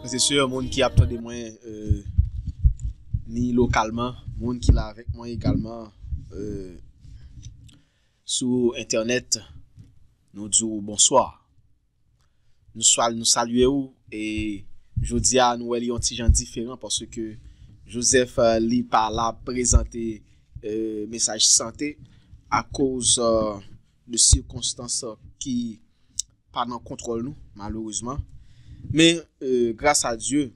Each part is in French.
C'est sûr, monde qui a de moi ni localement, monde qui là avec moi également sur internet, nous disons bonsoir. Nous saluons et je dis à nous un petit gens différent parce que Joseph lit par là présenter message santé à cause de circonstances qui pas dans contrôle nous malheureusement. Mais grâce à Dieu,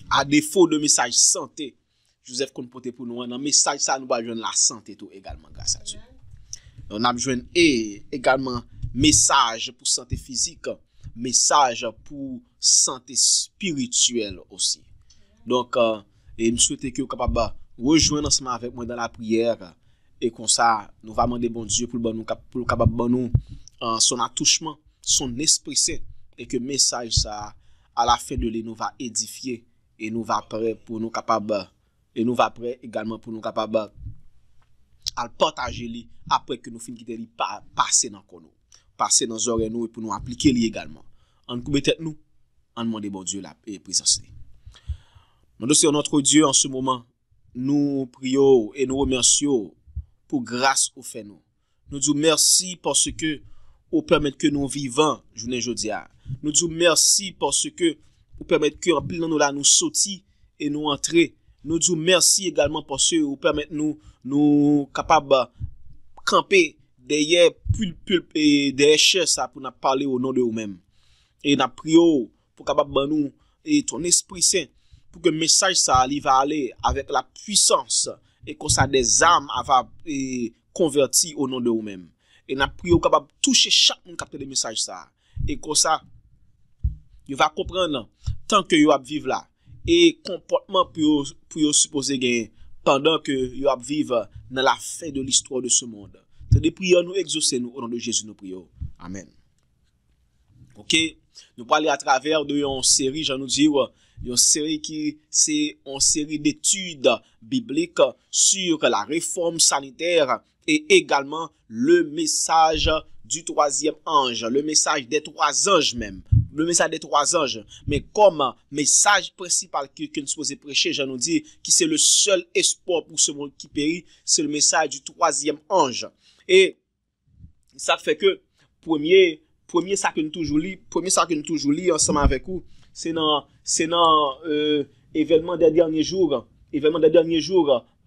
à défaut de message santé, Joseph compte porter pour nous un message ça nous va joindre la santé tout également grâce à Dieu. On a besoin également message pour santé physique, message pour santé spirituelle aussi. Donc et nous souhaitons que vous capable rejoindre ensemble avec moi dans la prière et comme ça nous va demander bon Dieu pour nous capable nous son attouchement, son esprit saint et que message ça à la fin de l'année nous va édifier et nous va prêt pour nous capable et nous va prêt également pour nous capable à le partager li après que nous finissons quitter li passer dans nous passer dans oreilles nous et pour nous appliquer li également en couper tête nous en demander bon Dieu la présence li. Mon Dieu, notre Dieu en ce moment nous prions et nous remercions pour grâce au fait nous. Nous disons merci parce que vous permettez que nous vivons journée aujourd'hui. Nous disons merci parce que vous permettez que en pile nous là nous sortir et nous entrer. Nous disons merci également parce que vous permettez nous capables camper derrière pulpe et derrière ça pour nous parler au nom de vous-même. Et nous prions pour capable nous et ton esprit saint pour que le message ça va aller avec la puissance et que ça des âmes va convertir au nom de vous-même. Et nous prions capable toucher chaque monde capter le message ça et comme ça il va comprendre tant que yo a vivre là et comportement pour supposer gagner pendant que yo a vivre dans la fin de l'histoire de ce monde. C'est des prières nous exaucer nous au nom de Jésus nous prions. Amen. OK, nous parler à travers de une série, j'en nous dire une série qui c'est une série d'études bibliques sur la réforme sanitaire et également le message du troisième ange, le message des trois anges même, le message des trois anges, mais comme message principal que nous supposons prêcher, j'en nous dis qui c'est le seul espoir pour ce monde qui périt, c'est le message du troisième ange. Et ça fait que premier ça que nous toujours lit ensemble avec vous, c'est dans événement des derniers jours,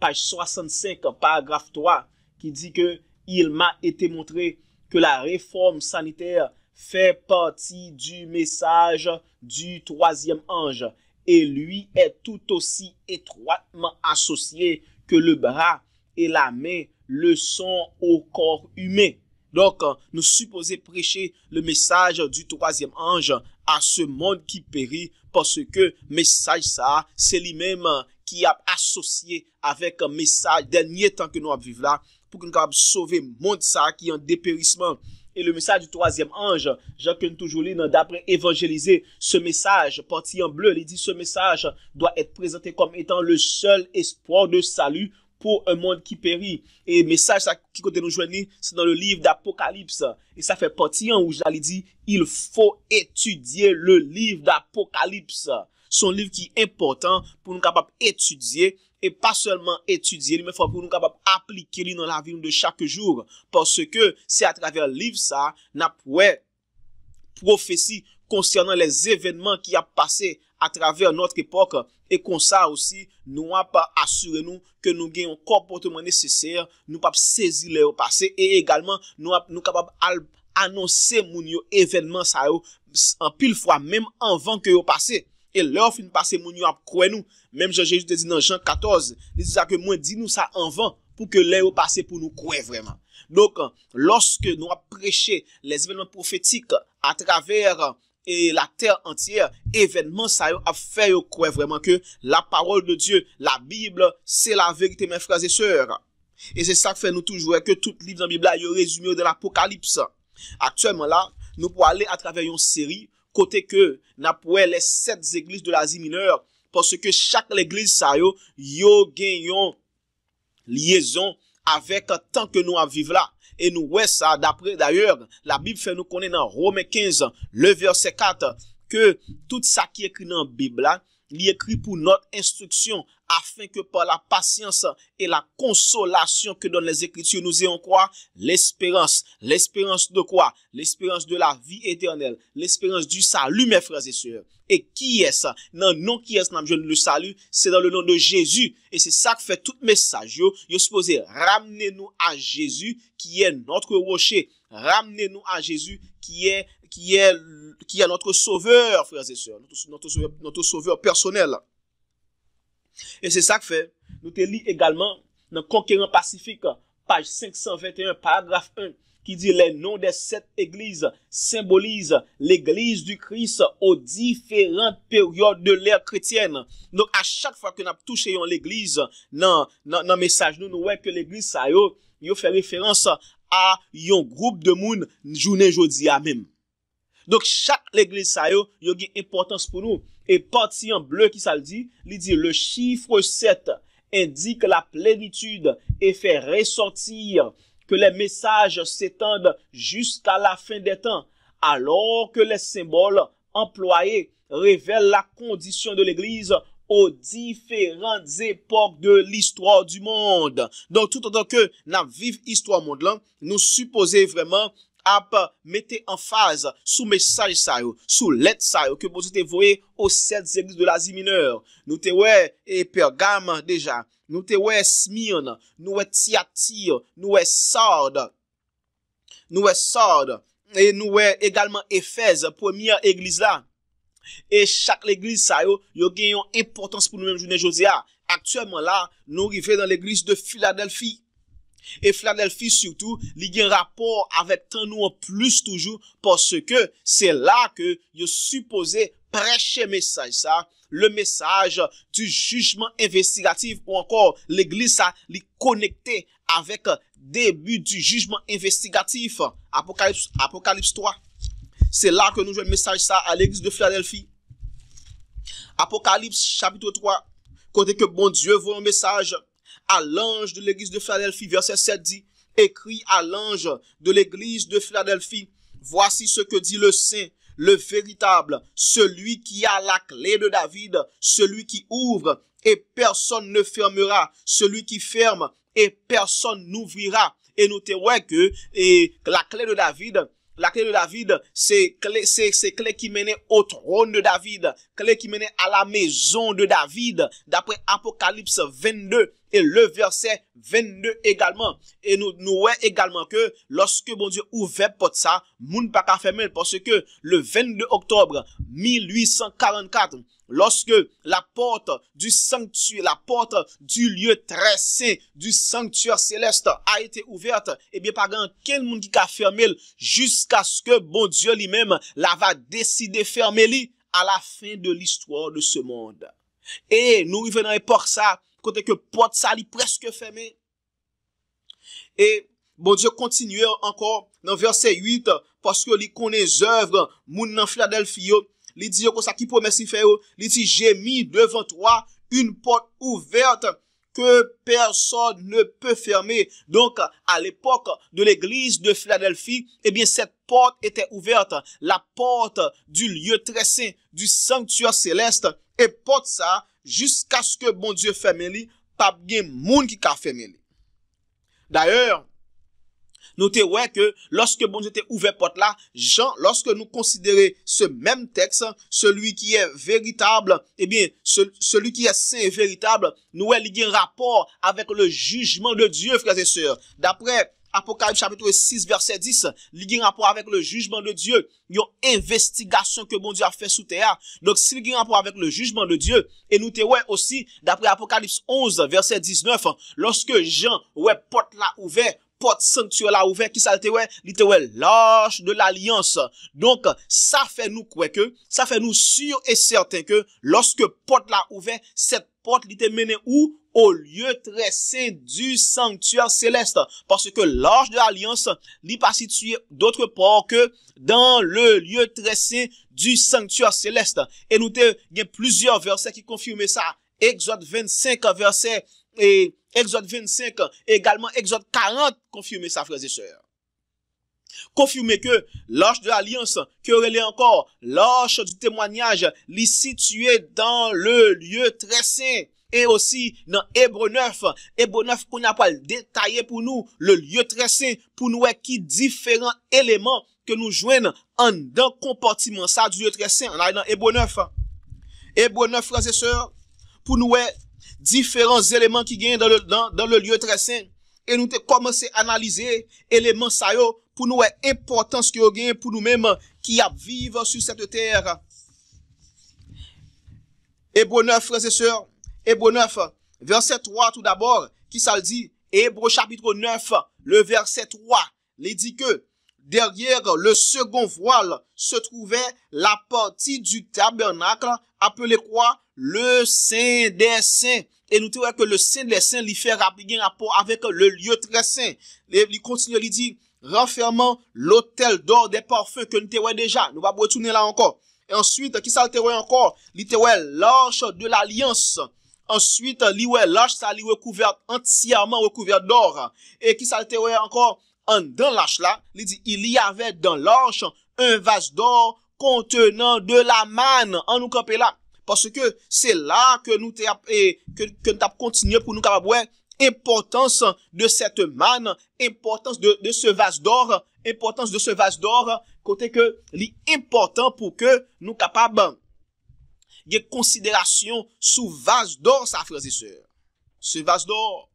page 65, paragraphe 3, qui dit que il m'a été montré que la réforme sanitaire fait partie du message du troisième ange et lui est tout aussi étroitement associé que le bras et la main le sont au corps humain. Donc, nous supposons prêcher le message du troisième ange à ce monde qui périt parce que message ça, c'est lui-même qui a associé avec un message dernier temps que nous vivons là pour que nous puissions sauver le monde ça qui est en dépérissement. Et le message du troisième ange, Jacques toujours dit d'après évangéliser, ce message, parti en bleu, il dit ce message doit être présenté comme étant le seul espoir de salut pour un monde qui périt. Et message ça qui côté nous joindre, c'est dans le livre d'Apocalypse. Et ça fait partie en rouge, il dit, il faut étudier le livre d'Apocalypse. Son livre qui est important pour nous capables étudier et pas seulement étudier, mais faut pour nous capables appliquer dans la vie de chaque jour. Parce que c'est à travers le livre ça, n'a prophétie concernant les événements qui a passé à travers notre époque et comme ça aussi nous a pas assuré nous que nous gagnons un comportement nécessaire, nous pas saisir les passé et également nous capable annoncer mon événement ça en pile fois même avant que yo passé et leur fin passer mon a croire nous même Jésus te dit dans Jean 14 il dit ça que moi dis nous ça avant pour que les passé pour nous croire vraiment. Donc lorsque nous a prêché les événements prophétiques à travers et la terre entière, événement ça a fait croire vraiment que la parole de Dieu, la Bible, c'est la vérité mes frères et sœurs. Et c'est ça que fait nous toujours que tout livre dans la Bible est résumé dans l'Apocalypse. Actuellement là, nous pouvons aller à travers une série côté que n'a pour les 7 églises de l'Asie mineure parce que chaque église ça yo gagne liaison avec tant que nous vivons là. Et nous ouais ça d'ailleurs la Bible fait nous connaître dans Romains 15 le verset 4 que tout ça qui est écrit dans la Bible là, il est écrit pour notre instruction, afin que par la patience et la consolation que donnent les Écritures, nous ayons quoi? L'espérance. L'espérance de quoi? L'espérance de la vie éternelle. L'espérance du salut, mes frères et sœurs. Et qui est ça? Non, non, qui est ce nom le salut? C'est dans le nom de Jésus. Et c'est ça que fait tout message. Yo supposé ramener-nous à Jésus, qui est notre rocher. Ramenez-nous à Jésus, qui est notre sauveur, frères et sœurs. Notre sauveur personnel. Et c'est ça que fait, nous te lit également dans Conquérant Pacifique, page 521, paragraphe 1, qui dit les noms des 7 églises symbolisent l'église du Christ aux différentes périodes de l'ère chrétienne. Donc, à chaque fois que nous touché l'église, dans message, nous voyons que l'église, ça, yo fait référence à un groupe de monde, journée jeudi à même. Donc, chaque l'église, ça, yo a une importance pour nous. Et parti en bleu qui ça le dit le chiffre 7 indique la plénitude et fait ressortir que les messages s'étendent jusqu'à la fin des temps, alors que les symboles employés révèlent la condition de l'église aux différentes époques de l'histoire du monde. Donc, tout autant que nous vivons l'histoire du monde là, nous supposons vraiment à mettre en phase sous message ça yo, sous lettre ça yo, que vous avez voyé aux 7 églises de l'Asie mineure. Nous te ouais et Pergame déjà, nous te ouais Smyrne, nous ouais Thyatire, nous ouais Sardes, et nous ouais également Éphèse, première église là. Et chaque église ça yo gagne une importance pour nous-mêmes journée Josia. Actuellement là, nous arrivons dans l'église de Philadelphie. Et Philadelphie surtout, il y a un rapport avec tant nous en plus toujours, parce que c'est là que vous supposé prêcher message ça, le message du jugement investigatif, ou encore l'église ça, li connecté avec début du jugement investigatif, Apocalypse 3. C'est là que nous jouons le message ça à l'église de Philadelphie. Apocalypse chapitre 3, côté que bon Dieu voit un message à l'ange de l'église de Philadelphie, verset 7 dit, écrit à l'ange de l'église de Philadelphie, voici ce que dit le saint, le véritable, celui qui a la clé de David, celui qui ouvre et personne ne fermera, celui qui ferme et personne n'ouvrira. Et notez ouais que la clé de David, c'est clé qui menait au trône de David, clé qui menait à la maison de David, d'après Apocalypse 22 et le verset 22 également. Et nous voyons également que lorsque bon Dieu ouvert porte ça, moun pas qu'à fermer, parce que le 22 octobre 1844, lorsque la porte du sanctuaire, la porte du lieu très saint, du sanctuaire céleste a été ouverte, et bien pas grand quel monde qui a fermé jusqu'à ce que bon Dieu lui-même la va décider fermer lui à la fin de l'histoire de ce monde. Et nous revenons à l'époque ça, côté que porte ça li presque fermé. Et bon Dieu continue encore dans verset 8, parce que il connaît les œuvres moun nan Philadelphie. Il dit comme ça qui promet si faire, il dit j'ai mis devant toi une porte ouverte que personne ne peut fermer. Donc à l'époque de l'église de Philadelphie, eh bien cette porte était ouverte, la porte du lieu très saint, du sanctuaire céleste, et porte ça jusqu'à ce que bon Dieu ferme li, pas gen moun qui ka ferme li. D'ailleurs, notez ouais que lorsque bon Dieu était ouvert porte là, Jean, lorsque nous considérons ce même texte, celui qui est véritable, eh bien, celui qui est saint et véritable, nous il y a un rapport avec le jugement de Dieu, frères et sœurs. D'après Apocalypse chapitre 6 verset 10, il y a un rapport avec le jugement de Dieu, il y a une investigation que bon Dieu a fait sous terre. Donc s'il y a un rapport avec le jugement de Dieu, et nous te ouais aussi, d'après Apocalypse 11 verset 19, lorsque Jean ouais porte là ouvert, porte sanctuaire là ouvert, qui ça te ouais, il te ouais l'arche de l'alliance. Donc ça fait nous quoi que, ça fait nous sûr et certain que lorsque porte là ouvert, cette porte il te mené où? Au lieu très saint du sanctuaire céleste. Parce que l'arche de l'alliance n'est pas situé d'autre part que dans le lieu très saint du sanctuaire céleste. Et nous avons plusieurs versets qui confirment ça. Exode 25 verset et Exode 25, également Exode 40 confirme ça, frères et sœurs. confirmer que l'arche de l'alliance, que relève encore l'arche du témoignage, l'y situé dans le lieu très saint. Et aussi dans Hébreux 9 qu'on a pas détaillé pour nous le lieu très saint pour nous qui différents éléments que nous joignent en dans compartiment ça du lieu très saint. On a dans Hébreux 9 frères et sœurs pour nous différents éléments qui gagnent dans le lieu très saint et nous te commencer à analyser éléments ça yo pour nous importance que gagne pour nous-mêmes qui vivent sur cette terre. Hébreux 9 frères et sœurs, Hébreux 9, verset 3 tout d'abord, qui ça le dit? Hébreux chapitre 9, le verset 3, il dit que derrière le second voile se trouvait la partie du tabernacle appelée quoi? Le Saint des Saints. Et nous trouvons que le Saint des Saints lui fait rapport avec le lieu très saint. Il continue, il dit, renfermant l'autel d'or des parfums que nous trouvons déjà. Nous allons retourner là encore. Et ensuite, qui ça le trouvait encore? Il trouvait l'arche de l'alliance. Ensuite, l'arche, ça lui recouvert entièrement recouvert d'or. Et qui ça le trouvait encore? Dans l'arche là, il dit, il y avait dans l'arche un vase d'or contenant de la manne. En nous camper là. Parce que c'est là que nous t'avons continué pour nous capables importance de cette manne, importance de ce vase d'or, côté que l'important pour que nous capables de considération sous vase d'or, ça frères et sœurs. Ce vase d'or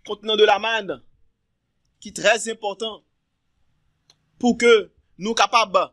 contenant de la manne qui est très important pour que nous capables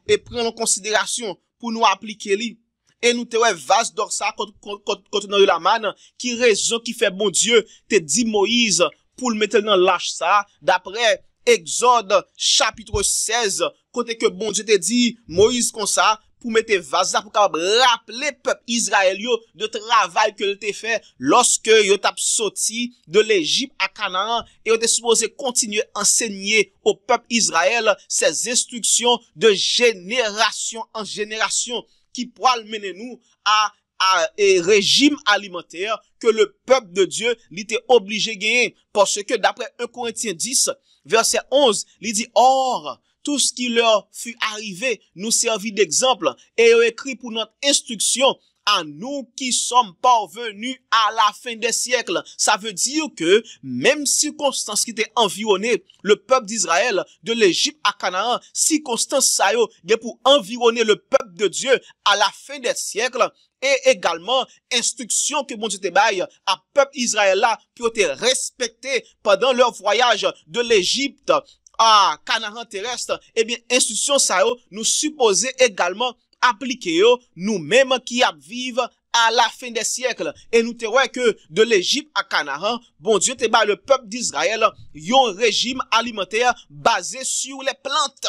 et prendre en considération pour nous appliquer li. Et nous te vase d'or ça contenant de la manne qui raison qui fait bon Dieu te dit Moïse pour le mettre dans l'arche ça d'après Exode chapitre 16 côté que bon Dieu te dit Moïse comme ça pour mettre vase là pour rappeler peuple Israël de travail que il t'a fait lorsque il t'a sorti de l'Égypte à Canaan et il était supposé continuer à enseigner au peuple Israël ces instructions de génération en génération qui pourra mener nous à un régime alimentaire que le peuple de Dieu était obligé de gagner parce que d'après 1 Corinthiens 10 verset 11 il dit or tout ce qui leur fut arrivé nous servit d'exemple et écrit pour notre instruction à nous qui sommes parvenus à la fin des siècles. Ça veut dire que même circonstances qui étaient environnées le peuple d'Israël de l'Égypte à Canaan, circonstances ça yo pour environner le peuple de Dieu à la fin des siècles et également instruction que bon Dieu te baille à peuple Israël là pour te respecter pendant leur voyage de l'Égypte à Canaan terrestre, eh bien, instruction ça nous supposons également appliquer nous-mêmes qui vivent à la fin des siècles. Et nous te voyons que de l'Égypte à Canaan, bon Dieu te bat le peuple d'Israël, un régime alimentaire basé sur les plantes.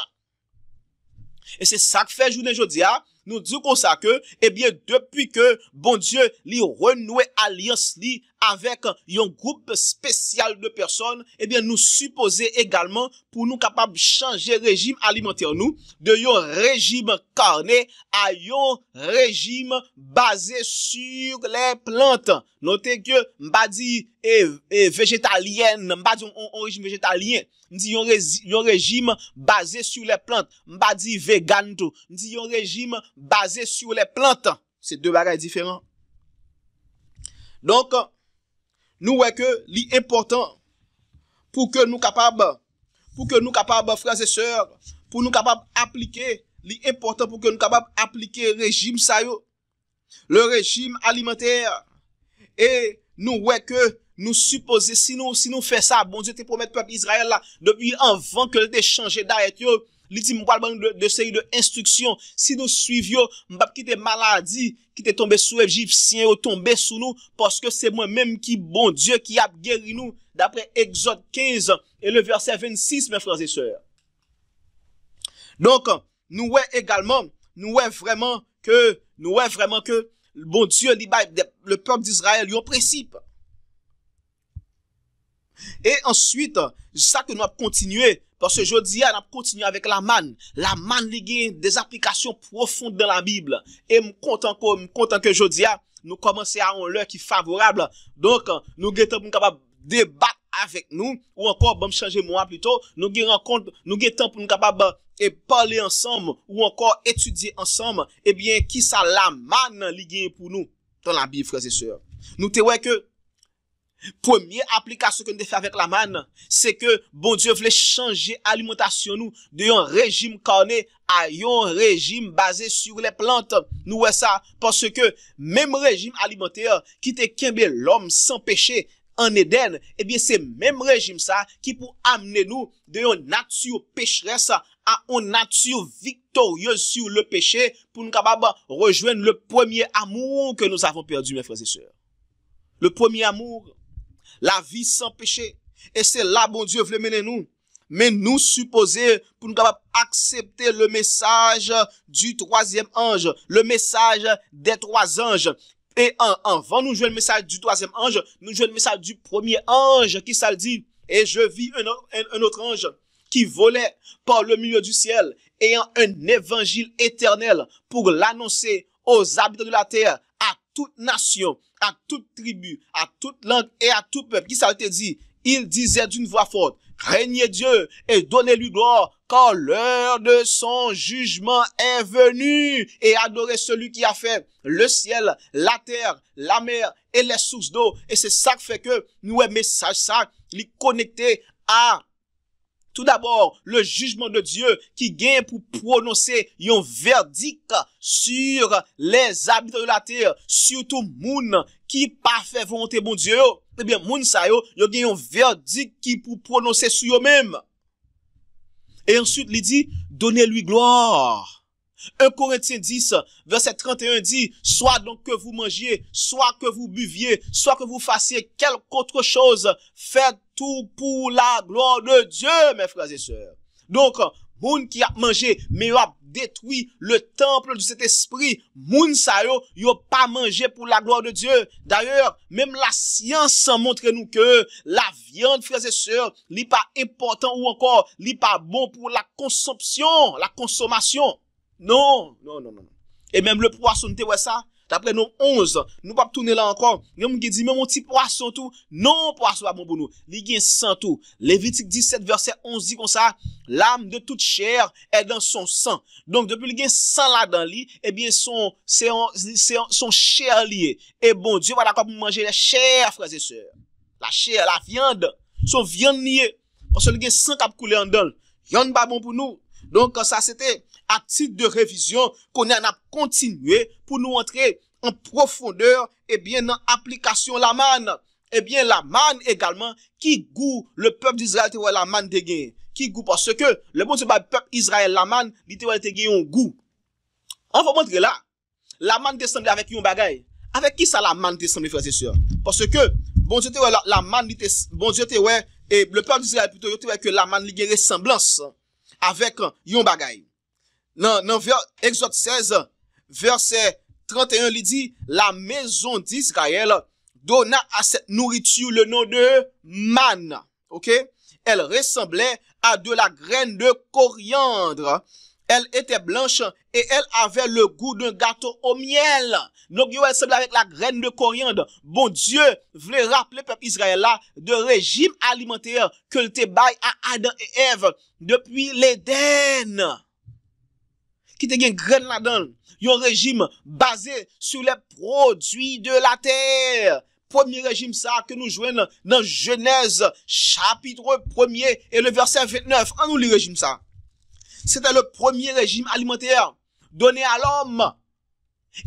Et c'est ça que fait journée aujourd'hui, nous disons comme ça que, eh bien, depuis que bon Dieu lui renoué alliance li avec un groupe spécial de personnes, eh bien, nous supposons également pour nous capables de changer régime alimentaire nous, de un régime carné à un régime basé sur les plantes. Notez que, m'ba dit, végétalienne, m'ba dit un régime végétalien, m'di un régime basé sur les plantes, m'ba dit vegan tout, m'di un régime basé sur les plantes. C'est deux bagages différents. Donc, nous voyons que l'important pour que nous capables, frères et sœurs, pour nous capables appliquer, l'important pour que nous capables appliquer le régime ça yo, le régime alimentaire. Et nous voyons que nous supposons, si nous faisons ça, bon Dieu te promet peuple Israël là, depuis avant que le changé d'arrêt yo, il dit de série de instructions. Si nous suivions, m'pa quitter maladie qui t'est tombé sous égyptien ou tombé sous nous parce que c'est moi-même qui bon Dieu qui a guéri nous d'après Exode 15 et le verset 26 mes frères et sœurs. Donc nous voyons également, nous voyons vraiment que bon Dieu le peuple d'Israël lui un principe. Et ensuite, ça que nous avons continué, parce que je dis, on a continué avec la manne. La manne, il y a des applications profondes dans la Bible. Et je suis content que je dis, nous commençons à avoir l'heure qui est favorable. Donc, nous sommes capables de débattre avec nous, ou encore, bon, changer moi plutôt, nous gagnons rencontre, nous gagnons temps pour nous capable et parler ensemble, ou encore étudier ensemble, eh bien, qui ça la manne li gagne pour nous, dans la Bible, frères et sœurs. Nous te ouais que, première application que nous fait avec la manne, c'est que bon Dieu voulait changer alimentation nous de un régime carné à un régime basé sur les plantes. Nous ouais ça parce que même régime alimentaire qui te kembe l'homme sans péché en Éden, eh bien c'est même régime ça qui pour amener nous de une nature pécheresse à une nature victorieuse sur le péché pour nous capable rejoindre le premier amour que nous avons perdu, mes frères et sœurs. Le premier amour, la vie sans péché. Et c'est là, bon Dieu, veut mener nous. Mais nous supposer pour nous capables accepter le message du troisième ange, le message des trois anges. Et avant nous jouer le message du troisième ange, nous jouons le message du premier ange qui ça le dit. Et je vis un autre ange qui volait par le milieu du ciel, ayant un évangile éternel pour l'annoncer aux habitants de la terre, à toute nation, à toute tribu, à toute langue et à tout peuple. Qui ça te dit? Il disait d'une voix forte, craignez Dieu et donnez-lui gloire, car l'heure de son jugement est venue, et adorez celui qui a fait le ciel, la terre, la mer et les sources d'eau. Et c'est ça qui fait que nous, un message ça, les connecter à tout d'abord, le jugement de Dieu qui gagne pour prononcer un verdict sur les habitants de la terre, surtout moun qui pas fait volonté bon Dieu. Eh bien, moun sa yo gagne un verdict qui pour prononcer sur eux-mêmes. Et ensuite, il dit, donnez-lui gloire. 1 Corinthiens 10, verset 31 dit, soit donc que vous mangiez, soit que vous buviez, soit que vous fassiez quelque autre chose, faites tout pour la gloire de Dieu, mes frères et sœurs. Donc, moun qui a mangé, mais yo a détruit le temple de cet esprit, moun sa yo pas mangé pour la gloire de Dieu. D'ailleurs, même la science montre nous que la viande, frères et sœurs, n'est pas important ou encore, n'est pas bon pour la consommation, la consommation. Non. Et même le poisson, tu vois ça? D'après nous 11, nous pas tourner là encore. Nous qui dit même un petit poisson tout. Non, poisson pas bon pour nous. Il y a sang tout. Lévitique 17 verset 11 dit comme ça, l'âme de toute chair est dans son sang. Donc depuis il y a sang là dans lui, eh bien son chair lié. Et bon Dieu va d'accord pour manger la chair, frères et sœurs. La chair, la viande, son viande liée parce que il y a sang qui couler en dedans. Yon pas bon pour nous. Donc ça c'était à titre de révision qu'on a continué pour nous entrer en profondeur et bien dans application la manne. Et bien la manne également qui goût le peuple d'Israël te la manne te gagne. Qui goût parce que le bon Dieu le peuple Israël la manne li te gagne un goût. On va montrer là. La manne te semble avec un bagay. Avec qui ça la manne te semble frères et sœurs? Parce que bon Dieu te la manne bon Dieu te et le peuple d'Israël plutôt te que la manne li gagne ressemblance avec un bagay. Non, Exode 16, verset 31, il dit, la maison d'Israël donna à cette nourriture le nom de manne. Ok? Elle ressemblait à de la graine de coriandre. Elle était blanche et elle avait le goût d'un gâteau au miel. Donc, elle semblait avec la graine de coriandre. Bon Dieu voulait rappeler le peuple Israël là de régime alimentaire que le te bail à Adam et Ève depuis l'Éden. Qui te gen graine là-dedans, un régime basé sur les produits de la terre. Premier régime ça que nous jouons dans Genèse chapitre 1er et le verset 29. On nous lit régime ça. C'était le premier régime alimentaire donné à l'homme.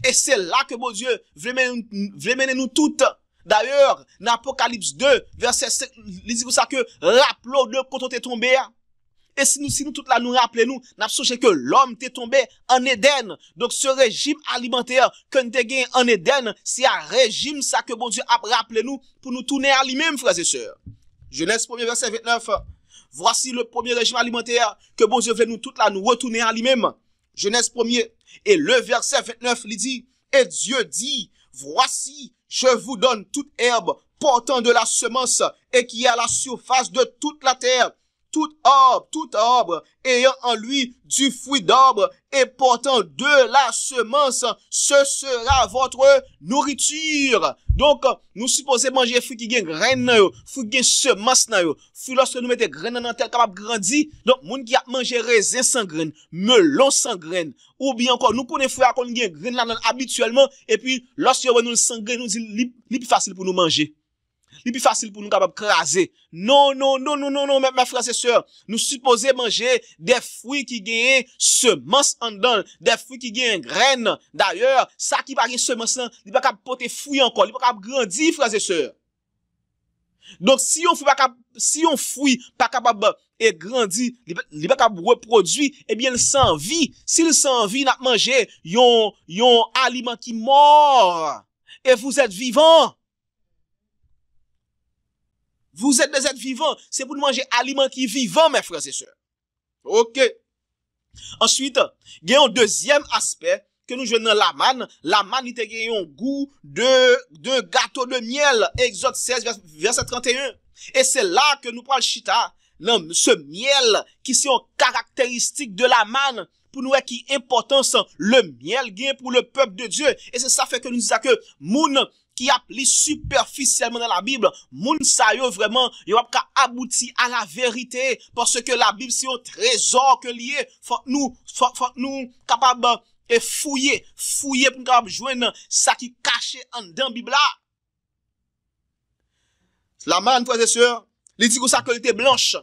Et c'est là que bon Dieu veut mener nous toutes. D'ailleurs, dans Apocalypse 2, verset 5, il dit pour ça que rappelons de quand on est tombé. Et si nous toutes là nous rappelons, nous avons songé que l'homme t'est tombé en Éden. Donc ce régime alimentaire que nous avons gagné en Éden, c'est un régime ça que bon Dieu a rappelé nous pour nous tourner à lui-même, frères et sœurs. Genèse 1er verset 29. Voici le premier régime alimentaire que bon Dieu veut nous toutes là nous retourner à lui-même. Genèse 1er et le verset 29 il dit, et Dieu dit, voici, je vous donne toute herbe portant de la semence et qui est à la surface de toute la terre. tout arbre ayant en lui du fruit d'arbre et portant de la semence, ce sera votre nourriture. Donc, nous supposons manger fruit qui gagne graine, fruit qui gagne semence, fruit lorsque nous mettons graine dans tel capable grandir. Donc, moun qui a mangé raisin sans graine, melon sans graine, ou bien encore, nous connaissons fruit qu'on gagne graine là habituellement, et puis, lorsque nous le sans graine, nous dit, li plus facile pour nous manger. C'est plus facile pour nous capable craser. Non, mes frères et sœurs. Nous supposons manger des fruits qui gagnent semences en dedans, des fruits qui gagnent graines. D'ailleurs, ça qui va gagner semences, il va pas porter fruit encore, il va pas grandir, frères et sœurs. Donc, si on fruit pas capable et grandir, il va pas reproduire, eh bien, il sans vie. S'il sans vie, n'a manger, yon aliment qui mort. Et vous êtes vivant. Vous êtes des êtres vivants. C'est pour manger aliments qui vivants, mes frères et sœurs. Ok. Ensuite, il y a un deuxième aspect que nous jouons dans la manne. La manne, il y a un goût de gâteau de miel. Exode 16, verset 31. Et c'est là que nous parlons chita, ce miel qui sont caractéristiques de la manne. Pour nous, qui importance le miel gain pour le peuple de Dieu. Et c'est ça fait que nous disons que moun qui applique superficiellement dans la Bible, moun sa yo vraiment, yo pas abouti à la vérité, parce que la Bible c'est un trésor que lié, faut nous capable et fouiller pour capable joindre ça qui caché en dans Bible là. La manne, frères et sœurs, il dit que ça qu'elle était blanche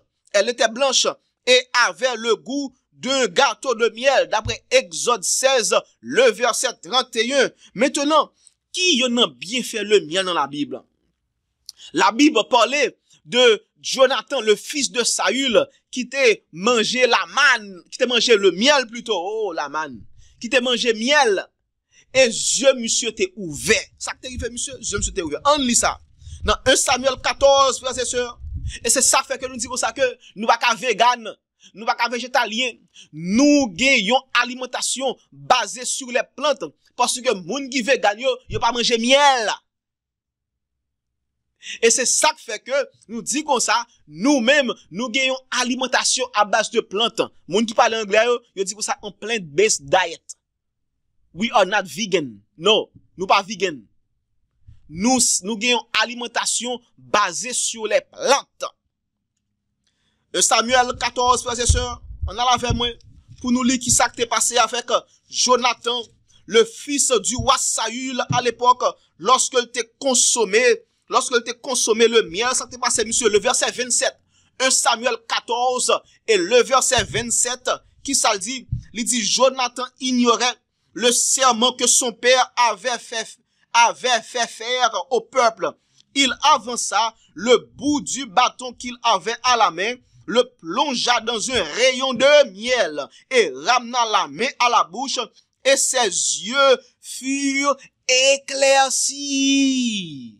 et avait le goût d'un gâteau de miel, d'après Exode 16, le verset 31. Maintenant, qui y en a bien fait le miel dans la Bible? La Bible parlait de Jonathan, le fils de Saül, qui t'a mangé la manne, qui t'a mangé le miel plutôt, oh la manne, qui t'a mangé miel, et yeux monsieur t'est ouvert. Ça que t'es fait monsieur, yeux monsieur t'est ouvert. On lit ça. Dans 1 Samuel 14, frères et sœurs. Et c'est ça fait que nous disons ça que nous pas qu'à vegan, nous pas qu'à végétalien, nous gagnons alimentation basée sur les plantes. Parce que moun qui vegan yo pas manger miel. Et c'est ça qui fait que nous dit comme ça, nous-mêmes nous gagnons alimentation à base de plantes. Moun qui parle anglais yo dit comme ça on plant-based diet. We are not vegan. Non, nous pas vegan. Nous gagnons alimentation basée sur les plantes. Samuel 14, frères et sœurs, on a la fait moi pour nous lire qui ça qui t'est passé avec Jonathan, le fils du roi Saül à l'époque, lorsqu'il était consommé le miel, ça t'est passé, monsieur, le verset 27, 1 Samuel 14, et le verset 27, qui ça dit? Il dit, Jonathan ignorait le serment que son père avait fait faire au peuple. Il avança le bout du bâton qu'il avait à la main, le plongea dans un rayon de miel, et ramena la main à la bouche, et ses yeux furent éclaircis.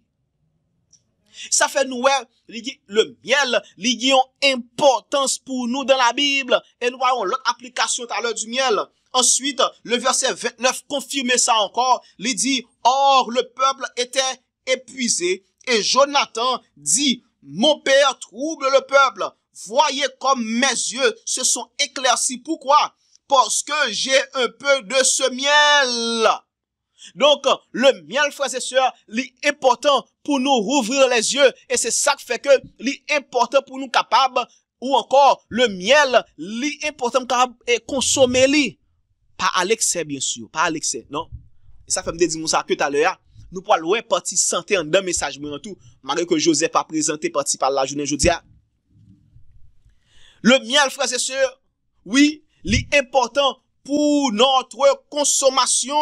Ça fait nous, le miel, il y a une importance pour nous dans la Bible. Et nous voyons l'autre application tout à l'heure du miel. Ensuite, le verset 29 confirme ça encore. Il dit, or le peuple était épuisé. Et Jonathan dit, mon père trouble le peuple. Voyez comme mes yeux se sont éclaircis. Pourquoi? Parce que j'ai un peu de ce miel. Donc, le miel, frères et sœurs, est important pour nous rouvrir les yeux. Et c'est ça qui fait que est important pour nous capables, ou encore, le miel, est important pour nous consommer li. Pas à l'excès, bien sûr. Pas à l'excès, non? Et ça fait me dire ça que tout à l'heure, nous parlons ouais, partie santé en d'un message, mais en tout, malgré que Joseph a présenté partie par la journée aujourd'hui. Le miel, frères et sœurs, oui, est important pour notre consommation.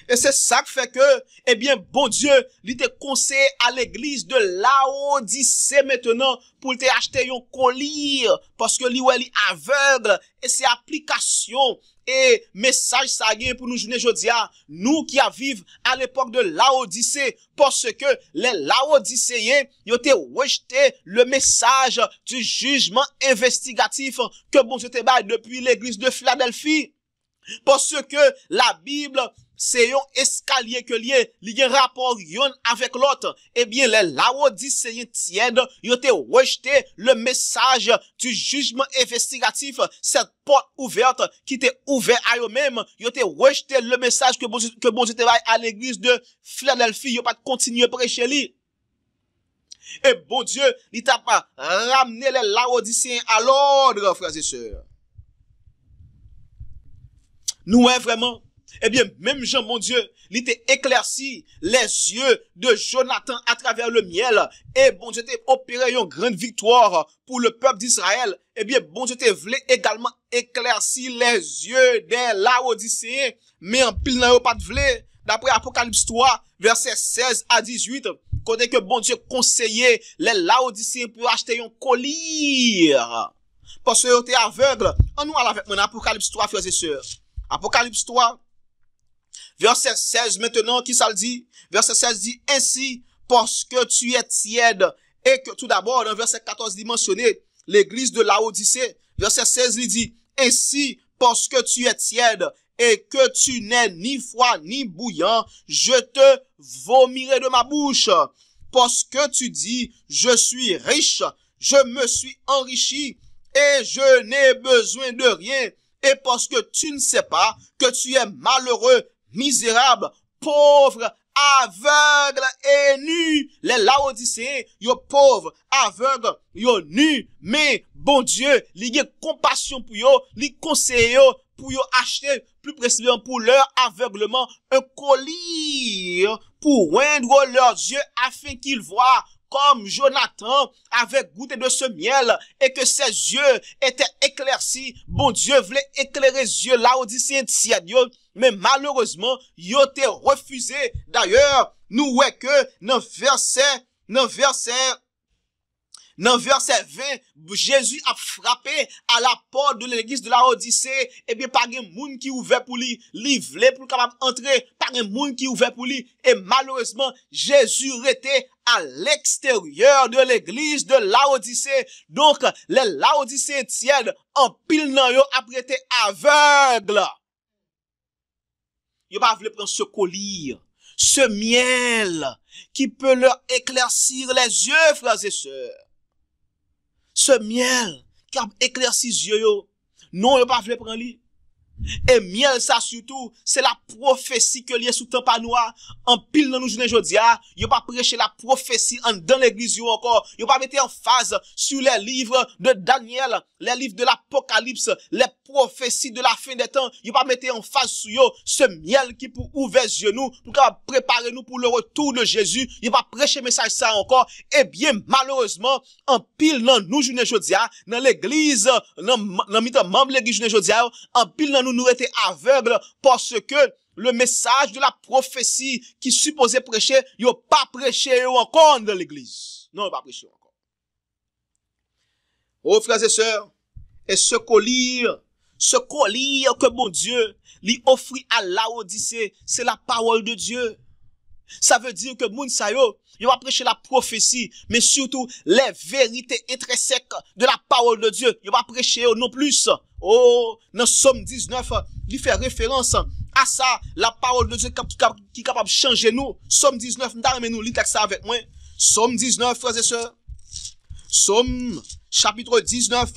Et c'est ça qui fait que, eh bien, bon Dieu, il te conseille à l'église de Laodicée maintenant pour te acheter un collier parce que lui est aveugle et c'est application et message ça gagne pour nous journée jodia nous qui vivons à l'époque de Laodicée parce que les Laodicéens ils ont rejeté le message du jugement investigatif que bon Dieu te baille depuis l'église de Philadelphie parce que la Bible c'est un escalier que lié, li un rapport yon avec l'autre. Eh bien, les Laodicéens tièdes, ils ont rejeté le message du jugement investigatif, cette porte ouverte qui était ouverte à eux-mêmes. Ils ont rejeté le message que bon Dieu travaille à l'église de Philadelphie. Ils n'ont pas continué à prêcher lui. Et bon Dieu, il t'a pas ramené les Laodicéens à l'ordre, frères et sœurs. Nous, vraiment, eh bien, même Jean, mon Dieu, il t'a éclairci les yeux de Jonathan à travers le miel. Et bon Dieu t'a opéré une grande victoire pour le peuple d'Israël. Eh bien, bon Dieu t'a voulu également éclairci les yeux des Laodicéens. Mais en pile n'a pas de vle. D'après Apocalypse 3, versets 16 à 18, côté que bon Dieu conseillait les Laodicéens pour acheter un collier. Parce qu'ils étaient aveugles. On nous avec mon Apocalypse 3, frères et sœurs. Apocalypse 3, verset 16 maintenant, qui ça le dit? Verset 16 dit, ainsi, parce que tu es tiède, et que tout d'abord, dans verset 14, il mentionné l'église de Laodicée. Verset 16, il dit, ainsi, parce que tu es tiède, et que tu n'es ni froid ni bouillant, je te vomirai de ma bouche. Parce que tu dis, je suis riche, je me suis enrichi, et je n'ai besoin de rien. Et parce que tu ne sais pas que tu es malheureux, misérable, pauvre, aveugle et nu. Les Laodicéens, yo pauvres, aveugles, yo nus. Mais bon Dieu, il y a compassion pour yo, il conseille yo pour yo acheter, plus précisément pour leur aveuglement, un collier pour oindre leurs yeux afin qu'ils voient comme Jonathan avait goûté de ce miel et que ses yeux étaient éclaircis. Bon Dieu voulait éclairer les yeux Laodicéens tièdes, mais malheureusement, ils ont été refusés. D'ailleurs, nous voyons que dans verset 20, Jésus a frappé à la porte de l'église de Laodicée. Eh bien, pas de monde qui ouvert pour lui, livrer pour capable entrer, pas de monde qui ouvert pour lui. Et malheureusement, Jésus était à l'extérieur de l'église de Laodicée. Donc, les Laodicéens tièdes, en pile nan yo, après été aveugles. Yo pas voulu prendre ce collier, ce miel, qui peut leur éclaircir les yeux, frères et sœurs. Ce miel qui a éclairci les yeux, non, il pas voulu prendre lui. Et miel, ça surtout, c'est la prophétie que lié sous temps pas noir. En pile dans nous journée jodia, il pas prêcher la prophétie dans l'église yo encore. Il pas mettre en phase sur les livres de Daniel, les livres de l'Apocalypse, les prophéties de la fin des temps. Il pas mettre en phase sur yo ce miel qui pour ouvrir les yeux nous, pour préparer nous pour le retour de Jésus. Il pas prêcher message ça encore. Eh bien, malheureusement, en pile dans nous journée jodia, dans l'église, dans membre de l'église journée jodia, en pile dans nous étions aveugles parce que le message de la prophétie qui supposait prêcher, il n'a pas prêché encore dans l'église. Non, il n'a pas prêché encore. Oh, frères et sœurs, et ce collier que bon Dieu lui offre à Laodicée, c'est la parole de Dieu. Ça veut dire que moun sa yo, il va prêcher la prophétie, mais surtout les vérités intrinsèques de la parole de Dieu. Il va prêcher non plus. Oh, dans Somme 19, il fait référence à ça, la parole de Dieu qui est capable de changer nous. Somme 19, nous lisons ça avec moi. Somme 19, frères et sœurs. Somme, chapitre 19,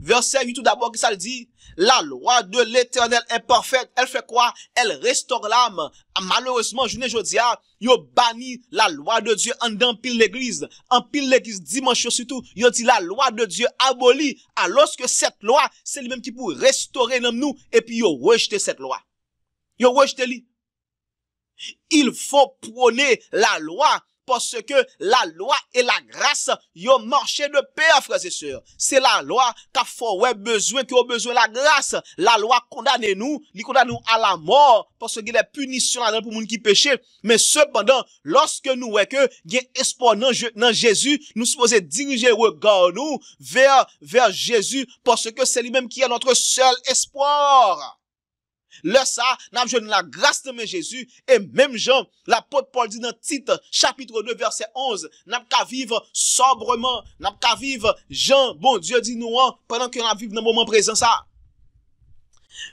verset 8 tout d'abord, qui ça le dit? La loi de l'Éternel est parfaite. Elle fait quoi? Elle restaure l'âme. Malheureusement, je ne dis pas, yo banni la loi de Dieu en dans pile l'église. En pile l'église dimanche surtout, yo dit la loi de Dieu abolie. Alors que cette loi, c'est lui-même qui peut restaurer nous, et puis yo rejeté cette loi. Yo rejeté li. Il faut prôner la loi. Parce que la loi et la grâce, yo marché de pair, frères et sœurs. C'est la loi qu'a fait besoin, qui a besoin de la grâce. La loi condamne nous, il condamne nous à la mort, parce qu'il y a des punitions là pour les gens qui péchent. Mais cependant, lorsque nous voyons que il y a espoir dans Jésus, nous supposons diriger le regard nous vers Jésus, parce que c'est lui-même qui est notre seul espoir. Le ça, n'a besoin de la grâce de Jésus, et même Jean, l'apôtre Paul dit dans Tite, chapitre 2, verset 11, n'a qu'à vivre sobrement, n'a qu'à vivre, Jean, bon Dieu dit nous, pendant qu'on a vivre dans le moment présent ça.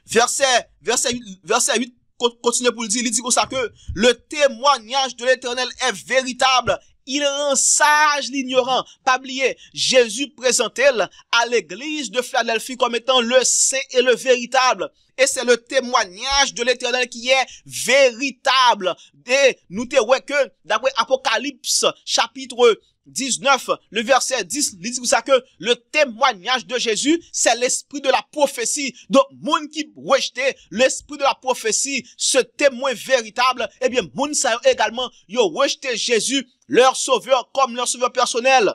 Verset 8, continue pour le dire, il dit comme ça que le témoignage de l'Éternel est véritable. Il rend sage l'ignorant. Pas oublier, Jésus présentait à l'église de Philadelphie comme étant le saint et le véritable. Et c'est le témoignage de l'Éternel qui est véritable. Et nous te voyons que, d'après Apocalypse, chapitre 19, le verset 10, il dit ça que le témoignage de Jésus, c'est l'esprit de la prophétie. Donc, moun qui rejetait l'esprit de la prophétie, ce témoin véritable, eh bien, moun ça également, yo rejeté Jésus, leur sauveur, comme leur sauveur personnel.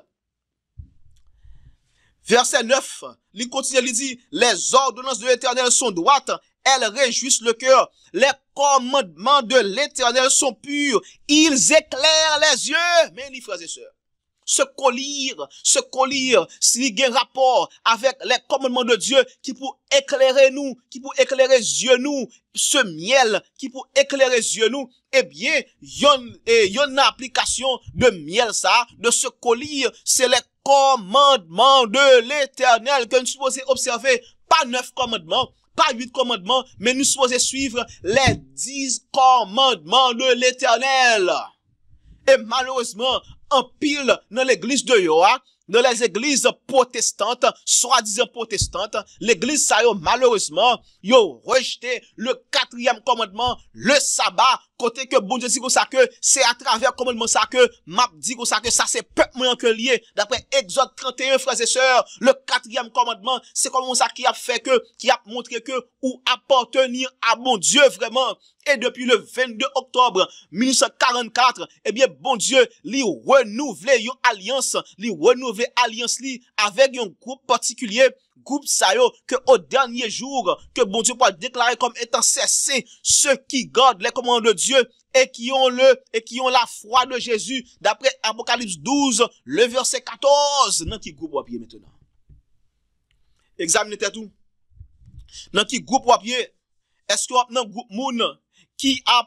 Verset 9, il continue, il dit, les ordonnances de l'Éternel sont droites, elles réjouissent le cœur. Les commandements de l'Éternel sont purs, ils éclairent les yeux. Mais les frères et sœurs, ce collier, s'il y a un rapport avec les commandements de Dieu qui pour éclairer nous, qui pour éclairer les yeux nous, ce miel qui pour éclairer les yeux nous, eh bien, il y a une application de miel ça, de ce collier, c'est les commandements de l'Éternel que nous sommes supposés observer, pas 9 commandements, pas 8 commandements, mais nous sommes supposés suivre les 10 commandements de l'Éternel. Et malheureusement, en pile dans l'église de Yoa, dans les églises protestantes, soi-disant protestantes, l'église ça yo malheureusement, yo rejeté le 4e commandement, le sabbat, côté que bon Dieu dit comme ça que c'est à travers commandement ça que m'a dit comme ça que ça c'est peuple moyen que lié. D'après Exode 31 frères et sœurs, le 4e commandement, c'est comme ça qui a fait que qui a montré que ou appartenir à bon Dieu vraiment. Et depuis le 22 octobre 1944, eh bien bon Dieu li renouvelé une alliance, li renouvelé alliance li avec un groupe particulier. Groupe ça yo, que au dernier jour, que bon Dieu peut déclarer comme étant cessé ceux qui gardent les commandements de Dieu et qui ont la foi de Jésus, d'après Apocalypse 12, le verset 14. Dans qui groupe wapier maintenant? Examinez tout. Dans qui groupe wapier? Est-ce que dans groupe moun qui a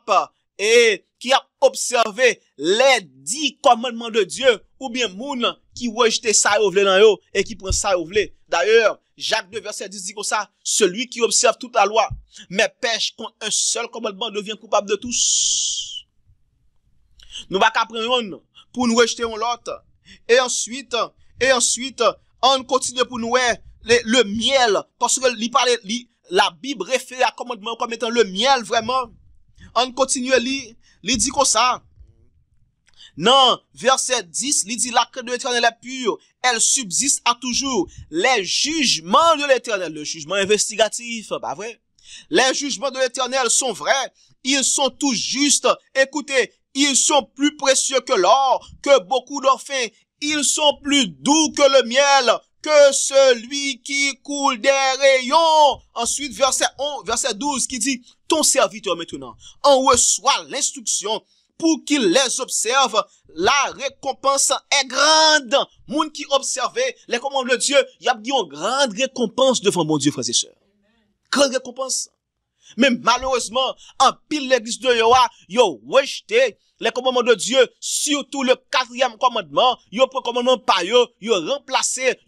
observé les 10 commandements de Dieu, ou bien moun qui rejette ça ou vle dans yo et qui prend ça ou vle? D'ailleurs, Jacques 2 verset 10 dit comme ça, celui qui observe toute la loi, mais pêche contre un seul commandement devient coupable de tous. Nous va qu'apprendre pour nous rejeter l'autre. Et ensuite, on continue pour nous le miel, parce que la Bible réfère à commandement comme étant le miel vraiment. On continue il dit comme ça. Non, verset 10, il dit la crainte de l'Éternel est pure, elle subsiste à toujours. Les jugements de l'Éternel, le jugement investigatif, pas vrai? Les jugements de l'Éternel sont vrais, ils sont tous justes. Écoutez, ils sont plus précieux que l'or, que beaucoup d'or fin. Ils sont plus doux que le miel, que celui qui coule des rayons. Ensuite, verset 12 qui dit, ton serviteur maintenant en reçoit l'instruction pour qu'il les observe, la récompense est grande. Moun qui observait les commandements de Dieu, il y a une grande récompense devant mon Dieu, frères et sœurs. Grande récompense. Mais malheureusement, en pile l'église de Yoa, yo rejeté les commandements de Dieu, surtout le 4e commandement, yo pris commandement par yo remplacé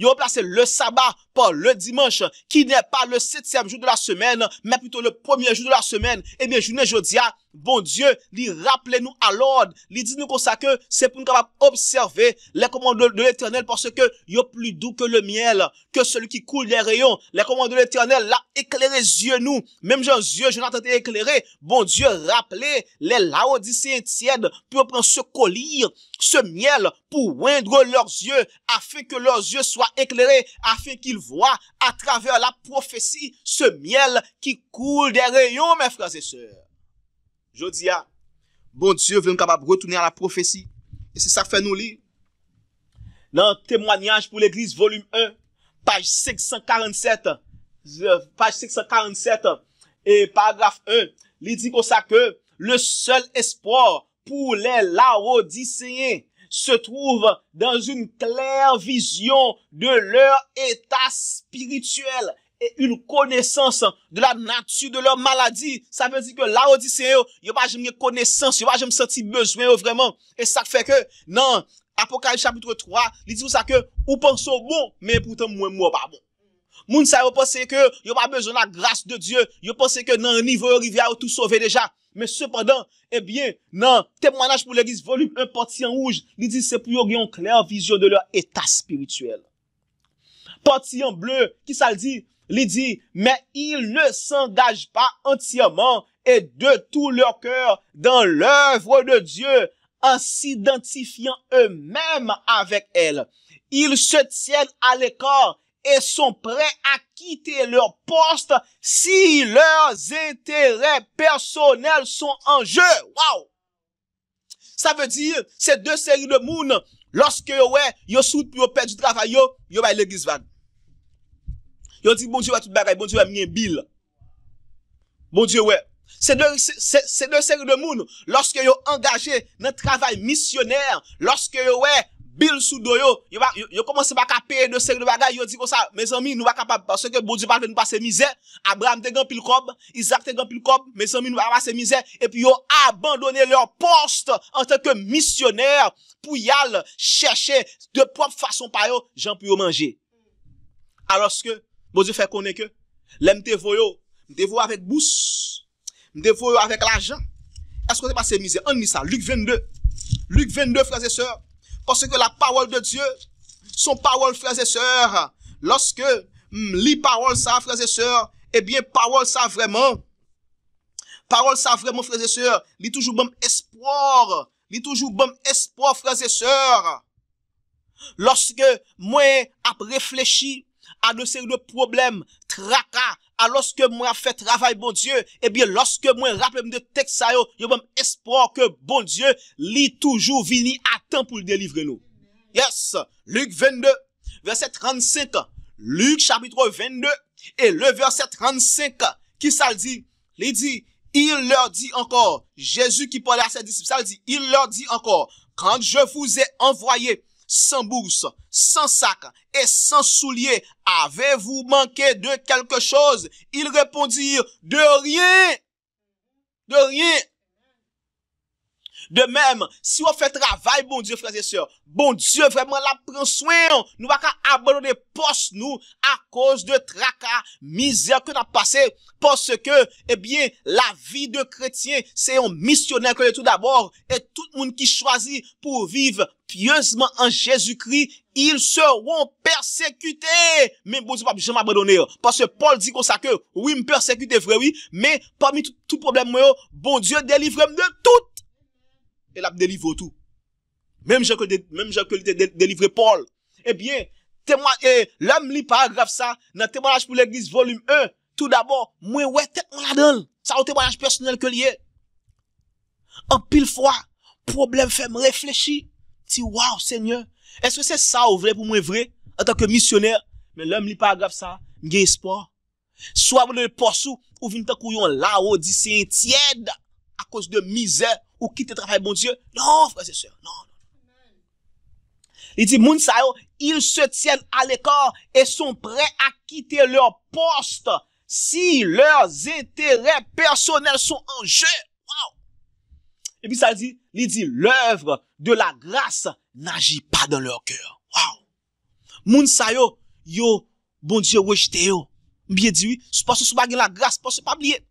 le sabbat par le dimanche, qui n'est pas le 7e jour de la semaine, mais plutôt le 1er jour de la semaine. Eh bien, journée jodia, bon Dieu, lui rappelez nous à l'ordre, lui dit nous comme ça que c'est pour nous capable observer les commandements de l'Éternel, parce que yo plus doux que le miel, que celui qui coule les rayons. Les commandements de l'Éternel, là, éclairez les yeux nous, même Jean yeux, Jonathan était éclairé. Bon Dieu, rappelez les Laodicéens tièdes pour prendre ce collier, ce miel, pour oindre leurs yeux, afin que leurs yeux soient éclairés, afin qu'ils voient à travers la prophétie ce miel qui coule des rayons, mes frères et sœurs. Je dis, bon Dieu veut nous capable de retourner à la prophétie. Et c'est ça que fait nous lire. Dans Témoignage pour l'Église, volume 1, page 547, et paragraphe 1, il dit comme ça que le seul espoir pour les Laodicéens se trouve dans une claire vision de leur état spirituel et une connaissance de la nature de leur maladie. Ça veut dire que Laodicéens, ils pas jamais connaissance, ils pas jamais senti besoin vraiment. Et ça fait que, non, Apocalypse chapitre 3, il dit ça que, ou pensons bon, mais pourtant moi pas bon. Moun sa yo pense que yo pas besoin de la grâce de Dieu. Yo pense que dans un niveau rivière tout sauvé déjà. Mais cependant, eh bien, non, témoignage pour l'église, volume 1, partie en rouge, il dit c'est pour yo une claire vision de leur état spirituel. Partie en bleu, qui ça le dit? Il dit, mais ils ne s'engagent pas entièrement et de tout leur cœur dans l'œuvre de Dieu en s'identifiant eux-mêmes avec elle. Ils se tiennent à l'écart et sont prêts à quitter leur poste si leurs intérêts personnels sont en jeu. Wow! Ça veut dire, ces deux séries de moun, lorsque yo soute pour perdre du travail, yo va l'église vague. Yo dit, bon Dieu va tout bagaille, bon Dieu va mien bill. Bon Dieu, ouais. C'est deux séries de moun, lorsque yo engagé dans le travail missionnaire, lorsque yo bill sous do yo commence pas à payer de série de bagaille, yo dit comme ça, mes amis, nous pas capable, parce que bon Dieu va nous passer misère, Abraham te gan pile cob, Isaac te gan pile cob, mes amis, nous va passer misère, et puis yo abandonné leur poste en tant que missionnaire, pour y aller chercher de propre façon par yo, gens pour manger. Alors que, bon Dieu fait connaître que, l'aime te voyo avec bouche, m'te voyo avec l'argent. Est-ce que c'est passé misère? On dit ça, Luc 22, frères et sœurs. Parce que la parole de Dieu, son parole, frères et sœurs, lorsque lit parole ça, frères et sœurs, eh bien, parole ça vraiment, frères et sœurs, lit toujours bon espoir, frères et sœurs. Lorsque moi, a réfléchi à de séries de problèmes, tracas, alors que moi fait travail bon Dieu, eh bien lorsque moi rappelle de texte ça yo bon espoir que bon Dieu li toujours vini à temps pour délivrer nous. Yes, Luc 22 verset 35. Luc chapitre 22 et le verset 35 qui ça dit? Il dit, il leur dit encore, Jésus qui parlait à ses disciples, ça dit, il leur dit encore, quand je vous ai envoyé sans bourse, sans sac et sans souliers, avez-vous manqué de quelque chose? Ils répondirent, de rien. De rien. De même, si on fait travail, bon Dieu, frères et sœurs, bon Dieu, vraiment, la prend soin. Nous va pas abandonner poste, nous, à cause de tracas, misère que nous avons passé. Parce que, eh bien, la vie de chrétien, c'est un missionnaire que tout d'abord. Et tout le monde qui choisit pour vivre pieusement en Jésus-Christ, ils seront persécutés. Mais bon Dieu, pas jamais abandonner. Parce que Paul dit comme ça que, oui, me persécuter, vrai, oui, mais parmi tout problème, bon Dieu délivre de tout. Et l'a délivre tout. Même je que délivrer Paul. Eh bien, l'homme lit paragraphe ça, dans témoignage pour l'église volume 1, tout d'abord, moi, ouais, tête on la donne. Ça, un témoignage personnel que lié. En pile fois, problème fait me réfléchir. Si, waouh, Seigneur, est-ce que c'est ça ou vrai pour moi vrai, en tant que missionnaire? Mais l'homme lit paragraphe ça, m'gay espoir. Soit vous le porsou, ou vin ta couillon là, ou dit c'est tiède, à cause de misère, ou quitter travail, bon Dieu. Non, frères et sœurs, non. Il dit, moun sa yo, ils se tiennent à l'écart et sont prêts à quitter leur poste si leurs intérêts personnels sont en jeu. Wow. Et puis ça dit, il dit, l'œuvre de la grâce n'agit pas dans leur cœur. Wow. Moun sa yo, bon Dieu, rejeté yo. Bien dit, oui, parce que c'est pas la grâce, parce que pas oublier.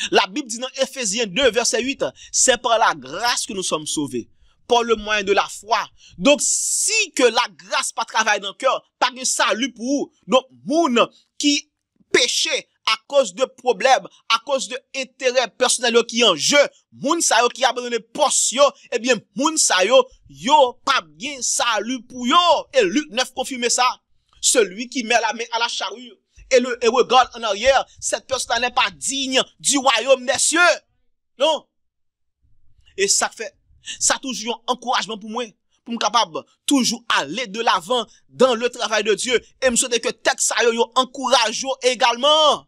La Bible dit dans Ephésiens 2, verset 8, c'est par la grâce que nous sommes sauvés, par le moyen de la foi. Donc, si que la grâce pas travaille dans le cœur, pas de salut pour vous. Donc, moun qui péché à cause de problèmes, à cause de intérêts personnels qui en jeu, moun sa yo qui abandonné poste yo, eh bien, moun sa yo pas bien salut pour yo. Et Luc 9 confirme ça. Celui qui met la main à la charrue et regarde en arrière, cette personne n'est pas digne du royaume des cieux. Non. Et ça fait, ça toujours un encouragement pour moi, pour me capable toujours aller de l'avant dans le travail de Dieu. Et me souhaite que texte ça yo encourage également.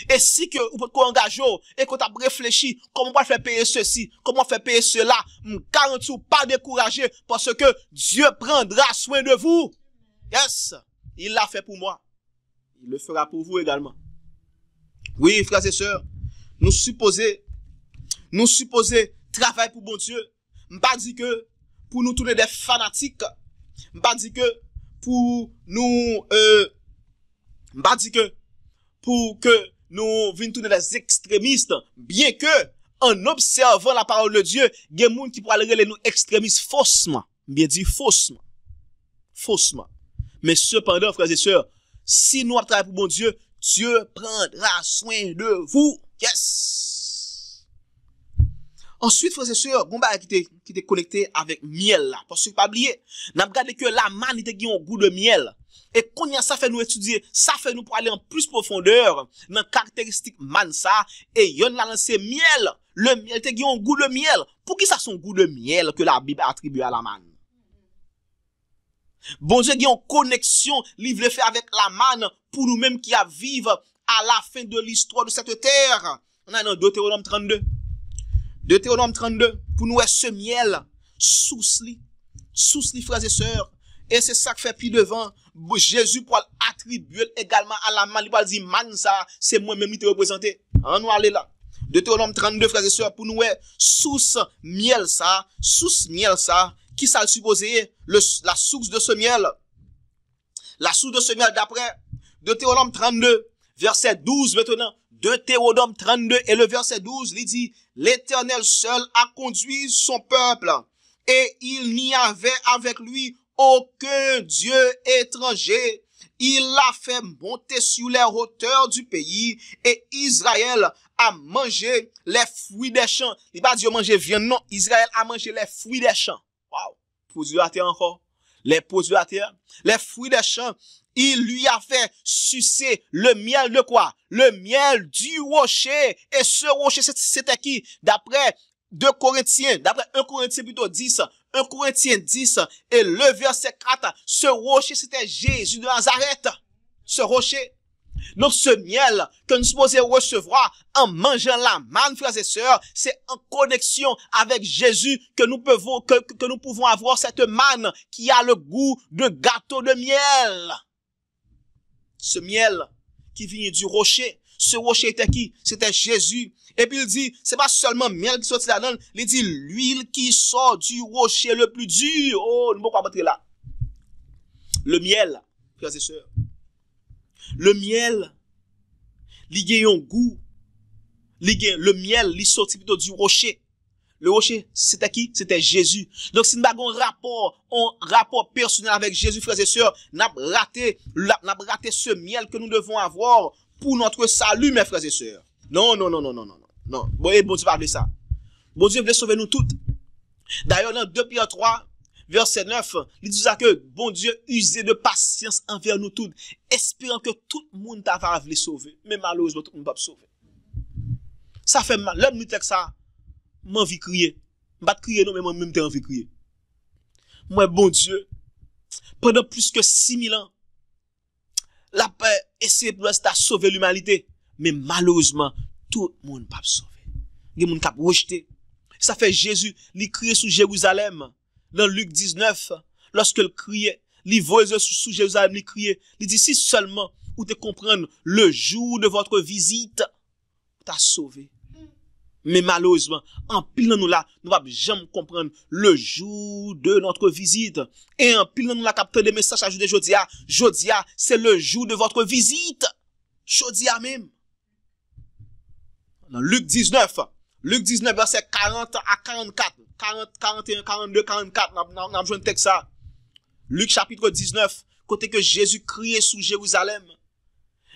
Et si que vous pouvez engager et que tu as réfléchi, comment on va faire payer ceci, comment on va faire payer cela, me garantis pas décourager parce que Dieu prendra soin de vous. Yes. Il l'a fait pour moi. Il le fera pour vous également. Oui, frères et sœurs, nous supposons travailler pour bon Dieu. M'pas dit que pour nous tourner des fanatiques, m'pas dit que pour nous M'a dit que pour que nous venions tourner des extrémistes, bien que en observant la parole de Dieu, il y a des gens qui pourraient relayer nous extrémistes faussement. Bien dit faussement. Faussement. Mais cependant, frères et sœurs, si nous travaillons pour bon Dieu, Dieu prendra soin de vous. Yes. Ensuite, frères et sœurs, Gomba qui était connecté avec miel là. Parce que pas oublier, n'a regardé que la manne était qui a un goût de miel. Et quand ça fait nous étudier, ça fait nous pour aller en plus profondeur dans caractéristique man ça et yon la lancé miel. Le miel te qui a un goût de miel. Pour qui ça son goût de miel que la Bible attribue à la manne? Bon Dieu qui a une connexion, il veut faire avec la manne pour nous-mêmes qui a vivre à la fin de l'histoire de cette terre. On a dans Deutéronome 32. Deutéronome 32, pour nous, ce miel, sous-li, frères et sœurs. Et c'est ça que fait puis devant, Jésus pour attribuer également à la manne. Il va dire, man, ça, c'est moi-même qui te représenté. On nous aller là. Deutéronome 32, frères et sœurs, pour nous, sous miel, ça, qui ça le supposé, la source de ce miel. La source de ce miel, d'après Deutéronome 32, verset 12, maintenant, Deutéronome 32 et le verset 12, il dit, l'Éternel seul a conduit son peuple, et il n'y avait avec lui aucun Dieu étranger. Il l'a fait monter sur les hauteurs du pays, et Israël a mangé les fruits des champs. Il va dire manger viande, non, Israël a mangé les fruits des champs. Wow. Produits à terre encore. Les produits à terre. Les fruits des champs. Il lui a fait sucer le miel de quoi? Le miel du rocher. Et ce rocher, c'était qui? D'après 2 Corinthiens, d'après 1 Corinthiens plutôt 10, 1 Corinthiens 10, et le verset 4, ce rocher, c'était Jésus de Nazareth. Ce rocher. Donc ce miel que nous supposons recevoir en mangeant la manne, frères et sœurs, c'est en connexion avec Jésus que nous pouvons avoir cette manne qui a le goût de gâteau de miel. Ce miel qui vient du rocher. Ce rocher était qui? C'était Jésus. Et puis il dit, c'est pas seulement miel qui sort là-dedans, il dit l'huile qui sort du rocher le plus dur. Oh, nous ne pouvons pas rentrer là. Le miel, frères et sœurs. Le miel, il a un goût. Le miel, il sortit plutôt du rocher. Le rocher, c'était qui? C'était Jésus. Donc, si nous avons un rapport personnel avec Jésus, frères et sœurs, nous avons raté ce miel que nous devons avoir pour notre salut, mes frères et sœurs. Non. Bon Dieu parle de ça. Bon Dieu veut sauver nous toutes. D'ailleurs, dans 2 Pierre 3, verset 9, il dit ça que bon Dieu usait de patience envers nous toutes, espérant que tout le monde va les sauver. Mais malheureusement, tout le monde ne va pas sauver. Ça fait mal. L'homme nous dit que ça, j'ai envie de crier. Je ne vais pas crier, non, mais moi-même, j'ai envie de crier. Moi, bon Dieu, pendant plus que 6000 ans, la paix essaie pour sauver l'humanité. Mais malheureusement, tout le monde ne va pas sauver. Il y a des gens qui ont rejeté. Ça fait Jésus, il criait sous Jérusalem. Dans Luc 19, lorsqu'il criait, il voyait sous Jérusalem, il criait. Il dit, si seulement vous te comprendre le jour de votre visite, t'as sauvé. Mais malheureusement, en pile nous là, nous ne pouvons jamais comprendre le jour de notre visite. Et en pile nous là, capter des messages à Jodia. Jodia, c'est le jour de votre visite. Jodia même. Dans Luc 19, verset 40 à 44. 40, 41, 42, 44, on a besoin de texte ça. Luc chapitre 19, côté que Jésus criait sous Jérusalem.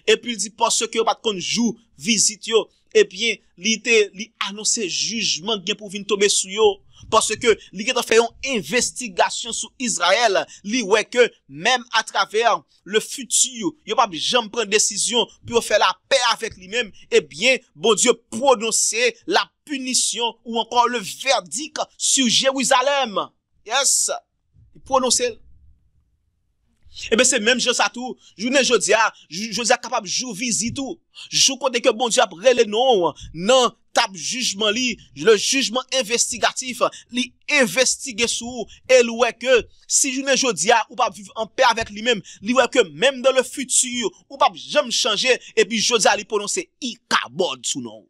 Et puis il dit, parce que pas de jour, visite yo, et bien, il annonçait jugement bien pour venir tomber sur yo. Parce que, il a fait une investigation sur Israël, il ouais que, même à travers le futur, il pas jamais prendre décision pour faire la paix avec lui-même, et bien, bon Dieu prononcer la punition ou encore le verdict sur Jérusalem. Yes. Il prononçait. Eh bien, c'est même chose ça tout. Journée Jodia capable de jouer visite tout. Je compte que bon Dieu a pris les noms. Non, table jugement li, le jugement investigatif, li investigue sous, et lui que, si journée Jodia ou pas vivre en paix avec lui-même, lui que même dans le futur, ou pas jamais changer, et puis Jodia li prononcer, Ikabod sous nom.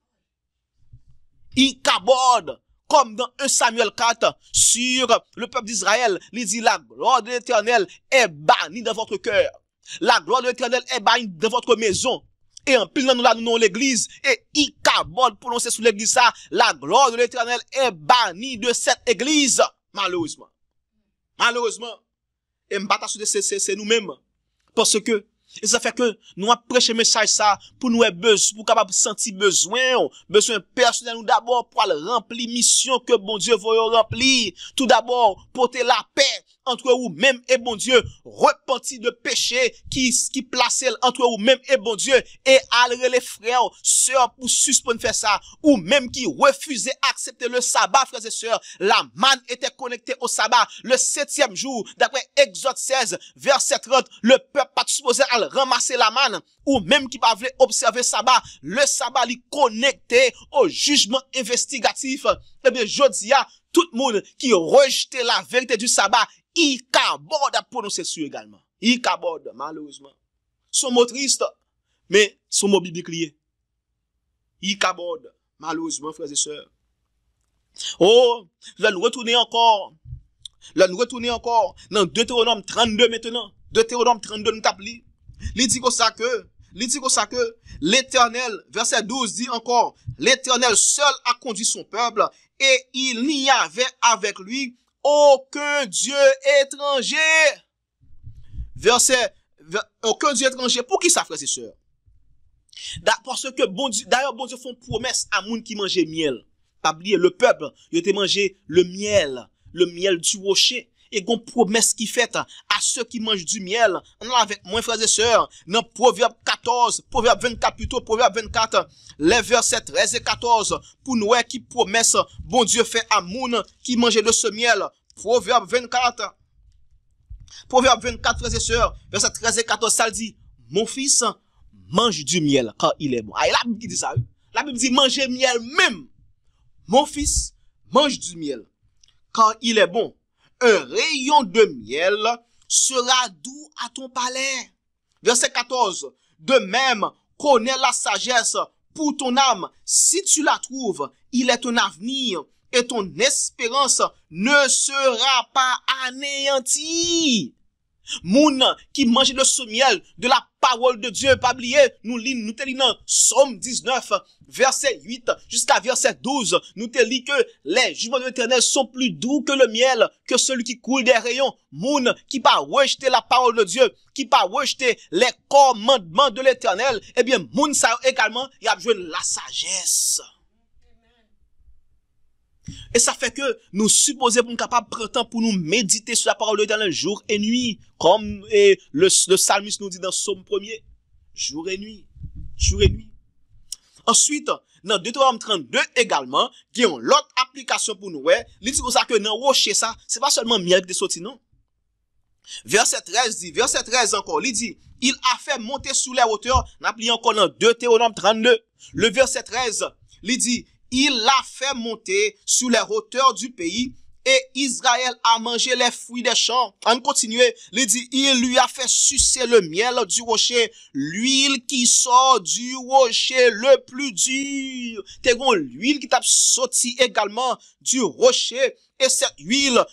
Ikabod. Comme dans 1 Samuel 4, sur le peuple d'Israël, il dit la gloire de l'Éternel est bannie dans votre cœur. la gloire de l'Éternel est bannie de votre maison. Et en pile nous là nous l'église et il cabode prononcer sur l'église ça, la gloire de l'Éternel est bannie de cette église. Malheureusement. Et m'bata sur c'est nous-mêmes. Parce que et ça fait que nous avons prêché le message ça pour nous pour capable sentir besoin personnel nous d'abord pour remplir mission que bon Dieu veut remplir. Tout d'abord porter la paix entre vous même et bon Dieu, repentir de péché qui placait entre vous même et bon Dieu et aller les frères, sœurs pour suspendre faire ça ou même qui refusait accepter le sabbat frères et sœurs. La manne était connectée au sabbat le 7e jour d'après Exode 16 verset 30. Le peuple pas supposé à ramasser la manne ou même qui pas voulait observer sabbat. Le sabbat li connecté au jugement investigatif. Eh bien, jodia tout le monde qui rejetait la vérité du sabbat, il caborde à prononcer sur également. Il caborde, malheureusement. Son mot triste, mais son mot biblique lié. Il caborde, malheureusement, frères et sœurs. Oh, là nous retourner encore dans Deutéronome 32 maintenant. Deutéronome 32 nous tape li. Il dit comme ça que l'Éternel, verset 12 dit encore, l'Éternel seul a conduit son peuple et il n'y avait avec lui aucun Dieu étranger. Aucun Dieu étranger. Pour qui ça, frères et sœurs? Parce que d'ailleurs, bon Dieu font promesse à moun qui mangeait miel. Pas oublier, le peuple, il était mangé le miel du rocher. Et qu'on promesse qui fait à ceux qui mangent du miel. On a avec moi, frères et sœurs, dans Proverbe 14, Proverbe 24 plutôt, Proverbe 24, les versets 13 et 14, pour nous, qui promesse, bon Dieu fait à moun qui mange de ce miel. Proverbe 24, frères et sœurs, verset 13 et 14, ça dit, mon fils, mange du miel quand il est bon. Ah, et la Bible qui dit ça. La Bible dit, mangez miel même. Mon fils, mange du miel quand il est bon. Un rayon de miel sera doux à ton palais. Verset 14. De même, connais la sagesse pour ton âme. Si tu la trouves, il est ton avenir et ton espérance ne sera pas anéantie. Moun qui mange de ce miel, de la parole de Dieu, pas oublier, nous te lisons Somme 19, verset 8 jusqu'à verset 12, nous te lisons que les jugements de l'Éternel sont plus doux que le miel, que celui qui coule des rayons. Moun qui pas rejeter la parole de Dieu, qui pas rejeter les commandements de l'Éternel, eh bien, moun ça également, il a besoin de la sagesse. Et ça fait que nous supposons pour nous capables de prendre temps pour nous méditer sur la parole de l'Éternel jour et nuit, comme le psalmiste nous dit dans Somme 1er, jour et nuit, jour et nuit. Ensuite, dans Deutéronome 32 également, qui ont l'autre application pour nous, il dit comme ça que dans rocher ça, c'est pas seulement miel qui est sorti, non. Verset 13 encore, il dit, il a fait monter sous les hauteurs, n'appliquons encore dans Deutéronome 32, le verset 13, il dit, il l'a fait monter sur les hauteurs du pays et Israël a mangé les fruits des champs. On continue, il dit, il lui a fait sucer le miel du rocher, l'huile qui sort du rocher le plus dur. T'es gon l'huile qui t'a sorti également du rocher et cette huile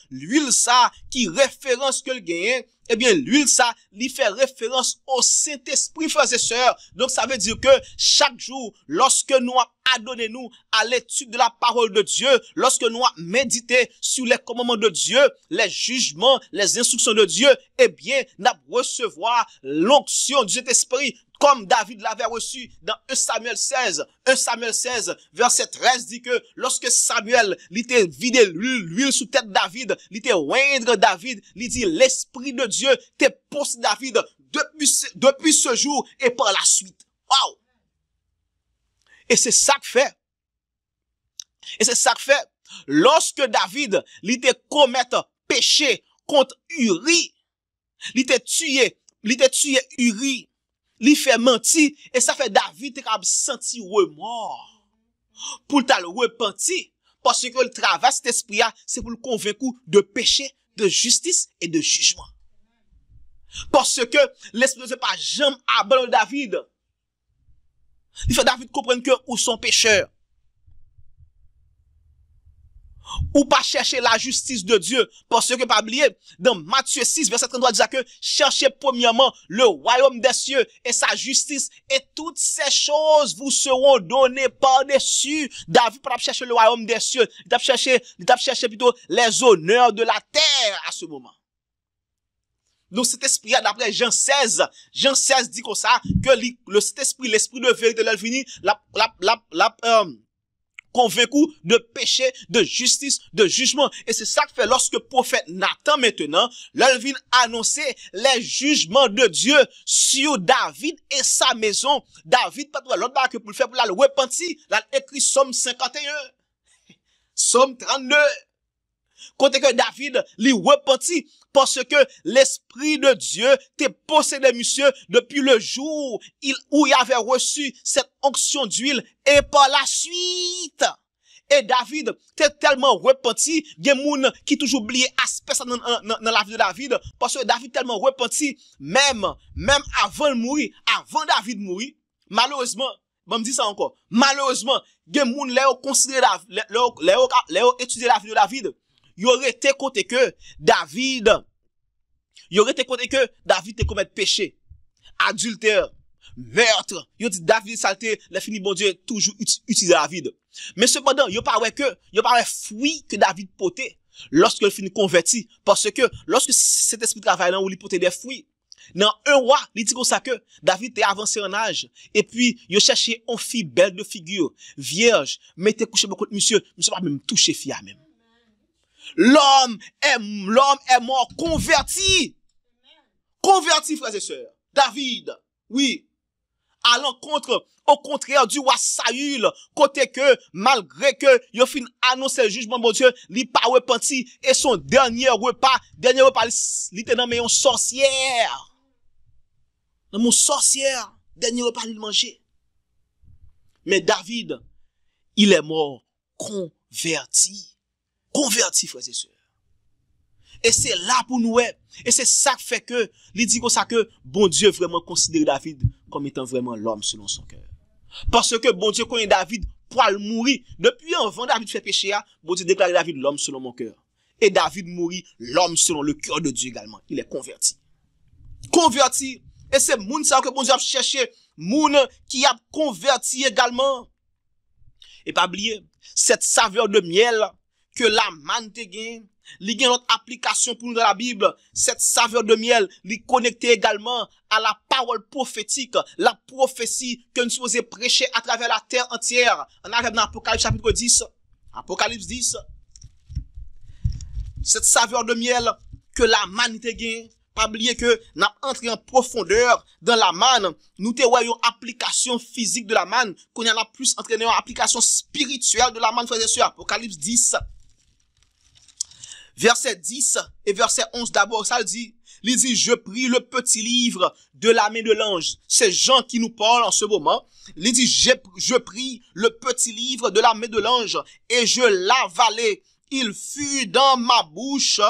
ça qui référence que le gain. Eh bien, l'huile, ça, lui fait référence au Saint-Esprit, frères et sœurs. Donc, ça veut dire que chaque jour, lorsque nous adonnons-nous à l'étude de la parole de Dieu, lorsque nous méditons sur les commandements de Dieu, les jugements, les instructions de Dieu, eh bien, nous recevoir l'onction du Saint-Esprit, comme David l'avait reçu dans 1 Samuel 16, verset 13 dit que lorsque Samuel l'était vidé l'huile sous tête David, l'était oindre David, il dit l'Esprit de Dieu t'est posé David depuis ce jour et par la suite. Wow! Et c'est ça que fait. Lorsque David l'était commettre péché contre Uri, l'était tué Uri, li fait mentir et ça fait David a senti remords pour t'a repenti parce que le travail cet esprit c'est pour le convaincre de péché, de justice et de jugement. Parce que l'esprit de Dieu pas jamais abandonné David. Il fait David comprendre que ou son pécheur. ou pas chercher la justice de Dieu. Parce que, pas oublier, dans Matthieu 6, verset 33, dit que cherchez premièrement le royaume des cieux et sa justice, et toutes ces choses vous seront données par-dessus. David pas chercher le royaume des cieux, il t'a cherché plutôt les honneurs de la terre à ce moment. Donc cet esprit, d'après Jean 16 dit comme ça, que cet esprit, l'esprit de vérité, l'alfini, convaincu de péché, de justice, de jugement. Et c'est ça que fait lorsque le prophète Nathan maintenant, l'Alvin annonçait les jugements de Dieu sur David et sa maison. David, pas de l'autre part que pour le faire pour la repentir, là écrit Somme 51, Somme 32. Côté que David lui repentit parce que l'esprit de Dieu t'est possédé, monsieur, depuis le jour où il avait reçu cette onction d'huile et par la suite. Et David t'est tellement repenti, il y a des gens qui toujours oublié aspect ça dans la vie de David, parce que David tellement repenti, même avant de mourir, avant David mourir, malheureusement, bon, me dit ça encore, malheureusement, il y a des gens qui ont considéré, étudié la vie de David, il aurait été côté que David te commet péché, adultère, meurtre. Il dit David saleté, les fini bon Dieu toujours utiliser David. Mais cependant, il paraît fruit que David portait lorsqu'il finit converti, parce que lorsque cet esprit travaille là où il portait des fruits. Dans un roi, il dit comme ça que David était avancé en âge, et puis il cherchait une fille belle de figure, vierge, mais il était couché beaucoup de monsieur pas même touché fille même. L'homme est mort converti. Converti, frères et sœurs. David, oui, à l'encontre, au contraire du roi Saül, côté que, malgré que, il fin annoncer le jugement, mon Dieu, il pas repenti, et son dernier repas, il était dans une sorcière. Dans mon sorcière, dernier repas, il mangeait. Mais David, il est mort converti. Converti, frères et sœurs. Et c'est là pour nous, et c'est ça qui fait que, il dit comme ça que, bon Dieu vraiment considère David comme étant vraiment l'homme selon son cœur. Parce que bon Dieu connaît David pour le mourir. Depuis avant David fait péché, bon Dieu déclare David l'homme selon mon cœur. Et David mourit l'homme selon le cœur de Dieu également. Il est converti. Converti. Et c'est moun ça que bon Dieu a cherché, moun qui a converti également. Et pas oublier, cette saveur de miel, que la manne te gagne, li gen notre application pour nous dans la Bible, cette saveur de miel, li connecté également à la parole prophétique, la prophétie que nous supposons prêcher à travers la terre entière. On arrive dans Apocalypse chapitre 10. Apocalypse 10. Cette saveur de miel que la manne te gagne, pas oublier que n'a entré en profondeur dans la manne, nous te voyons application physique de la manne, qu'on y en a plus entraîné en application spirituelle de la manne, frères et sœurs. Apocalypse 10. Verset 10 et verset 11 d'abord, ça dit, il dit, je pris le petit livre de la main de l'ange. C'est Jean qui nous parle en ce moment. Il dit, je pris le petit livre de la main de l'ange et je l'avalai. Il fut dans ma bouche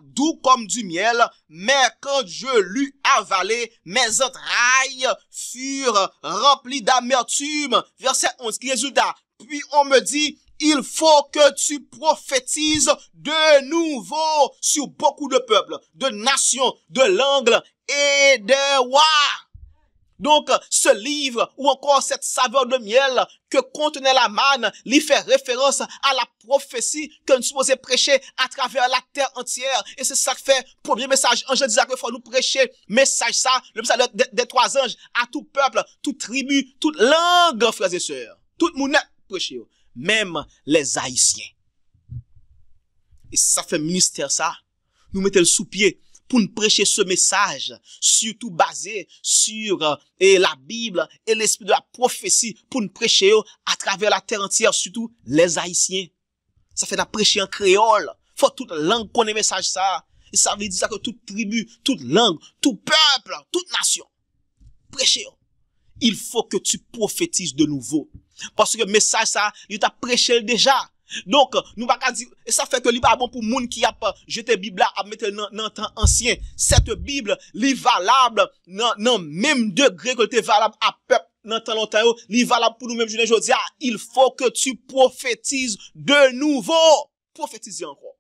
doux comme du miel, mais quand je l'eus avalé, mes entrailles furent remplies d'amertume. Verset 11, qui résultat? Puis on me dit, il faut que tu prophétises de nouveau sur beaucoup de peuples, de nations, de langues et de rois. Donc, ce livre, ou encore cette saveur de miel que contenait la manne, lui fait référence à la prophétie que nous supposons prêcher à travers la terre entière. Et c'est ça que fait, premier message, ange disait qu'il faut nous prêcher, message ça, le message des trois anges, à tout peuple, toute tribu, toute langue, frères et sœurs. Tout le monde prêcher, même les Haïtiens. Et ça fait ministère ça, nous mettons le sous-pied, pour nous prêcher ce message, surtout basé sur la Bible et l'esprit de la prophétie, pour nous prêcher à travers la terre entière, surtout les Haïtiens. Ça fait de prêcher en créole. Faut toute langue connaître message ça. Et ça veut dire ça que toute tribu, toute langue, tout peuple, toute nation. Prêcher. Il faut que tu prophétises de nouveau. Parce que message ça, il t'a prêché déjà. Donc, nous pas dire, et ça fait que li pas bon pour moun qui a pas jeté Bible là à mettre dans temps ancien. Cette Bible, li valable, non même degré que t'es valable à peuple dans temps longtemps, il valable pour nous-mêmes, je dis, il faut que tu prophétises de nouveau. Prophétiser encore.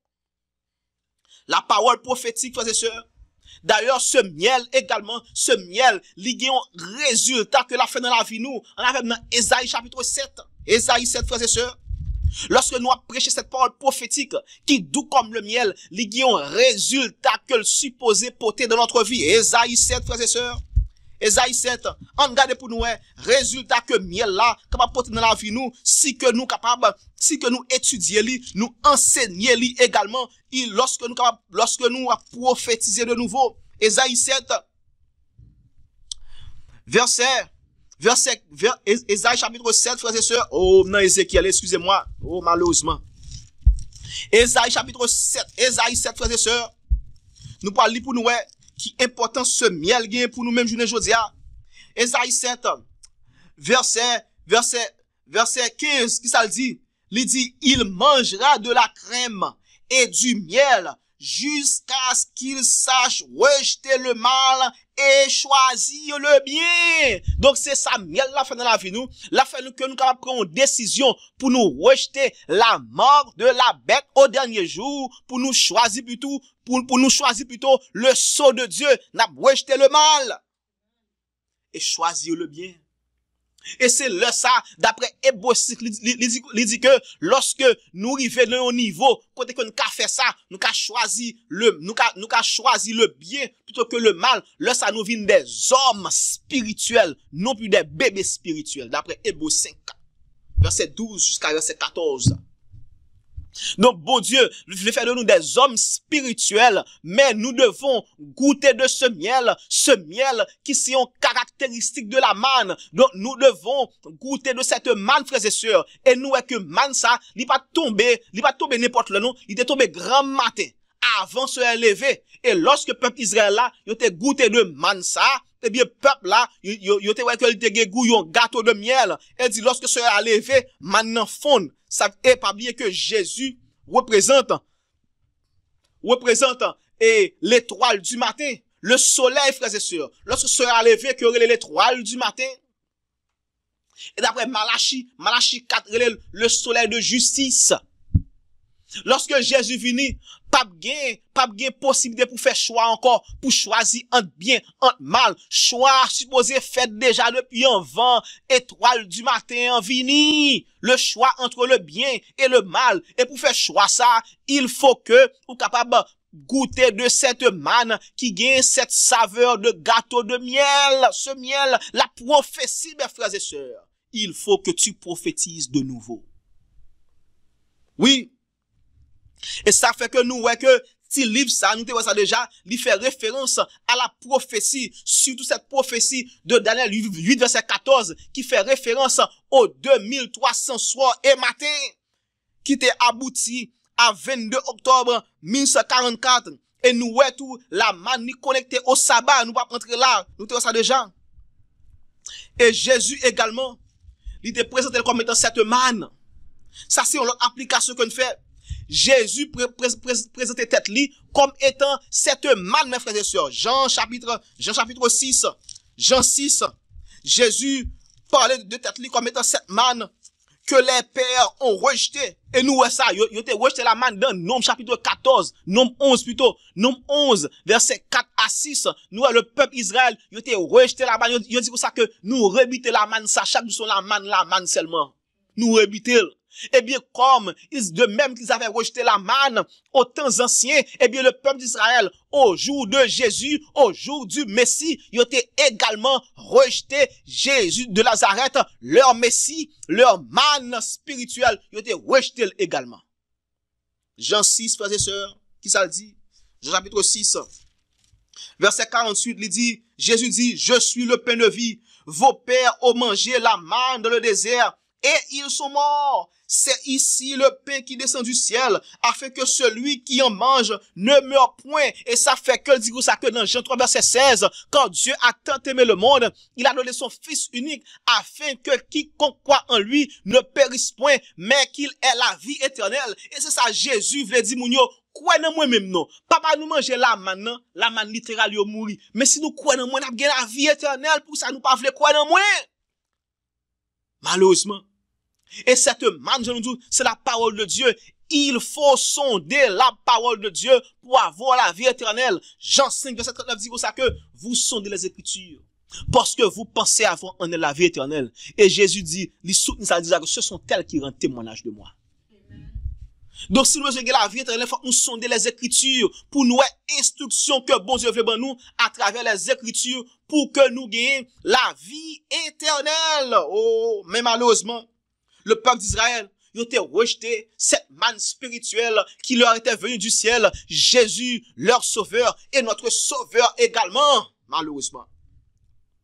La parole prophétique, frères et sœurs. D'ailleurs, ce miel également, ce miel, il y a un résultat que l'a fait dans la vie nous. On a fait dans Ésaïe chapitre 7. Ésaïe 7, frères et sœurs. Lorsque nous avons prêché cette parole prophétique, qui doux comme le miel, il y a un résultat que le supposé porter dans notre vie. Ésaïe 7, frères et sœurs. Ésaïe 7, on regarde pour nous, résultat que miel là, capable porter dans la vie nous, si que nous capable, si que nous étudier li, nous enseigner li également, lorsque nous prophétiser de nouveau. Ésaïe 7, Ésaïe chapitre 7, frères et sœurs. Oh, non, Ézéchiel, excusez-moi. Oh, malheureusement. Ésaïe chapitre 7, Ésaïe 7, frères et sœurs. Nous parlons pour nous, qui important ce miel gain pour nous-mêmes, journée jodia. Ésaïe 7, verset 15, qui ça le dit? Il dit, il mangera de la crème et du miel jusqu'à ce qu'il sache rejeter le mal et choisir le bien. Donc c'est ça, miel la fait dans la vie nous. La fait que nous capables prendre une décision pour nous rejeter la mort de la bête au dernier jour, pour nous choisir plutôt, pour nous choisir plutôt le sceau de Dieu, n'a rejeté le mal et choisir le bien. Et c'est là ça, d'après Hébreux 6, il dit que lorsque nous arrivons dans un niveau, côté que nous avons fait ça, nous avons choisi le bien plutôt que le mal. Là, ça nous vient des hommes spirituels, non plus des bébés spirituels, d'après Hébreux 5, verset 12 jusqu'à verset 14. Donc, bon Dieu, il fait de nous des hommes spirituels, mais nous devons goûter de ce miel qui sont une caractéristique de la manne. Donc, nous devons goûter de cette manne, frères et sœurs. Et nous, que manne ça, il pas tomber n'importe le nom, il est tombé grand matin, avant se lever. Et lorsque le peuple Israël là, il a goûté de manne ça, eh bien, peuple là, il a goûté un gâteau de miel. Et dit, lorsque se a levé, maintenant fond. Ça est pas bien que Jésus représente et l'étoile du matin, le soleil, frères et sœurs. Lorsque sera levé, que l'étoile du matin. Et d'après Malachi 4, le soleil de justice. Lorsque Jésus vini, pas gain possibilité pour faire choix encore, pour choisir entre bien, entre mal. Choix supposé fait déjà depuis un vent, étoile du matin en vini. Le choix entre le bien et le mal. Et pour faire choix ça, il faut que vous capable goûter de cette manne qui gagne cette saveur de gâteau de miel. Ce miel, la prophétie, mes frères et sœurs. Il faut que tu prophétises de nouveau. Oui. Et ça fait que nous, que si livre ça, nous te ça déjà, il fait référence à la prophétie, surtout cette prophétie de Daniel 8, verset 14, qui fait référence aux 2300 soirs et matins, qui était abouti à 22 octobre 1944. Et nous, tout, la manne connectée au sabbat, nous pas rentrer là, nous te ça déjà. Et Jésus également, il était présenté comme étant cette manne. Ça, c'est une autre application qu'on fait. Jésus présentait tête li comme étant cette manne, mes frères et sœurs. Jean chapitre 6. Jean 6. Jésus parlait de tête li comme étant cette manne que les pères ont rejeté. Et nous, ça, ils ont rejeté la manne dans Nombre chapitre 14, Nombre 11 plutôt, Nombre 11, verset 4 à 6. Nous, le peuple Israël, ils ont rejeté la manne. Ils ont dit pour ça que nous rebiter la manne, ça, chaque jour, la manne seulement. Nous rebiter. Eh bien, comme de même qu'ils avaient rejeté la manne aux temps anciens, eh bien, le peuple d'Israël, au jour de Jésus, au jour du Messie, ils ont également rejeté Jésus de Nazareth, leur Messie, leur manne spirituelle, ils ont rejeté également. Jean 6, frères et sœurs, qui ça le dit? Jean chapitre 6, verset 48, il dit, Jésus dit, je suis le pain de vie, vos pères ont mangé la manne dans le désert, et ils sont morts. C'est ici le pain qui descend du ciel, afin que celui qui en mange ne meure point. Et ça fait que, dit ça que dans Jean 3, verset 16, quand Dieu a tant aimé le monde, il a donné son Fils unique, afin que quiconque croit en lui ne périsse point, mais qu'il ait la vie éternelle. Et c'est ça, Jésus voulait dire, mounio, quoi dans moi même non. Papa nous manger la manne littérale yo mourir. Mais si nous croyons dans moi, nous avons la vie éternelle, pour ça nous pas voulons quoi dans moi. Malheureusement. Et cette manne, je nous dis, c'est la parole de Dieu. Il faut sonder la parole de Dieu pour avoir la vie éternelle. Jean 5, verset 39 dit comme ça que vous sondez les Écritures parce que vous pensez avoir en elle la vie éternelle. Et Jésus dit, il soutient ça, dit que ce sont elles qui rendent témoignage de moi. Donc, si nous voulons la vie éternelle, il faut que nous sonder les Écritures pour nous instruction que bon Dieu veut nous à travers les Écritures pour que nous gagnions la vie éternelle. Oh, mais malheureusement, le peuple d'Israël, ils ont rejeté cette manne spirituelle qui leur était venue du ciel. Jésus, leur sauveur, et notre sauveur également. Malheureusement.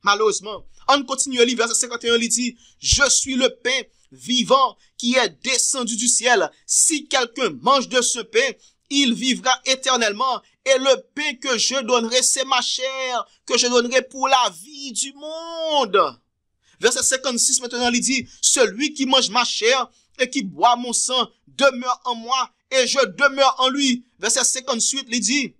Malheureusement. On continue à lire verset 51, il dit, je suis le pain vivant qui est descendu du ciel. Si quelqu'un mange de ce pain, il vivra éternellement. Et le pain que je donnerai, c'est ma chair, que je donnerai pour la vie du monde. Verset 56, maintenant, il dit, celui qui mange ma chair et qui boit mon sang demeure en moi et je demeure en lui. Verset 58, il dit,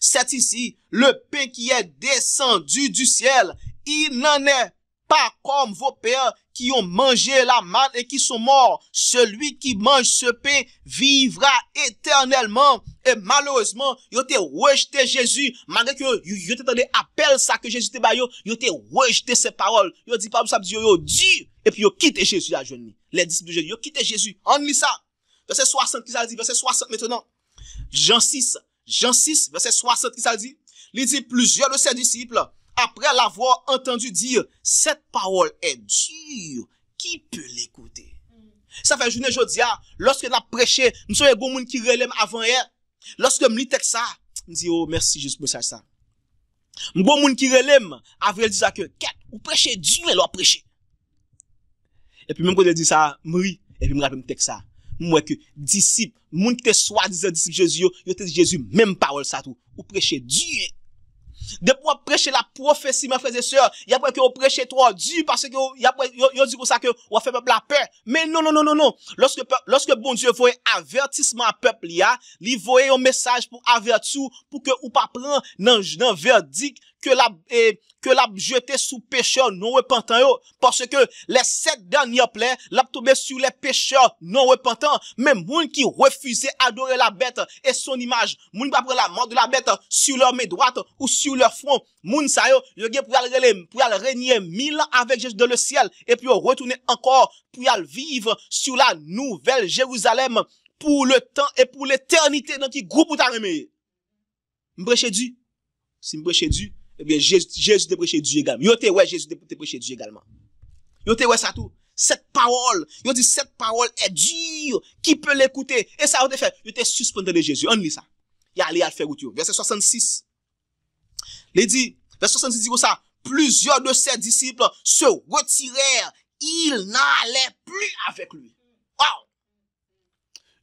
c'est ici le pain qui est descendu du ciel. Il n'en est pas comme vos pères qui ont mangé la manne et qui sont morts. Celui qui mange ce pain vivra éternellement. Et malheureusement, ils ont rejeté Jésus. Malgré que ils ont entendu appel ça que Jésus te baillé, ils ont rejeté ses paroles. Ils ont dit pas ça, ils ont dit et puis ils ont quitté Jésus à jeune. Les disciples de Jésus, ils ont quitté Jésus. On lit ça. Verset 60 qui ça dit, verset 60 maintenant. Jean 6, verset 60 qui ça dit. Il dit plusieurs de ses disciples après l'avoir entendu dire, cette parole est dure, qui peut l'écouter? Ça fait journée aujourd'hui, lorsque nous prêché, nous sommes des gens qui relèvent avant hier. Lorsque je lis texte ça, je dis, oh, merci Jésus pour ça. Bon monde qui relève, avait dit ça que, ou prêcher Dieu, et leur prêcher. Et puis même quand il dit ça, mri, et puis me rappelle texte ça. Moi que disciple, monde qui était soi-disant disciple Jésus, yo te dit Jésus, même parole ça tout, ou prêcher Dieu. Depuis qu'on prêche la prophétie, mes frères et sœurs, il y a pas que on prêche trop dur parce que il y a yo dit comme ça que on fait peuple la peur. Mais non. Lorsque bon Dieu voit avertissement à peuple il voit un message pour avertir pour que ou pas prendre dans verdict que la jeté sous pécheurs non repentants parce que les 7 dernières plaies l'a tombé sur les pécheurs non repentants, même moun qui refusait adorer la bête et son image, moun pas prendre la mort de la bête sur leur main droite ou sur leur front, moun sa yo pour aller régner 1000 ans avec Jésus dans le ciel et puis retourner encore pour aller vivre sur la nouvelle Jérusalem pour le temps et pour l'éternité dans qui groupe ou ta remet. M'brèche Dieu. Si m'brèche Dieu, eh bien, Jésus te prêché Dieu également. Yo te ouais, Jésus te prêché Dieu également. Yo te ouais ça tout. Cette parole, yo dit cette parole est dure. Qui peut l'écouter? Et ça, on te fait, yo te suspendu de Jésus. On lit ça. Y a aller à faire route. Verset 66. Il dit, verset 66 dit comme ça, plusieurs de ses disciples se retirèrent. Ils n'allaient plus avec lui. Wow!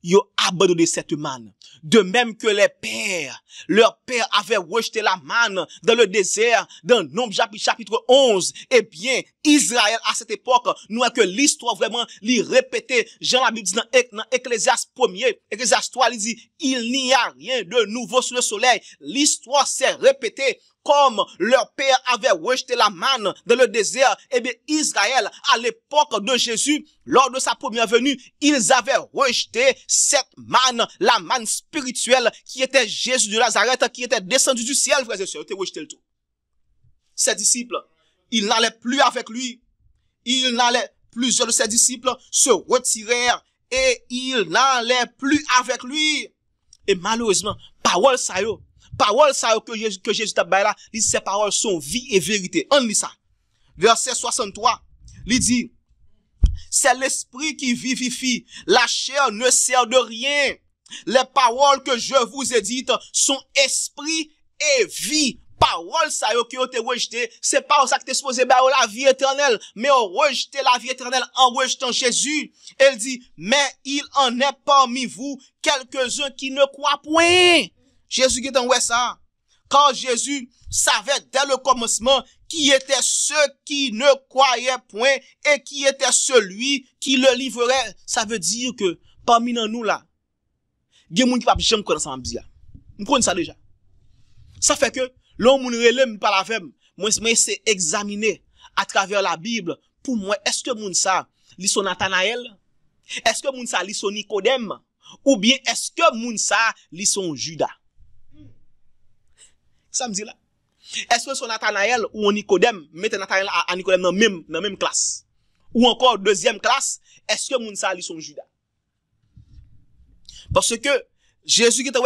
Yo abandonné cette manne. De même que les pères, leur père avait rejeté la manne dans le désert, dans Nombre chapitre 11. Eh bien, Israël, à cette époque, nous avons que l'histoire vraiment l'y répéter. Jean la Bible dit dans Ecclésiaste 1er, Ecclésiaste 3, il dit, il n'y a rien de nouveau sous le soleil. L'histoire s'est répétée. Comme leur père avait rejeté la manne dans le désert, eh bien, Israël, à l'époque de Jésus, lors de sa première venue, ils avaient rejeté cette manne, la manne spirituelle qui était Jésus de Nazareth, qui était descendu du ciel, frères et sœurs, ils ont rejeté le tout. Ses disciples, ils n'allaient plus avec lui. Plusieurs de ses disciples se retirèrent et ils n'allaient plus avec lui. Et malheureusement, parole ça que Jésus t'a baillé là, dit ces paroles sont vie et vérité. On lit ça. Verset 63, il dit, c'est l'esprit qui vivifie, la chair ne sert de rien. Les paroles que je vous ai dites sont esprit et vie. Paroles ça qui ont été rejetées, c'est pas ça que t'es supposé bailler la vie éternelle, mais on rejeté la vie éternelle en rejetant Jésus. Elle dit, mais il en est parmi vous quelques-uns qui ne croient point. Jésus qui est dans ça. Quand Jésus savait dès le commencement qui était ceux qui ne croyaient point et qui était celui qui le livrerait. Ça veut dire que parmi nous là, il y a des gens qui ne peuvent jamais connaître ça. Nous connaissons ça déjà. Ça fait que l'homme relève par la femme. Moi, c'est examiner à travers la Bible pour moi, est-ce que moun ça, li son Nathanaël? Est-ce que moun ça, li son Nicodème? Ou bien est-ce que moun ça, li son Judas? Ça me dit là. Est-ce que son Nathanaël ou Nicodème, mettez Nathanaël à Nicodème dans même classe? Ou encore deuxième classe, est-ce que moun ça, li son Judas? Parce que Jésus qui était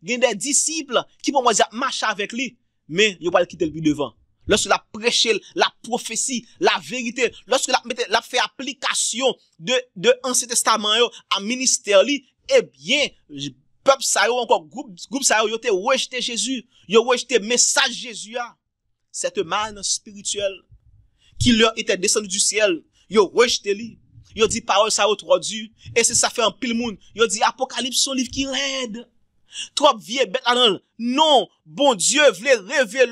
gen des disciples qui pour moi marcher avec lui, mais il va le quitter le devant. Lorsque la prêché la prophétie, la vérité, lorsque la fait application de Ancien Testament à ministère li, eh bien, peuple ça yo encore groupe ça yo te rejeté Jésus, yo rejeté message Jésus a. Cette manne spirituelle qui leur était descendue du ciel, yo rejeté li. Yo dit parole ça trop dur et c'est ça fait un pile monde. Yo dit Apocalypse son livre qui raide. Trop vieux bête là. Non, bon Dieu voulait révéler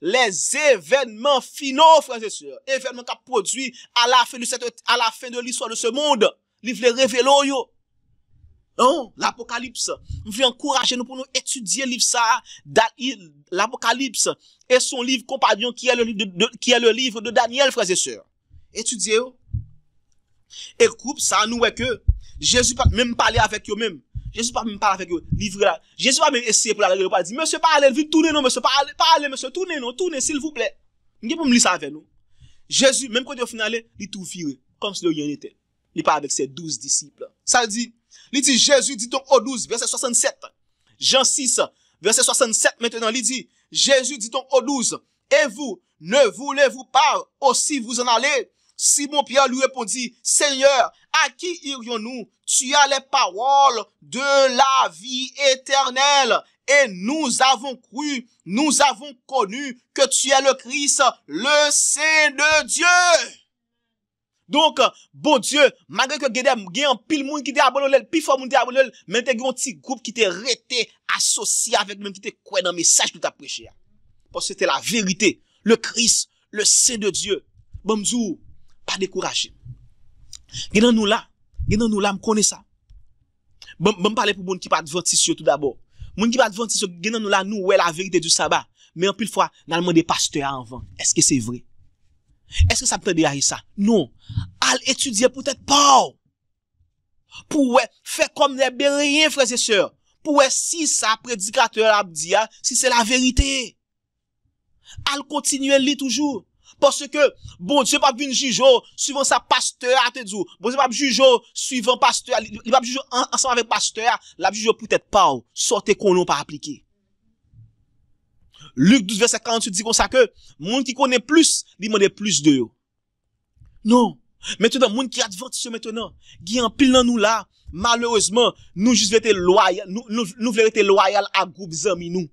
les événements finaux, frères et sœurs. Événements qui produit à la fin de l'histoire de ce monde. Il voulait révéler yo. Non, l'Apocalypse. Je voulais encourager nous pour nous étudier le livre ça, l'Apocalypse et son livre compagnon qui est le livre de Daniel, frères et sœurs. Étudiez yo. Et groupe ça nous est que Jésus pas même parler avec eux même. Jésus pas même parler avec eux. Livre là. Jésus pas même essayer pour aller pas dire monsieur parlez vite tournez non monsieur parlez monsieur tournez non tournez s'il vous plaît. M'gè pour me lire ça avec nous. Jésus même quand il finale, il tout viré comme si de rien n'était. Il parle avec ses 12 disciples. Ça dit Jésus dit donc aux 12 verset 67. Jean 6 verset 67 maintenant il dit Jésus dit donc aux 12 et vous ne voulez-vous pas aussi vous en aller? Simon Pierre lui répondit, Seigneur, à qui irions-nous? Tu as les paroles de la vie éternelle. Et nous avons cru, nous avons connu que tu es le Christ, le Saint de Dieu. Donc, bon Dieu, malgré que il y a un pile monde qui était abonné, puis fort monde qui était abonné, mais il y a un petit groupe qui était resté associé avec même qui était quoi dans le message que tu as prêché. Parce que c'était la vérité, le Christ, le Saint de Dieu. Bon Dieu, pas décourager. Genan nous là, me connaît ça. Bon parler pour moun qui pas adventiste tout d'abord. Moun qui pas adventiste, genan nous là, nous ouais la vérité du sabbat. Mais en pile fois, n'a demandé pasteur avant. Est-ce que c'est vrai? Est-ce que ça peut dire ça? Non. Al étudier peut-être pas. Pour faire comme des béréens, frères et sœurs. Pour si ça prédicateur a dit, si c'est la vérité. Al continuer li toujours. Parce que, bon Dieu pas venir juger suivant sa pasteur à te dire. Bon Dieu pas juger suivant pasteur. Il va juger ensemble avec pasteur. La juger peut-être pas. Sortez qu'on n'a pas appliqué. Luc 12 verset 48 dit comme ça que, monde qui connaît plus, il demande plus de eux. Non. Maintenant, monde qui adventiste maintenant, qui en pile dans nous là, malheureusement, nous juste été loyal, nous voulons être loyal à groupe amis nous.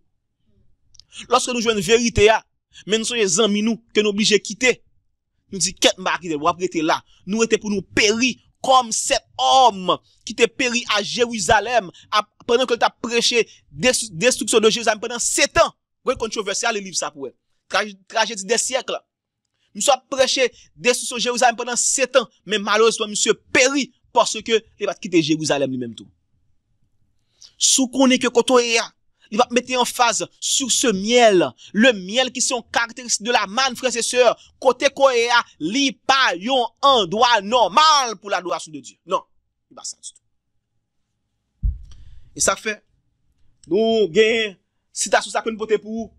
Lorsque nous jouons une vérité, mais nous sommes les amis nous que nous obligés de quitter. Nous disons qu'est-ce que nous avons été là. Nous étions pour nous périr comme cet homme qui était péri à Jérusalem pendant que tu as prêché destruction de Jérusalem pendant 7 ans. Vous voyez controversial le livre ça pour tragédie des siècles. Nous sommes prêché destruction de Jérusalem pendant 7 ans, mais malheureusement monsieur péri parce que il va quitter Jérusalem lui-même tout. Sous qu'on est que côté il va mettre en phase sur ce miel. Le miel qui sont caractéristiques de la manne, frères et sœurs. Côté Korea, li pas yon endroit normal pour l'adoration de Dieu. Non. Il va ça du tout. Et ça fait, nous, gain, citation ça que nous portons pour,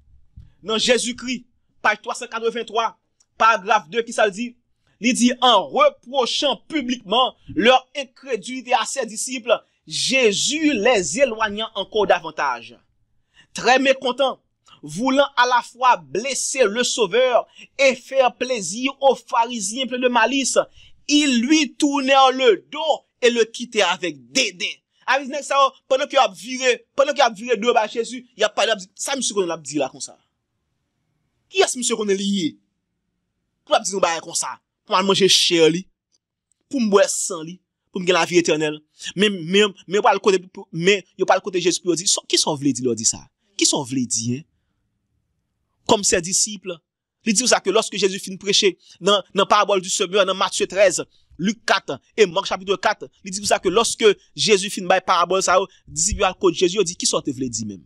dans Jésus-Christ, page 383, paragraphe 2, qui ça le dit? Il dit, en reprochant publiquement leur incrédulité à ses disciples, Jésus les éloignant encore davantage. Très mécontent, voulant à la fois blesser le Sauveur et faire plaisir aux pharisiens pleins de malice, ils lui tournèrent le dos et le quittèrent avec dédain. Pendant qu'il a viré deux bas Jésus, il y a pas de ça monsieur qu'on l'a dit là comme ça. Qui est-ce monsieur qu'on est lié? Pour la dire nous bailler comme ça, pour manger cher li, pour boire sang li, pour me la vie éternelle. Mais pas le côté mais il pas le côté Jésus pour dire qui sont vle dire dit ça. Qui sont vle dire hein? Comme ses disciples. Il dit ça que lorsque Jésus finit prêcher dans parabole du semeur dans Matthieu 13, Luc 4 et Marc chapitre 4, il dit ça que lorsque Jésus finit by parabole ça, disciples à côté Jésus dit qui sont vle dire même.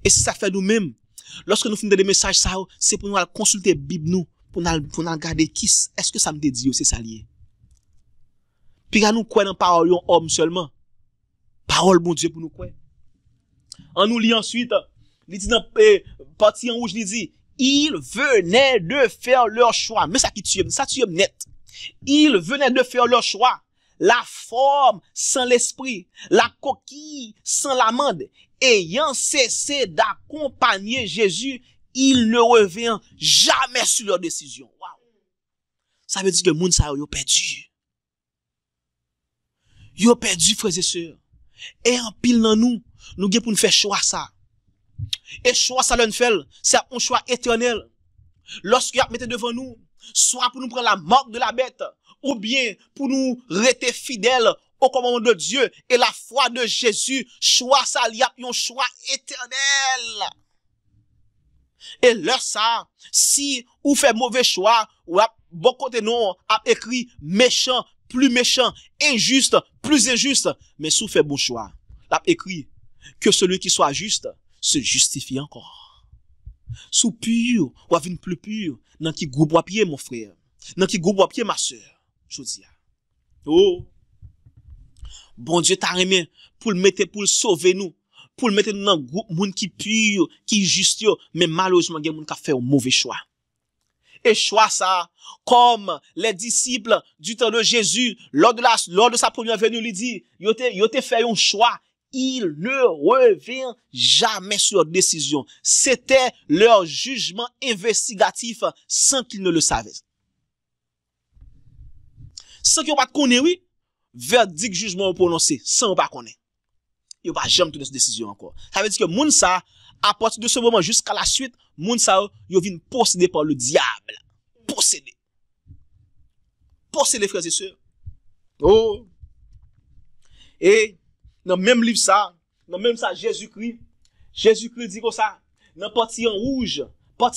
Et si ça fait nous-mêmes, lorsque nous finissons des messages ça, c'est pour nous aller consulter Bible nous pour nous regarder qui, est-ce que ça me dit, c'est ça lié. Puis nous quoi dans parole yon homme seulement. Parole bon Dieu pour nous quoi. On nous lit ensuite, il dit dans partie en rouge, il dit, ils venaient de faire leur choix. Mais ça qui tue, ça tue net. Ils venaient de faire leur choix. La forme sans l'esprit, la coquille sans l'amande. Ayant cessé d'accompagner Jésus, ils ne reviennent jamais sur leur décision. Wow. Ça veut dire que moun sa yo perdu. Yo perdu, frères et sœurs. Et en pile dans nous gen pour nous faire choix ça. Et choix ça l'on fait, c'est un choix éternel. Lorsque y a mettez devant nous, soit pour nous prendre la marque de la bête, ou bien pour nous rester fidèles au commandement de Dieu et la foi de Jésus, choix ça y a un choix éternel. Et là ça, si ou fait mauvais choix, ou a bon côté non, a écrit méchant, plus méchant, injuste, plus injuste, mais si ou fait bon choix, a écrit que celui qui soit juste se justifie encore. Sous pur, ou avine plus pur, dans qui groupe à pied, mon frère, dans qui groupe à pied, ma soeur, je dis. Oh, bon Dieu t'a remis pour le mettre, pour le sauver nous, pour le mettre dans un groupe, moun qui pur, qui juste, mais malheureusement, il y a moun qui a fait un mauvais choix. Et choix ça, comme les disciples du temps de Jésus, lors de sa première venue, il dit, yo te fait un choix. Il ne revient jamais sur leur décision. C'était leur jugement investigatif sans qu'ils ne le savaient. Sans qu'ils ne connaissent, oui, verdict jugement prononcé, sans pas connaître. Ils ne vont pas jamais toute cette décision encore. Ça veut dire que moun sa, à partir de ce moment jusqu'à la suite, moun sa, ils viennent posséder par le diable. Posséder. Posséder, frères et sœurs. Oh. Et, dans le même livre ça, dans même ça, Jésus-Christ dit comme ça, dans partie en rouge pour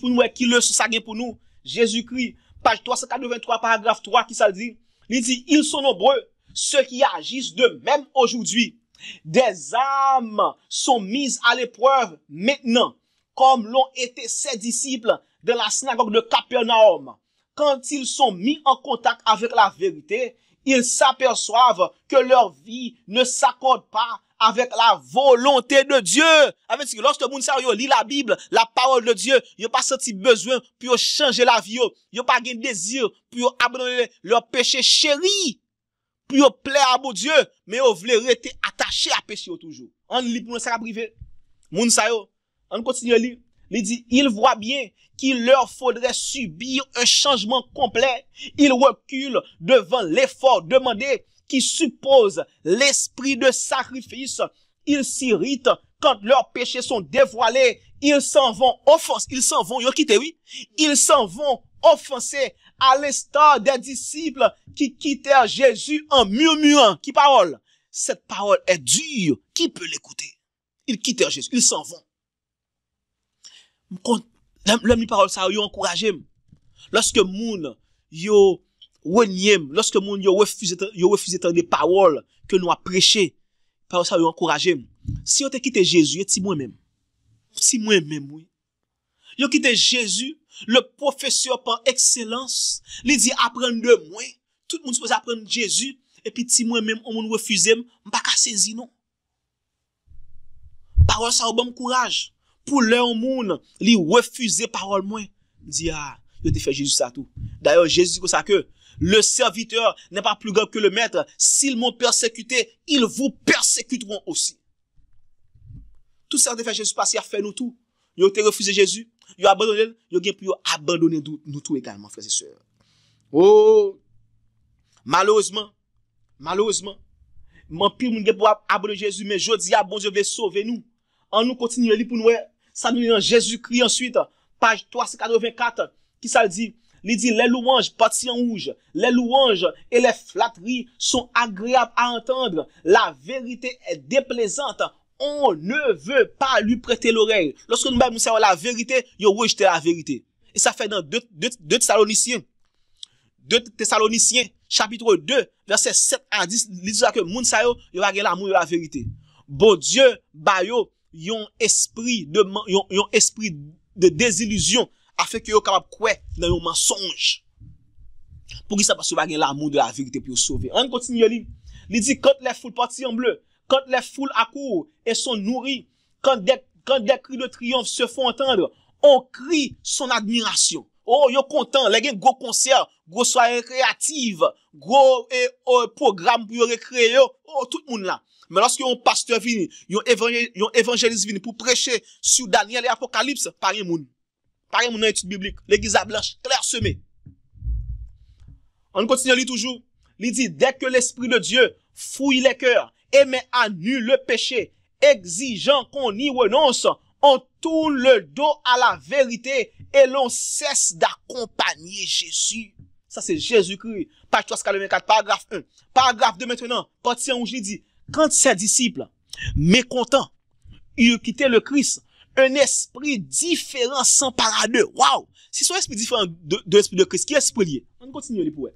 nous, qui le ça gagne pour nous, Jésus-Christ, page 383, paragraphe 3, qui ça dit, il dit, ils sont nombreux, ceux qui agissent de même aujourd'hui. Des âmes sont mises à l'épreuve maintenant, comme l'ont été ses disciples de la synagogue de Capernaum. Quand ils sont mis en contact avec la vérité, ils s'aperçoivent que leur vie ne s'accorde pas avec la volonté de Dieu. Avec ce que lorsque moun sa yo lit la Bible, la parole de Dieu, yo pas senti besoin pour changer la vie yo pas gen désir pour abandonner leur péché chéri, pour plaire à bon Dieu, mais yo vle rester attaché à péché toujours. On lit pour nous ça privé. Moun sa yo, on continue lire. Il dit, il voit bien qu'il leur faudrait subir un changement complet. Il recule devant l'effort demandé qui suppose l'esprit de sacrifice. Ils s'irritent quand leurs péchés sont dévoilés. Ils s'en vont offenser à l'instar des disciples qui quittèrent Jésus en murmurant. Qui parole? Cette parole est dure. Qui peut l'écouter? Ils quittèrent Jésus. Ils s'en vont. L'homme parole ça yo encouragé. Lorsque moun yo reniem, lorsque moun yo refuse des paroles que nous a prêché, parole ça yo encouragé. Si on te quitté Jésus, si moi-même oui. Yo quitté Jésus, le professeur par excellence, il dit apprendre de moi. Tout le monde supposé apprendre Jésus et puis si moi-même on moun refuse, m'pas ka saisi non. Parole ça au bon courage. Pour leur monde, li refuser parole moins. Dit yo te fait Jésus ça tout. D'ailleurs Jésus dit comme ça que le serviteur n'est pas plus grand que le maître. S'ils m'ont persécuté, ils vous persécuteront aussi. Tout ça te fait Jésus parce qu'il a fait nous tout. Yo te refusé Jésus, yo abandonné, yo gen pour abandonner nous tout également frères et sœurs. Oh, malheureusement, mon pire moun gen pour abandonner Jésus, mais jodi a bon Dieu veut sauver nous. En nous continuer li pour nous ça nous dans Jésus-Christ ensuite page 384 qui ça dit, il dit les louanges partie en rouge, les louanges et les flatteries sont agréables à entendre, la vérité est déplaisante, on ne veut pas lui prêter l'oreille. Lorsque nous savons la vérité, yo rejeté la vérité. Et ça fait dans 2 Thessaloniciens chapitre 2 verset 7 à 10, il dit que moun sa yo va gen l'amour de la vérité. Bon Dieu ba yo yon esprit de désillusion afin que yo capable quoi dans un mensonge. Pour qui ça parce que pas l'amour de la vérité pour sauver. On continue li. Il dit quand les foules partent en bleu, quand les foules accourent et sont nourries, quand des cris de triomphe se font entendre, on crie son admiration. Oh, yo content, les gros concert, gros soirée créative, gros programme pour recréer yo, oh tout le monde là. Mais lorsque un pasteur vient, un évangéliste vient pour prêcher sur Daniel et Apocalypse, pas un monde. Pas un monde dans l'étude biblique, l'église à blanche, clair semé. On continue à lire toujours. Il dit, dès que l'Esprit de Dieu fouille les cœurs et met à nu le péché, exigeant qu'on y renonce, on tourne le dos à la vérité et l'on cesse d'accompagner Jésus. Ça c'est Jésus-Christ. Page 344, paragraphe 1. Paragraphe 2 maintenant, partie 1 où il dit, quand ses disciples, mécontents, eurent quitté le Christ, un esprit différent s'empara d'eux. Waouh! Si son esprit différent de l'esprit de Christ, qui est esprit lié? On continue les pour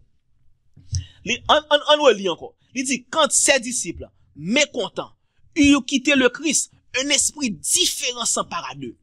on lit encore. Il dit, quand ses disciples, mécontents, eurent quitté le Christ, un esprit différent s'empara d'eux.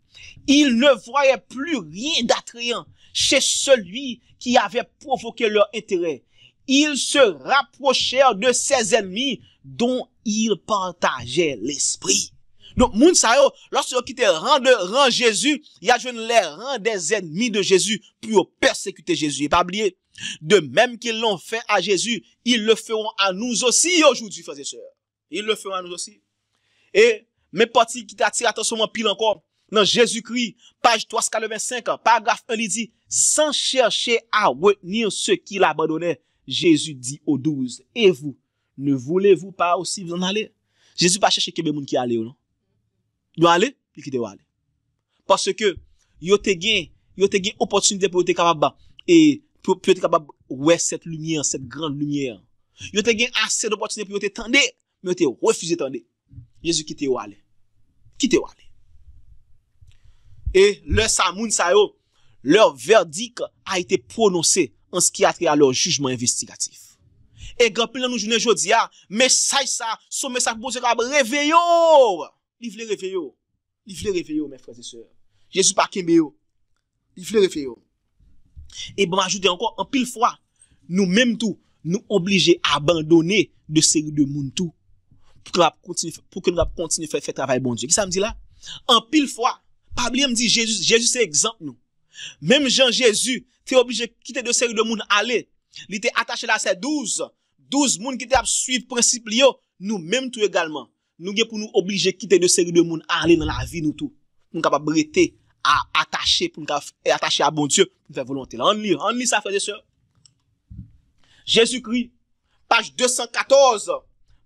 Ils ne voyaient plus rien d'attrayant chez celui qui avait provoqué leur intérêt. Ils se rapprochèrent de ses ennemis dont ils partageaient l'esprit. Donc, moun sa yo, lorsque vous quittez rang Jésus, il y a joué les rangs des ennemis de Jésus pour persécuter Jésus. Et pas oublier, de même qu'ils l'ont fait à Jésus, ils le feront à nous aussi aujourd'hui, frères et sœurs. Ils le feront à nous aussi. Et, mes parties qui t'attirent attention pile encore, dans Jésus-Christ, page 385, paragraphe 1, il dit, sans chercher à retenir ce qu'il abandonnait, Jésus dit aux 12, et vous, ne voulez-vous pas aussi vous en aller? Jésus pas chercher que moun qui allait ou non? Il doit aller, puis qui doit aller. Parce que, yo te gen opportunité pour être capable, et pour être capable, ouais, cette lumière, cette grande lumière. Yo te gen assez d'opportunité pour être tendre, mais yo te refusé tendre. Jésus qui te ou aller. Qui te ou aller. Et le Samoun Sayo, leur verdict a été prononcé en ce qui a trait à leur jugement investigatif. Et quand nous journée aujourd'hui, message ça, son message bon Dieu réveillé. Il veut réveiller. Il veut réveiller mes frères et sœurs. Jésus pas kembe yo. Il veut réveiller. Et bon ajouter encore en pile fois, nous même tout nous obligés à abandonner de série de monde tout pour que nous continuer faire travail bon Dieu. Qui ça me dit là? En pile fois, pas oublier me dit Jésus c'est exemple nous. Même Jean Jésus, t'es obligé de quitter de série de monde aller. Il était attaché là c'est 12 monde qui étaient à suivre principe yo, nous même tout également. Nous pour nous obliger quitter de série de monde aller dans la vie nous tout. Nous capable rester à attacher pour nous attacher à bon Dieu pour faire volonté. Là on lit ça frères et sœurs. Jésus-Christ, page 214,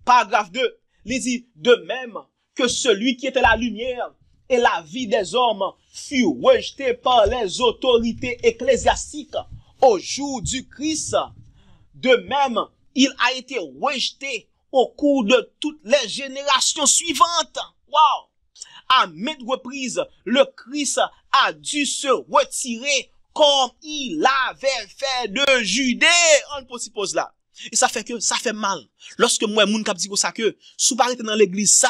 paragraphe 2, il dit de même que celui qui était la lumière et la vie des hommes fut rejeté par les autorités ecclésiastiques au jour du Christ. De même, il a été rejeté au cours de toutes les générations suivantes. Wow! À maintes reprises, le Christ a dû se retirer comme il avait fait de Judée. On peut s'y poser là. Et ça fait mal. Lorsque moi, moun kap di ko ça que, sou pas dans l'église ça,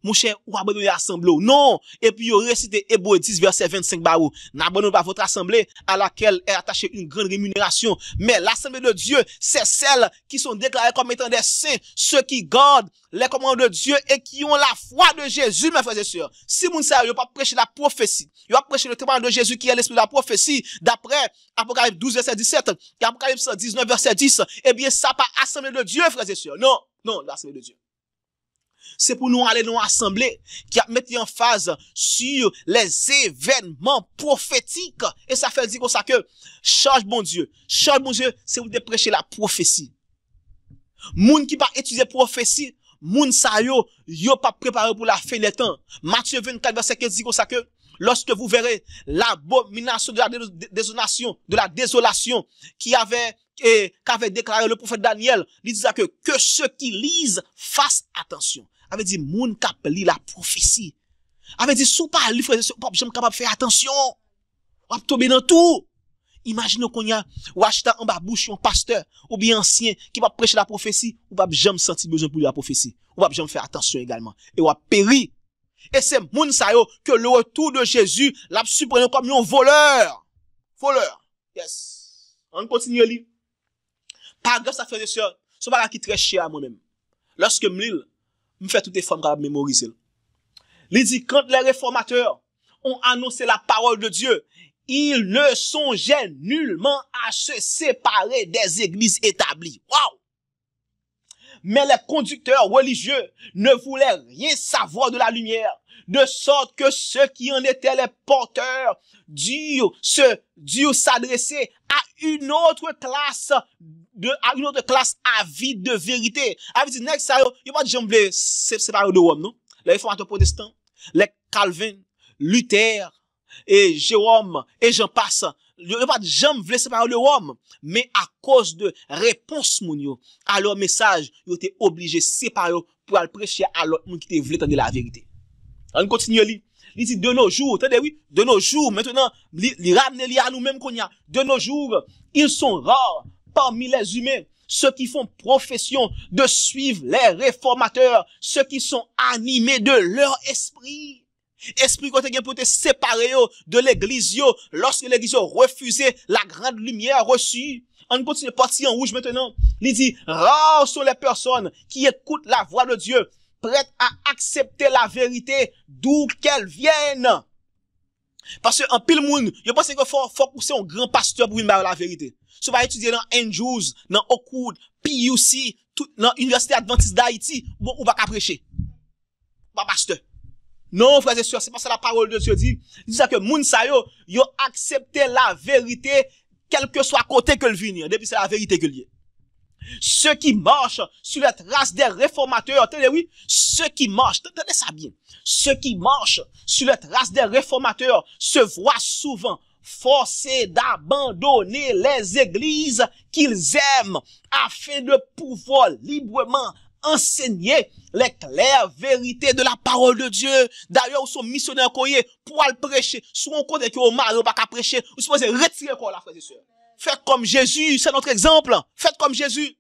mon cher, ou abandonner l'assemblée. Non. Et puis, yo récité Hébreux 10, verset 25 barou. N'abandonnez pas votre assemblée à laquelle est attachée une grande rémunération. Mais l'assemblée de Dieu, c'est celles qui sont déclarées comme étant des saints, ceux qui gardent les commandements de Dieu et qui ont la foi de Jésus, mes frères et sœurs. Si moun sa yo pas prêcher la prophétie, yo pas prêcher le témoignage de Jésus qui est l'esprit de la prophétie, d'après Apocalypse 12, verset 17, et Apocalypse 19, verset 10, eh bien, ça pas assemblée de Dieu, frères et sœurs. Non, l'assemblée de Dieu. C'est pour nous aller dans l'assemblée qui a mis en phase sur les événements prophétiques. Et ça fait dire comme ça que, charge bon Dieu, c'est vous de prêcher la prophétie. Moun qui pas étudier prophétie, moun sa yo pas préparé pour la fin des temps. Matthieu 24, verset 15 dit comme ça que, lorsque vous verrez l'abomination de la désolation qu'avait déclaré le prophète Daniel, il disait que ceux qui lisent fassent attention. Avait dit, moun kap li la prophétie. Avait dit, sou pas li frère, pas j'aime capable faire attention. Ou tomber dans tout. Imaginez qu'on y a, ou acheter en bas bouche un pasteur, ou bien ancien, qui va prêcher la prophétie, ou pas jamais sentir besoin pour la prophétie. Ou pas jamais faire attention également. Et ou a péri. Et c'est moun sa yo, que le retour de Jésus, l'a supprimé comme un voleur. voleur. Yes. On continue lire. Paragraphe ça frères et sœurs, c'est pas qui très cher à moi-même. Lorsque m'lil, me fait toutes les femmes capable mémoriser. Il dit quand les réformateurs ont annoncé la parole de Dieu, ils ne songeaient nullement à se séparer des églises établies. Waouh! Mais les conducteurs religieux ne voulaient rien savoir de la lumière, de sorte que ceux qui en étaient les porteurs durent s'adresser à une autre classe avide de vérité. Avec dit nèg ça yo pas de jambe séparer de Rome non. Les réformateurs protestants, les Calvin, Luther et Jérôme et j'en passe. Yo pas de jambe vle séparer de Rome, mais à cause de réponse moun yo à leur message, yo étaient obligés séparer pour aller prêcher à l'autre monde qui te voulait entendre la vérité. On continue li. Il dit de nos jours, attendez oui, de nos jours, maintenant, li ramène li à nous-mêmes qu'on y a. De nos jours, ils sont rares parmi les humains, ceux qui font profession de suivre les réformateurs, ceux qui sont animés de leur esprit. Esprit côté pour te séparer de l'église yo, lorsque l'église refusait la grande lumière reçue. On continue partir en rouge maintenant. Il dit, rares sont les personnes qui écoutent la voix de Dieu, prêtes à accepter la vérité d'où qu'elle vienne. Parce que en pile monde, je pense que faut pousser un grand pasteur pour venir la vérité. Si va étudier dans Andrews, dans Oakwood, PUC, dans l'Université Adventiste d'Haïti, bon, ou pas prêcher. Pas pasteur. Non, frères et sœurs, c'est pas ça la parole de Dieu dit. Il dit ça que moun sa yo accepté la vérité, quel que soit côté que le vienne. Depuis c'est la vérité que lié. Ceux qui marchent sur la trace des réformateurs, attendez oui, ceux qui marchent, attendez ça bien, ceux qui marchent sur la trace des réformateurs se voient souvent forcés d'abandonner les églises qu'ils aiment afin de pouvoir librement enseigner les claires vérités de la parole de Dieu. D'ailleurs, ils sont missionnaires pour aller prêcher. Soit on connaît que au mari, on pas qu'à prêcher, ou supposé retirer quoi là, frères et sœurs. Faites comme Jésus, c'est notre exemple. Faites comme Jésus.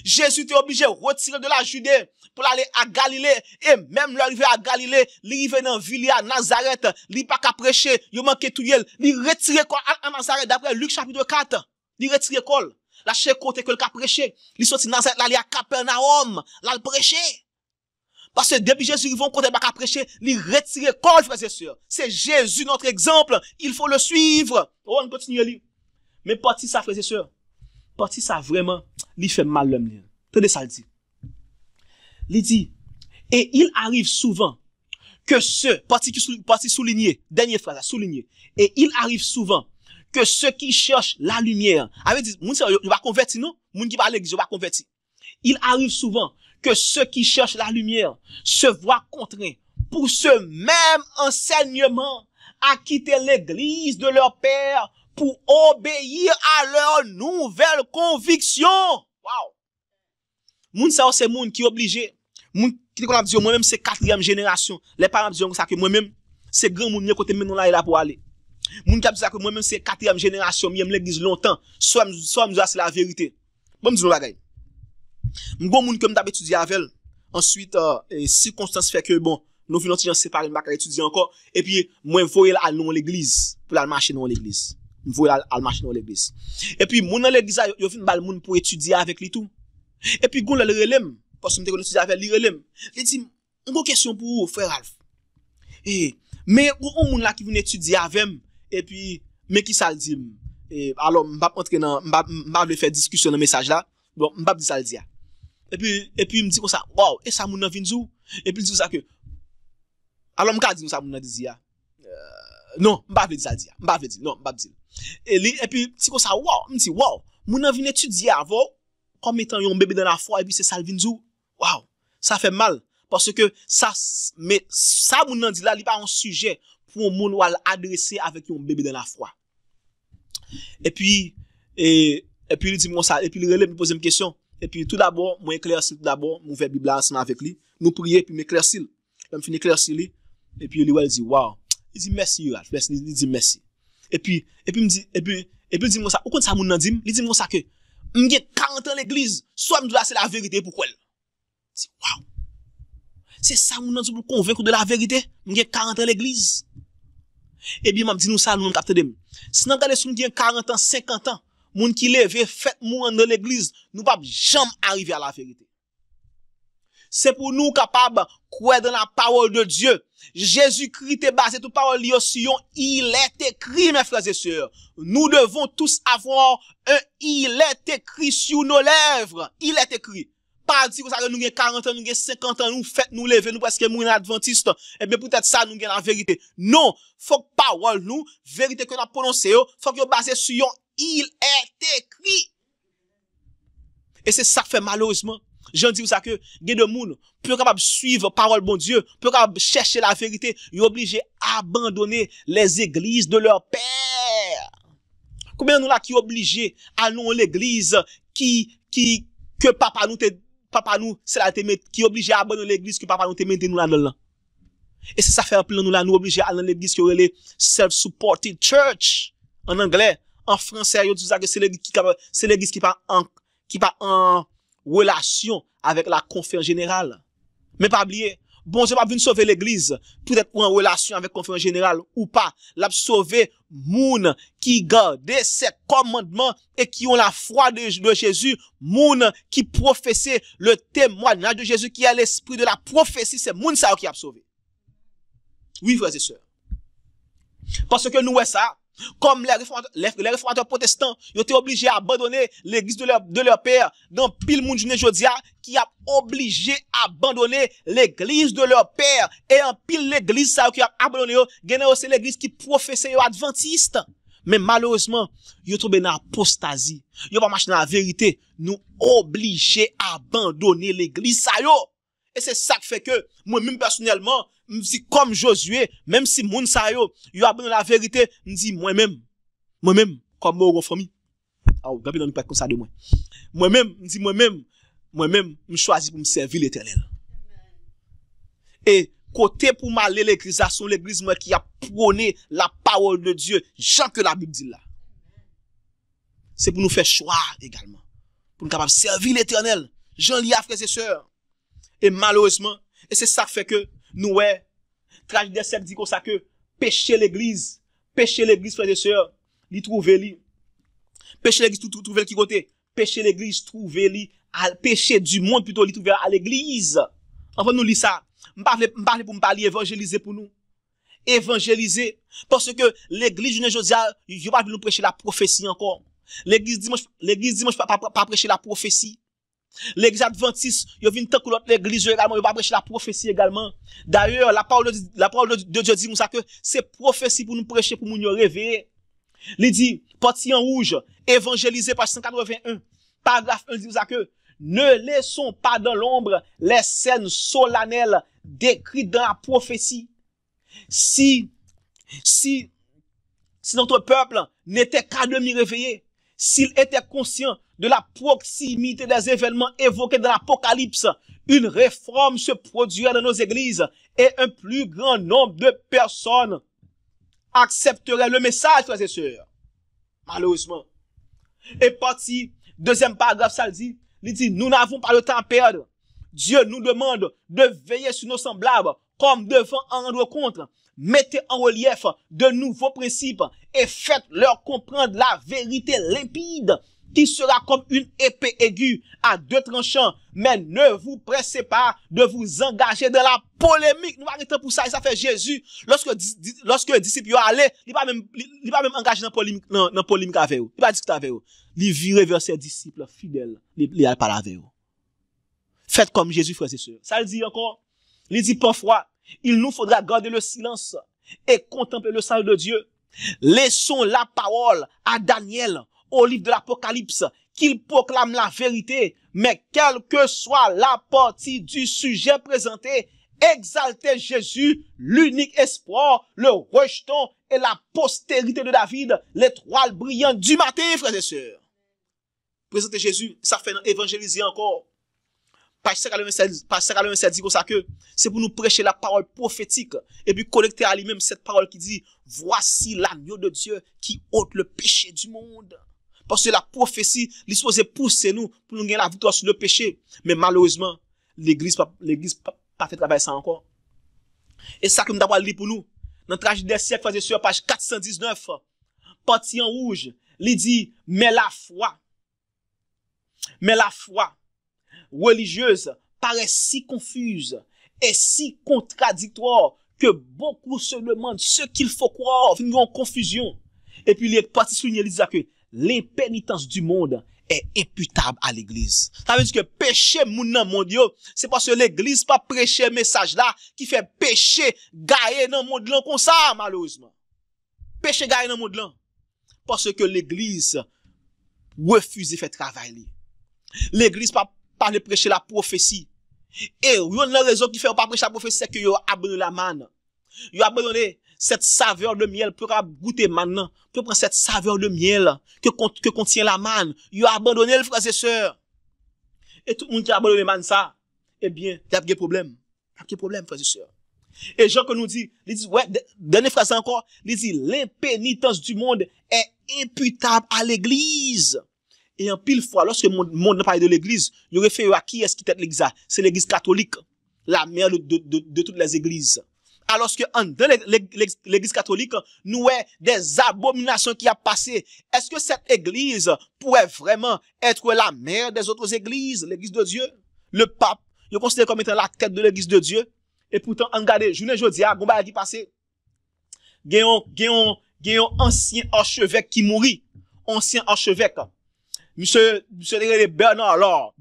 Jésus était obligé de retirer de la Judée pour aller à Galilée. Et même l'arrivée à Galilée, l'arrivée dans ville à Nazareth, il pas qu'à prêcher, il manquait tout yel. Il retiré quoi à Nazareth d'après Luc chapitre 4. Il retiré quoi? La chez côté que le cap prêcher. Il sorti Nazareth là, il à Capernaum, là le prêcher. Parce que depuis Jésus, ils vont côté pas qu'à prêcher, il retiré quoi, frères et sœurs. C'est Jésus notre exemple. Il faut le suivre. Oh, on continue à lire. Mais parti ça, frères et sœurs, parti ça vraiment, il fait mal l'homme. Tenez ça le dit. Il dit, et il arrive souvent que ceux, parti souligné, dernière phrase, souligné, et il arrive souvent que ceux qui cherchent la lumière, avec dit, moun ça, il va convertir, non? Moun qui va à l'église, il va convertir. Il arrive souvent que ceux qui cherchent la lumière se voient contraints pour ce même enseignement à quitter l'église de leur père pour obéir à leur nouvelle conviction. Wow. Moun ça c'est moun qui obligé. Moun qui qu'on a dit moi-même c'est 4e génération. Les parents disent ça que moi-même c'est grand moun côté maintenant là pour aller. Moun qui a dit ça que moi-même c'est 4e génération, même l'église longtemps. Soit c'est la vérité. Bon me dire bagay. M'gon moun que m't'a étudié avec. Ensuite circonstances fait que bon, nous venons de séparer m'pa étudier encore et puis moi voyer à nous l'église pour aller marcher dans l'église. M'voyer à marcher dans l'église. Et puis moun dans l'église yo fin bal moun pour étudier avec lui tout. Et puis gon le relem parce que m'te connait étudier avec lui relem. Il dit une question pour frère Alf. Mais on moun là qui vient étudier avec et puis mais qui ça le dit alors m'pa entrer dans m'pa le faire discussion dans message là. Bon m'pa dire ça le dit. Et puis il me dit comme ça, wow, et ça moun nan vinn zou. Et puis il dit ça que alors m'ka dit ça moun nan dit ya. Non, m'pa veut dire ça dit. M'pa veut dire non, m'pa dire. Et puis si comme ça, wow, me dit wow, moun nan vinn étudier avant comme étant un bébé dans la foi et puis c'est ça le vinn zou. Wow, ça fait mal parce que ça mais ça moun nan dit là, il pas un sujet pour moun ou adresser avec un bébé dans la foi. Et puis il dit moi ça et puis il relève me poser une question. Et puis tout d'abord, moi éclaircir tout d'abord, mon faire Bible ensemble avec lui, nous prier puis m'éclaircir. Là me finir éclaircir lui et puis il dit wow. Il dit merci Ralph, il dit merci. Et puis me dit il dit moi ça, ou quand ça moun nan dit, il dit moi ça que m'gè 40 ans l'église, soit me doit c'est la vérité pour quoi. C'est wow. C'est ça moun nan dit pour convaincre de la vérité, m'gè 40 ans l'église. Eh bien, m'a dit nous ça, nous capte dem. Si nous regardons si nous avons 40 ans, 50 ans, moun qui lève, fait mourir dans l'église, nous pas jamais arriver à la vérité. C'est pour nous capables croire dans la parole de Dieu. Jésus-Christ est basé toute parole liée sur il est écrit, mes frères et sœurs. Nous devons tous avoir un il est écrit sur nos lèvres. Il est écrit. Pas dire que ça nous avons 40 ans, nous avons 50 ans, nous faites nous lever, nous parce que nous sommes adventistes. Eh bien, peut-être ça, nous avons la vérité. Non. Faut que parole nous, vérité que nous avons prononcée, faut que basé sur il est écrit. Et c'est ça qui fait malheureusement. J'en dis ça que, il y a des gens, pour capable suivre parole bon Dieu, pour capable chercher la vérité, ils sont obligés d'abandonner les églises de leur père. Combien de nous là qui sont obligés à nous l'église que papa nous, c'est la qui est obligé à abandonner l'église que papa nous te mette nous là-dedans. Et c'est ça fait un plan nous là, nous obligés à aller dans l'église qui est self-supported church. En anglais, en français, ils disent que c'est l'église qui pas en relation avec la conférence générale. Mais pas oublier, bon Dieu pas venir sauver l'église, peut-être en relation avec la conférence générale ou pas, l'a sauver moun qui garde ses commandements et qui ont la foi de Jésus, moun qui professait le témoignage de Jésus qui a l'esprit de la prophétie, c'est moun ça qui a sauvé. Oui, frères et sœurs. Parce que nous, ouais ça, comme les réformateurs protestants, ils ont été obligés à abandonner l'église de leur père. Dans pile moun journée jodia, qui a obligé à abandonner l'église de leur père. Et en pile l'église, ça, qui a abandonné, c'est l'église qui professait adventiste. Mais malheureusement, ils ont tombé dans l'apostasie. Ils ont pas marché dans la vérité. Nous obligés à abandonner l'église, ça, yo. Et c'est ça qui fait que, moi-même personnellement, si comme Josué, même si moun sa yo abandonné la vérité, m'di moi-même, comme mon famille. Ah, gabi nan pas comme ça de moi. Moi-même, me choisi pour me servir l'Éternel. Et côté pour m'aller l'église, c'est l'église moi qui a prôné la parole de Dieu, Jean que la Bible dit là. C'est pour nous faire choix également, pour nous capable servir l'Éternel. Jean li a frères et sœurs. Et malheureusement, et c'est ça qui fait que nous, ouais, tragédie des siècles dit comme ça que pécher l'église, frères et sœurs, li trouver li. Pécher l'église, trouver qui côté? Pécher l'église, trouver li, pécher du monde plutôt, li trouver à l'église. Enfin, nous lit ça. M'parle pour m'parler évangéliser pour nous. Évangéliser. Parce que l'église, je ne dis pas, il va nous prêcher la prophétie encore. L'église dimanche, pas prêcher la prophétie. L'église adventiste, il vient tant que l'autre l'église également, il va prêcher la prophétie également. D'ailleurs, la parole de Dieu dit ça que c'est prophétie pour nous prêcher, pour nous réveiller. Il dit, parti en rouge, évangélisé par 181. Paragraphe 1 dit ça que ne laissons pas dans l'ombre les scènes solennelles décrites dans la prophétie. Si notre peuple n'était qu'à demi réveillé, s'il était conscient de la proximité des événements évoqués dans l'Apocalypse, une réforme se produirait dans nos églises et un plus grand nombre de personnes accepteraient le message, frères et sœurs. Malheureusement. Et parti, deuxième paragraphe, ça dit, il dit, nous n'avons pas le temps à perdre. Dieu nous demande de veiller sur nos semblables comme devant en rendre compte. Mettez en relief de nouveaux principes et faites-leur comprendre la vérité limpide qui sera comme une épée aiguë à deux tranchants. Mais ne vous pressez pas de vous engager dans la polémique. Nous arrêtons pour ça. Et ça fait Jésus. Lorsque les disciples sont allés, il va même engagé dans la polémique avec eux. Il va discuter avec eux. Il vire vers ses disciples fidèles. Il a parlé avec eux. Faites comme Jésus, frères et sœurs. Ça le dit encore. Il dit parfois, il nous faudra garder le silence et contempler le salut de Dieu. Laissons la parole à Daniel au livre de l'Apocalypse, qu'il proclame la vérité, mais quelle que soit la partie du sujet présenté, exaltez Jésus, l'unique espoir, le rejeton et la postérité de David, l'étoile brillante du matin, frères et sœurs. Présenter Jésus, ça fait évangéliser encore. Page 87 dit comme ça que c'est pour nous prêcher la parole prophétique et puis connecter à lui-même cette parole qui dit voici l'agneau de Dieu qui ôte le péché du monde. Parce que la prophétie, il est supposé pousser nous pour nous gagner la victoire sur le péché. Mais malheureusement, l'église pas fait travail ça encore. Et ça que nous d'abord lire pour nous Dans tragédie des siècles, frères et sœurs, page 419, parti en rouge, il dit, mais la foi religieuse paraît si confuse et si contradictoire que beaucoup se demandent ce qu'il faut croire, ils ont confusion. Et puis, il est parti souligner, il dit que l'impénitence du monde est imputable à l'église. Ça veut dire que péché moun nan monde yo, c'est parce que l'église pas prêcher message là qui fait péché gagne dans monde là comme ça, malheureusement. Péché gagne dans monde là. Parce que l'église refuse de faire travail li. L'église pas parler prêcher la prophétie. Et yon la raison qui fait pas prêcher la prophétie, c'est que yo abandonné la manne. Yo abandonné cette saveur de miel pour goûter maintenant, pour prendre cette saveur de miel que contient la manne. Yo abandonné le frères et sœurs. Et tout le monde qui a abandonné manne ça, eh bien, il y a des problèmes. Il y a des problèmes, frères et sœurs. Et Jean que nous dit, il dit, ouais, dernière phrase encore, il dit, l'impénitence du monde est imputable à l'église. Et en pile fois, lorsque le monde parle de l'église, il réfère à qui est-ce qui est l'église? C'est l'église catholique, la mère de toutes les églises. Alors que dans l'église catholique, nous avons des abominations qui a passé. Est-ce que cette église pourrait vraiment être la mère des autres églises, l'église de Dieu? Le pape, il est considéré comme étant la tête de l'église de Dieu. Et pourtant, regardez, journée jeudi, à Gomba qui passé, gayon ancien archevêque qui mourit. Ancien archevêque. Monsieur Bernard Law,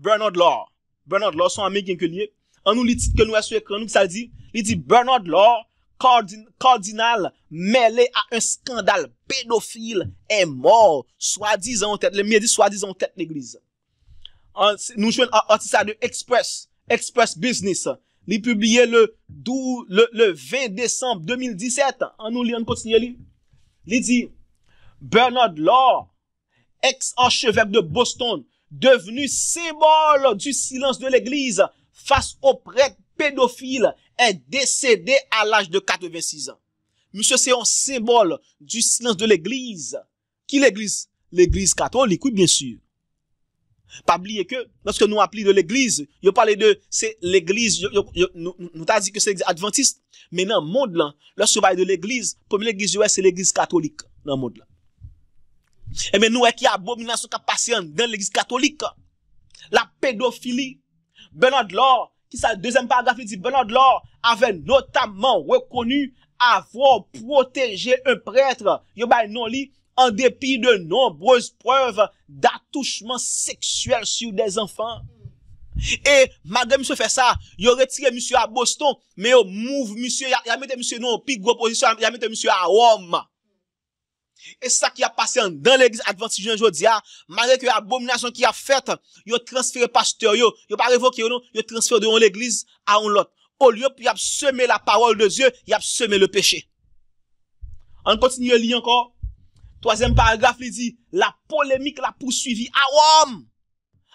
son américain que lié. En nous, les titres que nous avons sur l'écran, nous, ça dit, il dit Bernard Law, cardinal, mêlé à un scandale pédophile, est mort, soi-disant en tête, le mieux dit soi-disant en tête l'église. Nous jouons un artiste de Express Business. Il publié le 20 décembre 2017. En nous, on continue. Il dit, Bernard Law, ex-archevêque de Boston, devenu symbole du silence de l'église face aux prêtres pédophiles, est décédé à l'âge de 86 ans. Monsieur, c'est un symbole du silence de l'église. Qui l'église? L'église catholique, oui, bien sûr. Pas oublier que, lorsque nous appelons de l'église, il parlait de, c'est l'église, nous t'a dit que c'est l'église adventiste, mais dans le monde là, lorsque nous parlons de l'église, première église, c'est l'église catholique, dans le monde là. Et bien, nous, qui y a abomination qui a passé dans l'église catholique, la pédophilie, Bernard Law, qui ça, deuxième paragraphe, il dit, Bernard Law avait notamment reconnu avoir protégé un prêtre, en dépit de nombreuses preuves d'attouchement sexuel sur des enfants. Et malgré monsieur fait ça, il a retiré monsieur à Boston, mais il move monsieur, il a mis monsieur non, puis gros position, il a mis monsieur à Rome. Et ça qui a passé dans l'église adventiste aujourd'hui, malgré que l'abomination qui a faite, il a transféré pasteur, il a pas révoqué, il a transféré de l'église à un autre. Au lieu de semer la parole de Dieu, il a semé le péché. On continue à lire encore. Troisième paragraphe, il dit, la polémique l'a poursuivi à Rome.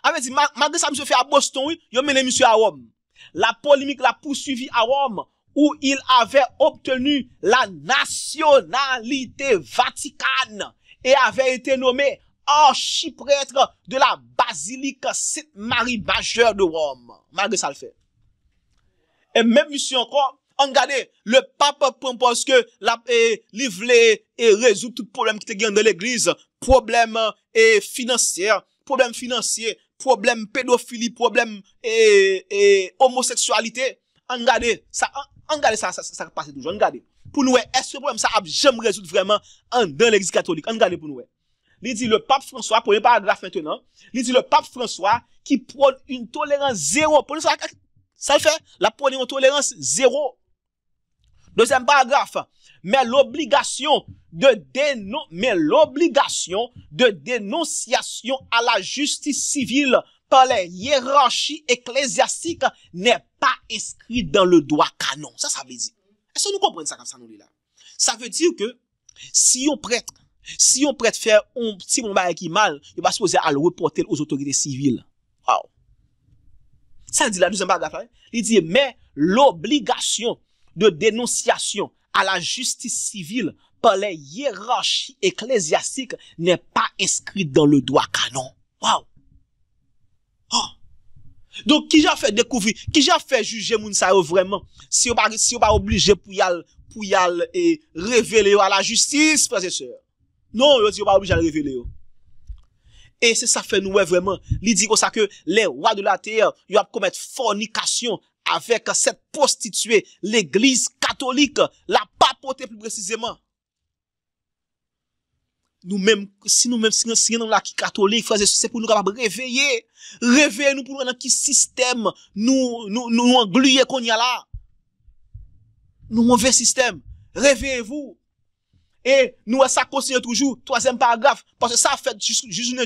Avait dit, malgré ça, monsieur fait à Boston, oui, il a mené monsieur à Rome. La polémique l'a poursuivi à Rome, où il avait obtenu la nationalité vaticane et avait été nommé archiprêtre de la basilique Sainte-Marie majeure de Rome. Malgré ça le fait. Et même monsieur encore, regardez, le pape propose que il voulait résoudre tout problème qui était dans l'église, problème financier, problème pédophilie, problème homosexualité. Regardez, ça passe toujours. Regardez. Pour nous, est-ce que le problème ça a jamais résoudre vraiment dans l'église catholique? Regardez pour nous. Il dit le pape François, pour le paragraphe maintenant, il dit le pape François qui prône une tolérance zéro. Pour nous, ça le fait, la prône une tolérance zéro. Deuxième paragraphe, mais l'obligation de dénonciation à la justice civile par les hiérarchies ecclésiastiques n'est pas inscrite dans le droit canon. Ça veut dire. Est-ce que nous comprenons ça comme ça, nous, là? Ça veut dire que, si on prêtre fait un petit bon bagage qui mal, il va supposer à le reporter aux autorités civiles. Wow. Ça dit la deuxième paragraphe, il dit, mais l'obligation de dénonciation à la justice civile par les hiérarchies ecclésiastiques n'est pas inscrite dans le droit canon. Wow. Oh. Donc, qui j'ai fait découvrir, qui j'ai fait juger moun sa yo vraiment, si on pas obligé pour y aller pour y aller et révéler à la justice, frères et sœurs. Non, yo dit pas obligé de révéler. Et c'est ça fait nous vraiment. Il dit comme ça que les rois de la terre, ils ont commettre fornication avec cette prostituée, l'église catholique, la papauté plus précisément. Nous-mêmes, si nous là qui catholique, frères et sœurs, c'est pour nous capables réveiller nous pour nous dans qui système nous engluer qu'on y a là. Nous mauvais système. Réveillez-vous. Et nous, ça continue toujours. Troisième paragraphe. Parce que ça fait juste une journée,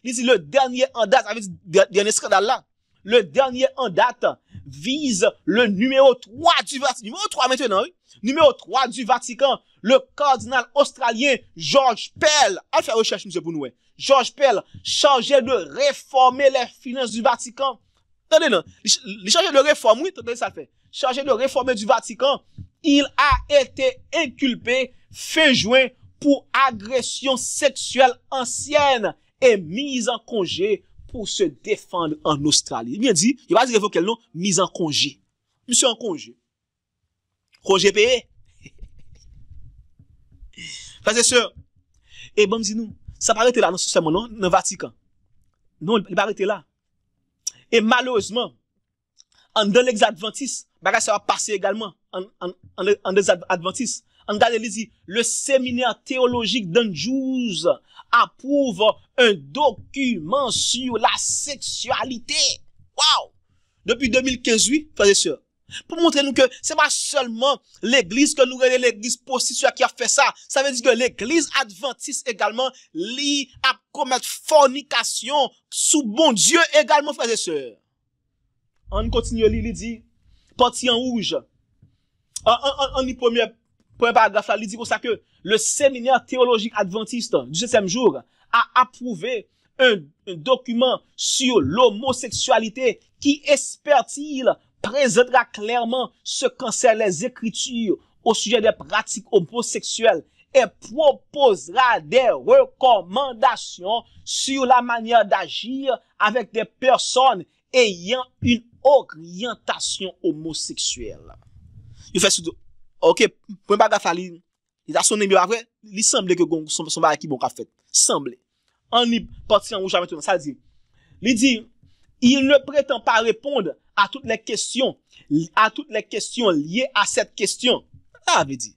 il dit le dernier en date, avec le dernier scandale là. Le dernier en date vise le numéro 3 du Vatican. Numéro 3 maintenant, oui. Numéro 3 du Vatican. Le cardinal australien George Pell. Allez faire recherche, monsieur, pour nous. George Pell, chargé de réformer les finances du Vatican. Attendez, non. Il chargé de réformer, oui, attendez, ça fait. Chargé de réformer du Vatican. Il a été inculpé fin juin pour agression sexuelle ancienne et mise en congé pour se défendre en Australie. Il bien dit, il va dire quel nom, mise en congé. Monsieur en congé. Congé payé. Frères et sœurs, et bon, dis-nous, ça paraît là, non, seulement, non, dans le Vatican. Non, il paraît là. Et malheureusement, en dans l'église adventiste, ça va passer également en des adventistes. En regardant, il dit, le séminaire théologique d'Andrews approuve un document sur la sexualité. Wow! Depuis 2015, oui, frères et sœurs. Pour montrer nous que c'est pas seulement l'église que nous regardons, l'église prostituée qui a fait ça. Ça veut dire que l'église adventiste également, li a commettre fornication sous bon Dieu également, frères et sœurs. On continue, il dit, parti en rouge. En premier paragraphe là, il dit comme ça que le séminaire théologique adventiste du 7e jour a approuvé un document sur l'homosexualité qui, espère-t-il, présentera clairement ce qu'enseignent les Écritures au sujet des pratiques homosexuelles et proposera des recommandations sur la manière d'agir avec des personnes ayant une orientation homosexuelle. Il fait OK, pour pas gaffe il a sonné mieux après, il semble que son bail qui bon qu'a fait. Semble. En y parti en rouge maintenant, ça dit. Il dit il ne prétend pas répondre à toutes les questions liées à cette question. Ça veut dire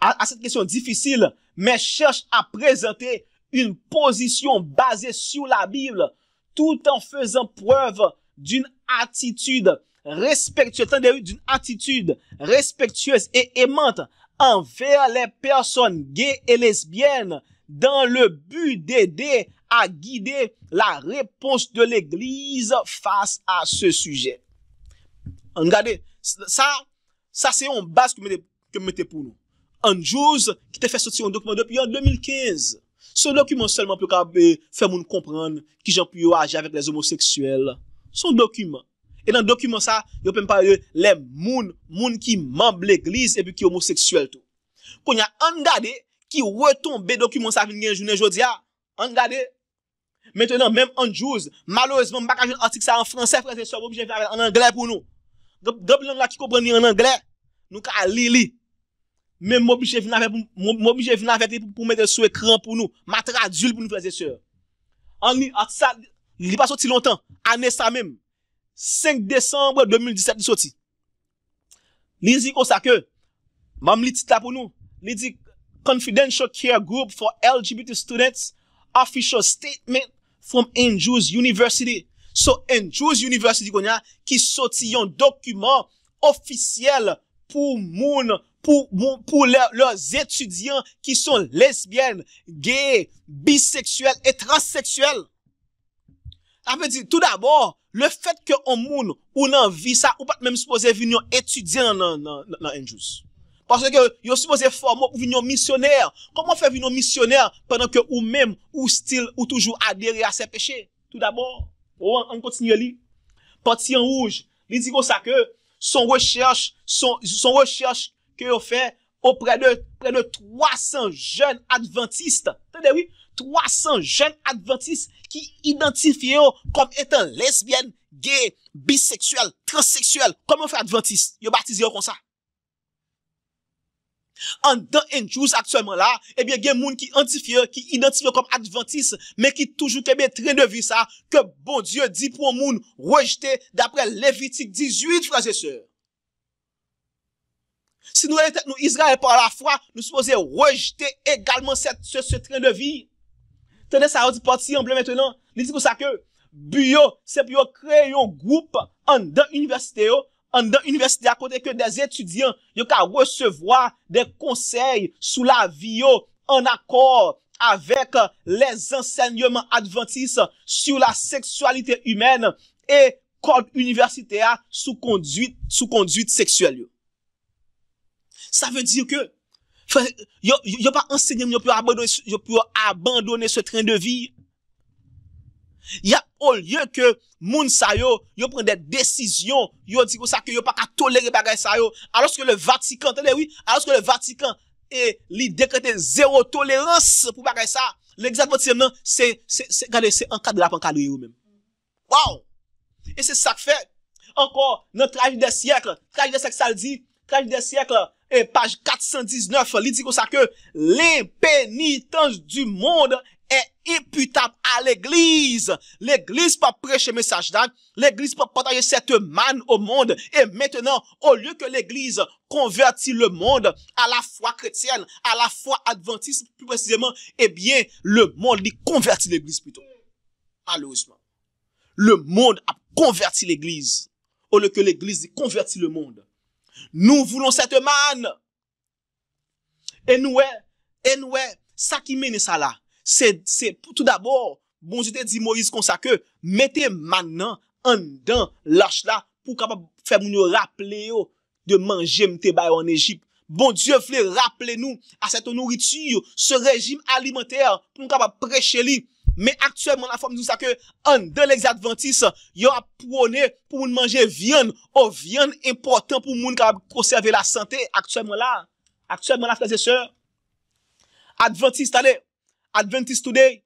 à cette question difficile, mais cherche à présenter une position basée sur la Bible tout en faisant preuve d'une attitude respectueuse et aimante envers les personnes gays et lesbiennes dans le but d'aider à guider la réponse de l'Église face à ce sujet. Regardez, ça c'est une base que je mettais pour nous. Andrews qui t'a fait sortir un document depuis en 2015. Ce document seulement pour faire nous comprendre qui j'en peux agir avec les homosexuels. Son document. Et dans le document ça, il peut parler les moun qui membre l'église et puis qui homosexuel tout. Quand y a un regardé qui retombe document ça vient journée jodia, on regardé. Maintenant même Andrews, malheureusement pas un article ça en français frère et sœur obligé faire en anglais pour nous. Gobelin là qui comprend en anglais, nous ka lili. Même m'obligé venir avec pour mettre sur écran pour nous, m'a traduit pour nous frères et sœurs. En ça il pas sorti longtemps, année ça même. 5 décembre 2017 il sorti. Il dit comme ça que mam li titre pour nous. Il dit Confidential Care Group for LGBT Students official statement from Andrews University. So Andrews University qui sorti un document officiel pour leurs étudiants qui sont lesbiennes, gays, bisexuels et transsexuels. Ça veut dire tout d'abord le fait que on moun ou nan vie ça ou pas même supposé venir étudier dans Andrews. Parce que yo supposé former pour venir missionnaire. Comment faire venir missionnaire pendant que ou même ou style ou toujours adhérer à ses péchés? Tout d'abord, on continue li. Parti en rouge, il dit comme ça que son recherche que yo fait auprès de près de 300 jeunes adventistes. Entendez oui? 300 jeunes adventistes qui identifient comme étant lesbiennes, gays, bisexuels, transsexuels. Comment on fait adventiste? Yo baptisé comme ça. En dans Andrews actuellement là, eh bien, il y a des gens qui identifient comme adventistes, mais qui toujours bien train de vie ça, que bon Dieu dit pour un monde rejeté d'après Lévitique 18, frères et sœurs. Si nous étions Israël par la foi, nous supposons rejeter également ce train de vie. Tenez ça, on dit parti emblème maintenant. Il dit pour ça que, bio, c'est pour créer un groupe en dans l'université, dans l'université à côté que des étudiants, ils peuvent recevoir des conseils sous la vie en accord avec les enseignements adventistes sur la sexualité humaine et code universitaire sous conduite sexuelle. Ça veut dire que yo pas enseigné, yo peut abandonner ce train de vie. Il y a au lieu que moun sa yo prend des décisions, yo dit que ça que yo pas qu'à tolérer bagay sa yo, alors que le Vatican, attendez oui, alors que le Vatican et li décrété zéro tolérance pour bagay ça, l'exactement c'est regardez c'est encadré à encadrer yo même. Wow! Et c'est ça que fait encore notre tragédie des siècles ça le dit, tragédie des siècles et page 419, il dit comme ça que l'impénitence du monde est imputable à l'église. L'église pas prêcher message d'âme, l'église pas partager cette manne au monde. Et maintenant, au lieu que l'église convertit le monde à la foi chrétienne, à la foi adventiste, plus précisément, eh bien, le monde lui convertit l'église plutôt. Malheureusement. Le monde a converti l'église. Au lieu que l'église convertit le monde. Nous voulons cette manne. Et nous, ça qui mène ça là, c'est tout d'abord, bon Dieu te dit Moïse comme ça que, mettez maintenant en dedans l'âge là, pour capable faire nous rappeler de manger m'te bay en Égypte. Bon Dieu voulait rappeler nous à cette nourriture, ce régime alimentaire, pour nous capable prêcher lui. Mais actuellement, la forme nous ça que, en dans les adventistes, y a prôné pour nous manger viande, viande important pour nous conserver la santé, actuellement là, frères et sœurs. Adventist today,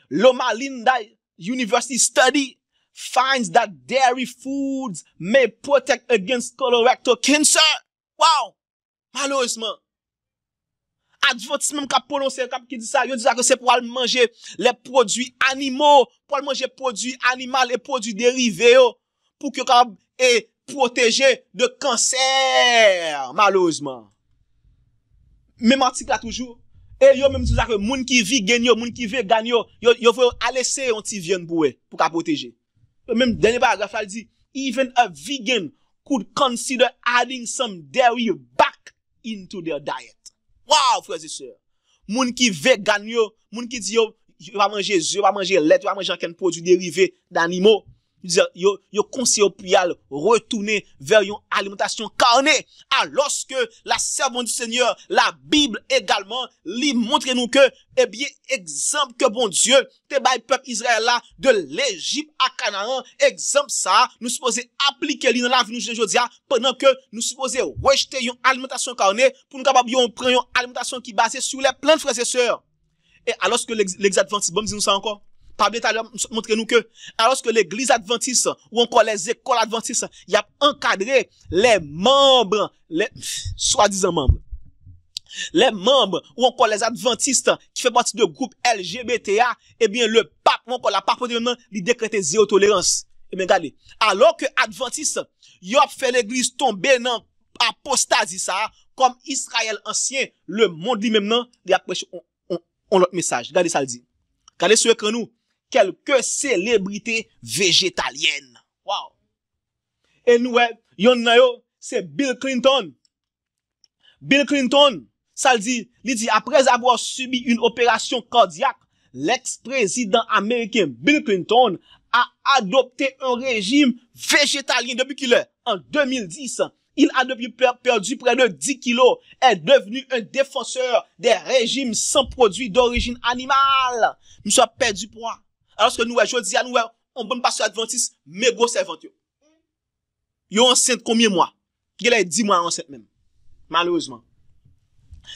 Loma Linda University study finds that dairy foods may protect against colorectal cancer. Wow! Malheureusement. Adventiste même qui dit ça, il dit ça que c'est pour manger les produits animaux, pour manger produits animaux et produits dérivés, pour que et protéger de cancer, malheureusement. Même article là toujours. Et yo même dit ça que moun qui vegan yo, moun qui vegan yo veut laisser un petit viande pour protéger. Même dernier paragraphe elle dit even a vegan could consider adding some dairy back into their diet. Wow, frères et sœurs. Moun qui vegan yo, moun qui dit yo va manger œufs, va manger lait, va manger aucun produit dérivé d'animaux. Yo conseille pour retourner vers une alimentation carnée. Alors que la servante du Seigneur, la Bible également, lui montre nous que, eh bien, exemple que bon Dieu, te bail peuple Israël là, de l'Égypte à Canaan, exemple ça, nous supposons appliquer dans la vie de aujourd'hui, pendant que nous supposons rejeter une alimentation carnée, pour nous capables de prendre une alimentation qui est basée sur les plantes, frères et sœurs. Et alors que les adventistes, bon, dis-nous ça encore. Pablo montre nous que, alors que l'église adventiste, ou encore les écoles adventistes, il y a encadré les membres, soi-disant membres, les membres, ou encore les adventistes, qui fait partie de groupe LGBTA, eh bien, le pape, ou encore la pape, il décrète zéro tolérance. Eh bien, regardez. Alors que adventistes, il a fait l'église tomber dans apostasie, ça, comme Israël ancien, le monde lui-même, il a prêché, on l'autre message. Regardez ça, le dit. Regardez sur l'écran, nous. Quelques célébrités végétaliennes. Wow. Et nous, c'est Bill Clinton. Bill Clinton, ça le dit, après avoir subi une opération cardiaque, l'ex-président américain Bill Clinton a adopté un régime végétalien depuis qu'il est en 2010. Il a depuis perdu près de 10 kilos, est devenu un défenseur des régimes sans produits d'origine animale. Nous sommes perdu poids. Alors que nous, aujourd'hui, nous, on bon pasteur adventiste, mais gros servant. Yo enceinte combien de mois? Il a 10 mois enceinte même. Malheureusement.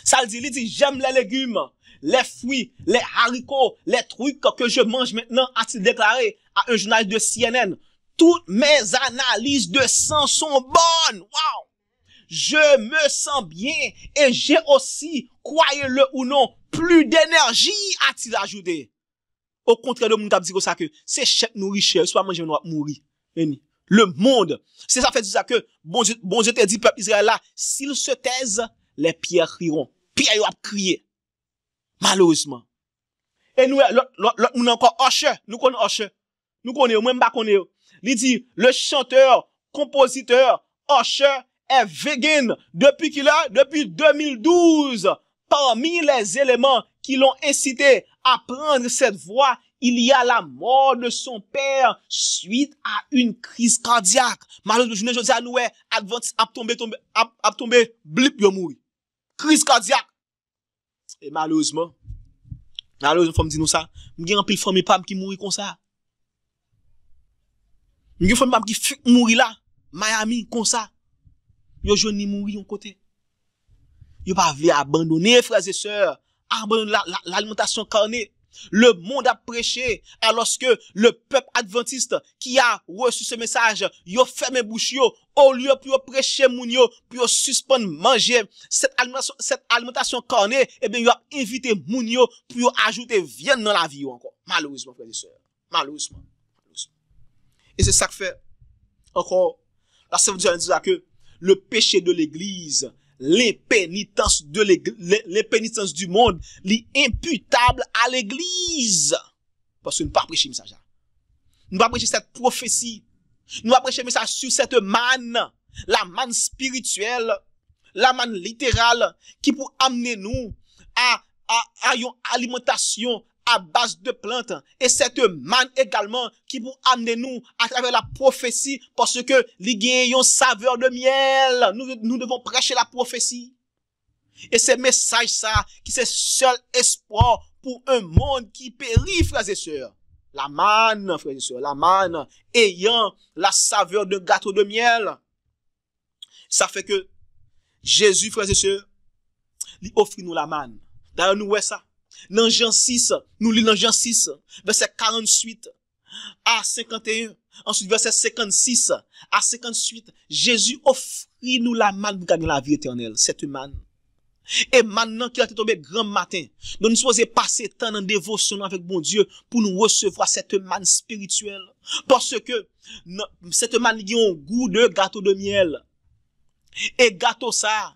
Ça le dit, il dit, j'aime les légumes, les fruits, les haricots, les trucs que je mange maintenant, a-t-il déclaré à un journal de CNN. Toutes mes analyses de sang sont bonnes. Wow! je me sens bien et j'ai aussi, croyez-le ou non, plus d'énergie, a-t-il ajouté. Au contraire de mon cap dit ça que c'est chèque nous riche, soit manger nous mourir. Le monde, c'est ça fait dire ça que bon Dieu te dit peuple Israël là, s'ils se taisent, les pierres crieront. Pierre a crié. Malheureusement. Et nous nous encore Usher, nous connaissons Usher. Nous connaissons même pas connaissons. Il dit le chanteur, compositeur Usher est vegan depuis qu'il a depuis 2012. Parmi les éléments qui l'ont incité à prendre cette voie, il y a la mort de son père suite à une crise cardiaque. Malheureusement, je dis à nous, Adventiste a tombé, blip, yo mouri. Crise cardiaque. Et malheureusement, faut me dire nous ça, m'gen un pile famille pam qui mouri comme ça. M'gen famille pam qui mouri là, Miami comme ça. Yo joni mouri en côté. Yo pas vle abandonner frères et sœurs, abandonner l'alimentation carnée. Le monde a prêché alors que le peuple adventiste qui a reçu ce message, yo fermé bouche yo, au lieu pour prêcher moun yo, pour suspendre manger cette alimentation carnée, eh bien yo a invité moun yo pour ajouter viande dans la vie encore. Malheureusement frères et sœurs, malheureusement. Et c'est ça que fait encore la Sainte dit que le péché de l'église, l'impénitence de l'impénitence du monde, l'imputable à l'église. Parce que nous ne pas prêcher message. Nous ne pas prêcher cette prophétie. Nous ne pas prêcher message sur cette manne, la manne spirituelle, la manne littérale, qui pour amener nous à une alimentation à base de plantes, et cette manne également qui pour amener nous à travers la prophétie, parce que les gagnons saveur de miel, nous devons prêcher la prophétie. Et ce message ça, qui c'est seul espoir pour un monde qui périt, frères et sœurs. La manne, frères et sœurs, la manne ayant la saveur de gâteau de miel. Ça fait que Jésus, frères et sœurs, lui offre nous la manne. D'ailleurs, nous voyons ça. Dans Jean 6, nous lisons dans Jean 6, verset 48 à 51. Ensuite, verset 56 à 58. Jésus offrit nous la manne pour gagner la vie éternelle. Cette manne. Et maintenant qu'il a tombé grand matin, nous nous supposons passer temps en dévotion avec bon Dieu pour nous recevoir cette manne spirituelle. Parce que cette manne a un goût de gâteau de miel. Et gâteau ça,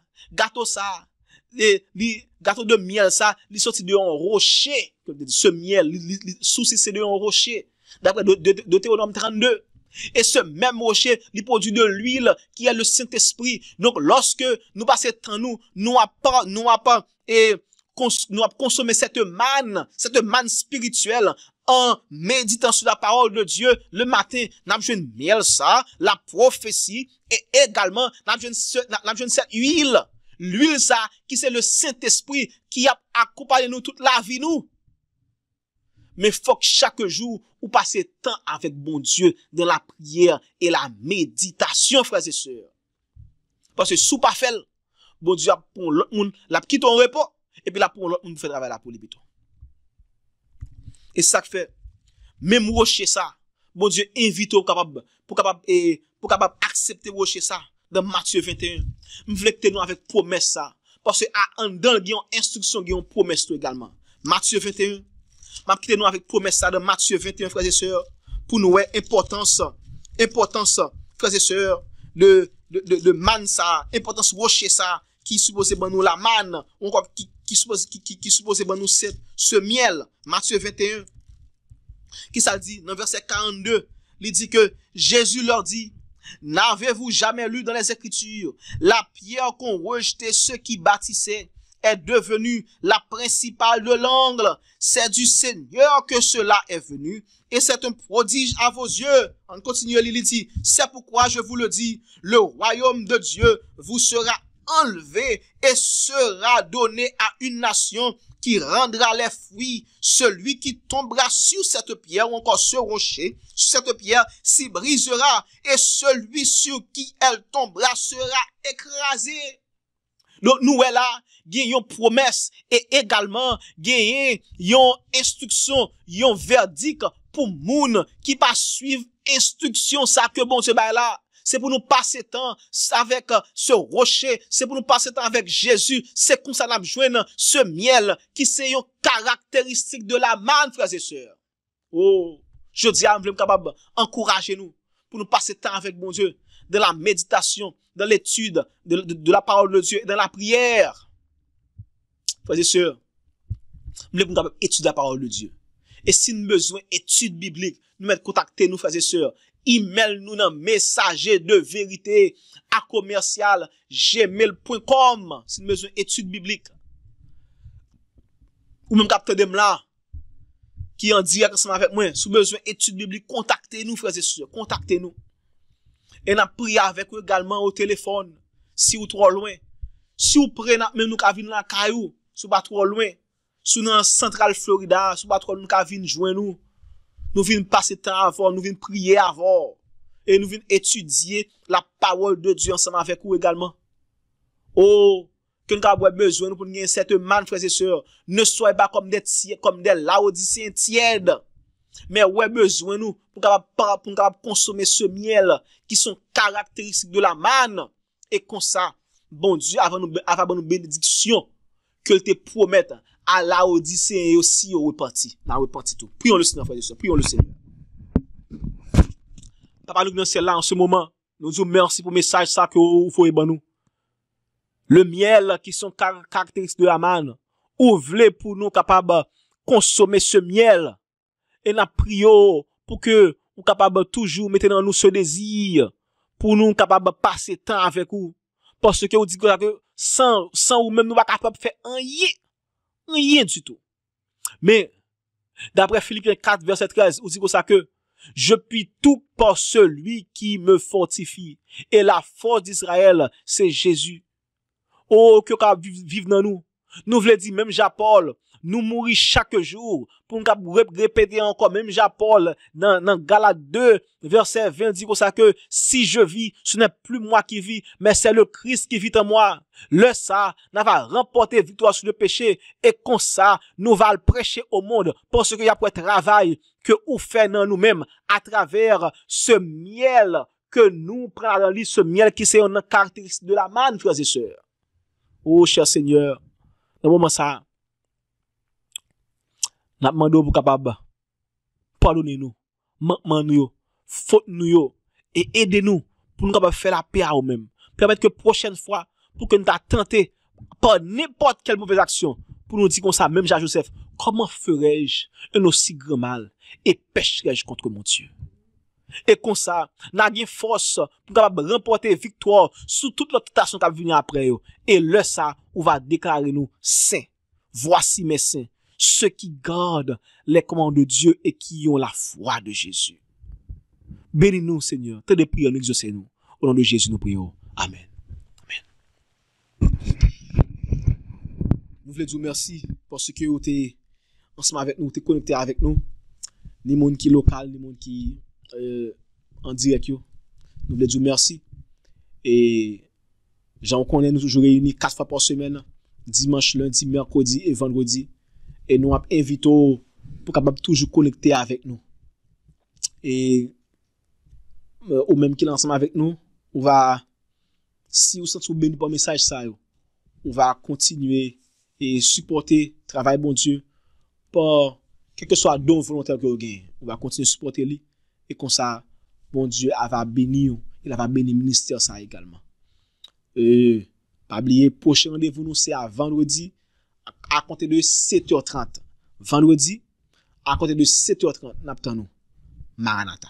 les gâteaux de miel ça, ils sortent de un rocher, ce miel, souci c'est de un rocher, d'après Deutéronome 32. Et ce même rocher, il produit de l'huile qui est le Saint-Esprit. Donc lorsque nous passons temps nous avons consommé cette manne spirituelle en méditant sur la parole de Dieu le matin, nous avons une miel ça, la prophétie, et également nous avons cette huile. L'huile ça, qui c'est le Saint-Esprit qui a accompagné nous toute la vie nous. Mais faut que chaque jour, ou passer temps avec bon Dieu dans la prière et la méditation, frères et sœurs. Parce que sous pas fait, bon Dieu a pour l'autre monde, la quitte en repos, et puis là pour l'autre monde fait travail là pour les Et ça fait, même rocher ça, bon Dieu invite pour capable accepter rocher ça. Dans Matthieu 21, nous voulons que nous avec promesse ça. Parce que en dedans, il y a une instruction, il y a une promesse également. Matthieu 21, m'a quitté nous avec promesse ça dans Matthieu 21, frères et sœurs, pour nous importance, frères et sœurs, de manne ça, importance rocher ça, qui suppose ban nous la manne, encore qui suppose ban nous ce miel. Matthieu 21, qui ça dit, dans verset 42, il dit que Jésus leur dit, n'avez-vous jamais lu dans les Écritures, la pierre qu'ont rejeté ceux qui bâtissaient est devenue la principale de l'angle. C'est du Seigneur que cela est venu, et c'est un prodige à vos yeux. On continue, il dit, c'est pourquoi je vous le dis, le royaume de Dieu vous sera enlevé et sera donné à une nation qui rendra les fruits. Celui qui tombera sur cette pierre ou encore ce rocher, sur cette pierre s'y brisera, et celui sur qui elle tombera sera écrasé. Donc nous là, gagnons promesse et également gagnons instruction, verdict pour moun qui pas suivre instruction ça que bon Dieu là. c'est pour nous passer temps avec ce rocher, c'est pour nous passer temps avec Jésus, c'est comme ça nous joindre ce miel qui c'est une caractéristique de la manne, frères et sœurs. Oh, je dis à nous capable encourager nous pour nous passer temps avec mon Dieu, dans la méditation, dans l'étude de la parole de Dieu, dans la prière. Frères et sœurs, nous devons capable étudier la parole de Dieu. Et si nous avons besoin d'études bibliques, nous mettons contacter nous, frères et sœurs. Email nous dans messager de vérité à commercial gmail.com si nous avons besoin d'études bibliques. Ou même capteur de là, qui en direct ensemble avec moi, si vous avez besoin d'études bibliques, contactez-nous, frères et sœurs, contactez-nous. Et nous prions avec vous également au téléphone, si vous trop loin. Si vous prenez même nous qui venir dans la caillou, si vous pas trop loin. Sous dans Central Florida, sous pas trop nous ka vinn joindre nous. Nous venons passer temps avant, nous venons prier avant et nous venons étudier la parole de Dieu ensemble avec vous également. Oh, que nous avons besoin pour gagner cette manne, frères et sœurs, ne soyez pas comme des Laodiciens tièdes, mais ouais besoin nous pour capable consommer ce miel qui sont caractéristiques de la manne et comme ça, bon Dieu avant nous bénédiction que te promette à Laodicée et aussi au repenti. N'a repenti tout. Prions le Seigneur, frères et sœurs. Prions le Seigneur. Papa, nous sommes là en ce moment. Nous disons merci pour le message ça que vous faites pour nous. Le miel qui sont caractéristiques de la manne. Ouvrez pour nous capables de consommer ce miel. Et nous prions pour que nous capables toujours mettre dans nous ce désir. Pour nous capables de passer temps avec vous. Parce que vous dites que sans ou même nous pas capables de faire rien du tout. Mais, d'après Philippiens 4, verset 13, vous dit comme ça que je puis tout par celui qui me fortifie. Et la force d'Israël, c'est Jésus. Oh, que vivre dans nous. Nous voulons dire, même Jean-Paul, nous mourir chaque jour pour nous répéter encore, même Jean-Paul, dans Galates 2, verset 20, dit comme ça que si je vis, ce n'est plus moi qui vis, mais c'est le Christ qui vit en moi. Le ça, n'a va remporter victoire sur le péché, et comme ça, nous va le prêcher au monde, parce qu'il y a pour travail que nous fait dans nous-mêmes, à travers ce miel que nous prenons dans ce miel qui c'est une caractéristique de la manne, frères et sœurs. Oh, cher Seigneur, dans le moment ça, nous demandons pour capable pardonner nous, manquement nous, faute nous et aider nous pour nous capable faire la paix à nous-mêmes. Permettre que prochaine fois, pour que nous t'a tenté par n'importe quelle mauvaise action, pour nous dire comme ça, même Joseph, comment ferais-je un aussi grand mal et pécherais-je contre mon Dieu? Et comme ça, nous avons force pour capable remporter victoire sur toute la tentation qui va venir après. Et le ça, on va déclarer nous saints. Voici mes saints, ceux qui gardent les commandes de Dieu et qui ont la foi de Jésus. Bénis-nous, Seigneur. Tes prières nous exaucez-nous. Au nom de Jésus, nous prions. Amen. Amen. Nous voulons dire merci parce que vous êtes ensemble avec nous, vous êtes connecté avec nous. Ni monde qui est local, ni monde qui en direct. Nous voulons dire merci. Et j'en connais, nous toujours réunis 4 fois par semaine, dimanche, lundi, mercredi et vendredi. Et nous invitons pour capable toujours connecter avec nous. Et ou même qui est ensemble avec nous, on va, si vous sentez béni par le message ça, on va continuer et supporter le travail bon Dieu par quel que soit don volontaire que vous gagnez. On va continuer à supporter lui et comme ça, bon Dieu va bénir, il va bénir le ministère ça également. Pas oublier, prochain rendez-vous nous c'est à vendredi à compter de 7h30. Vendredi à compter de 7h30, nous attendons. Maranatha.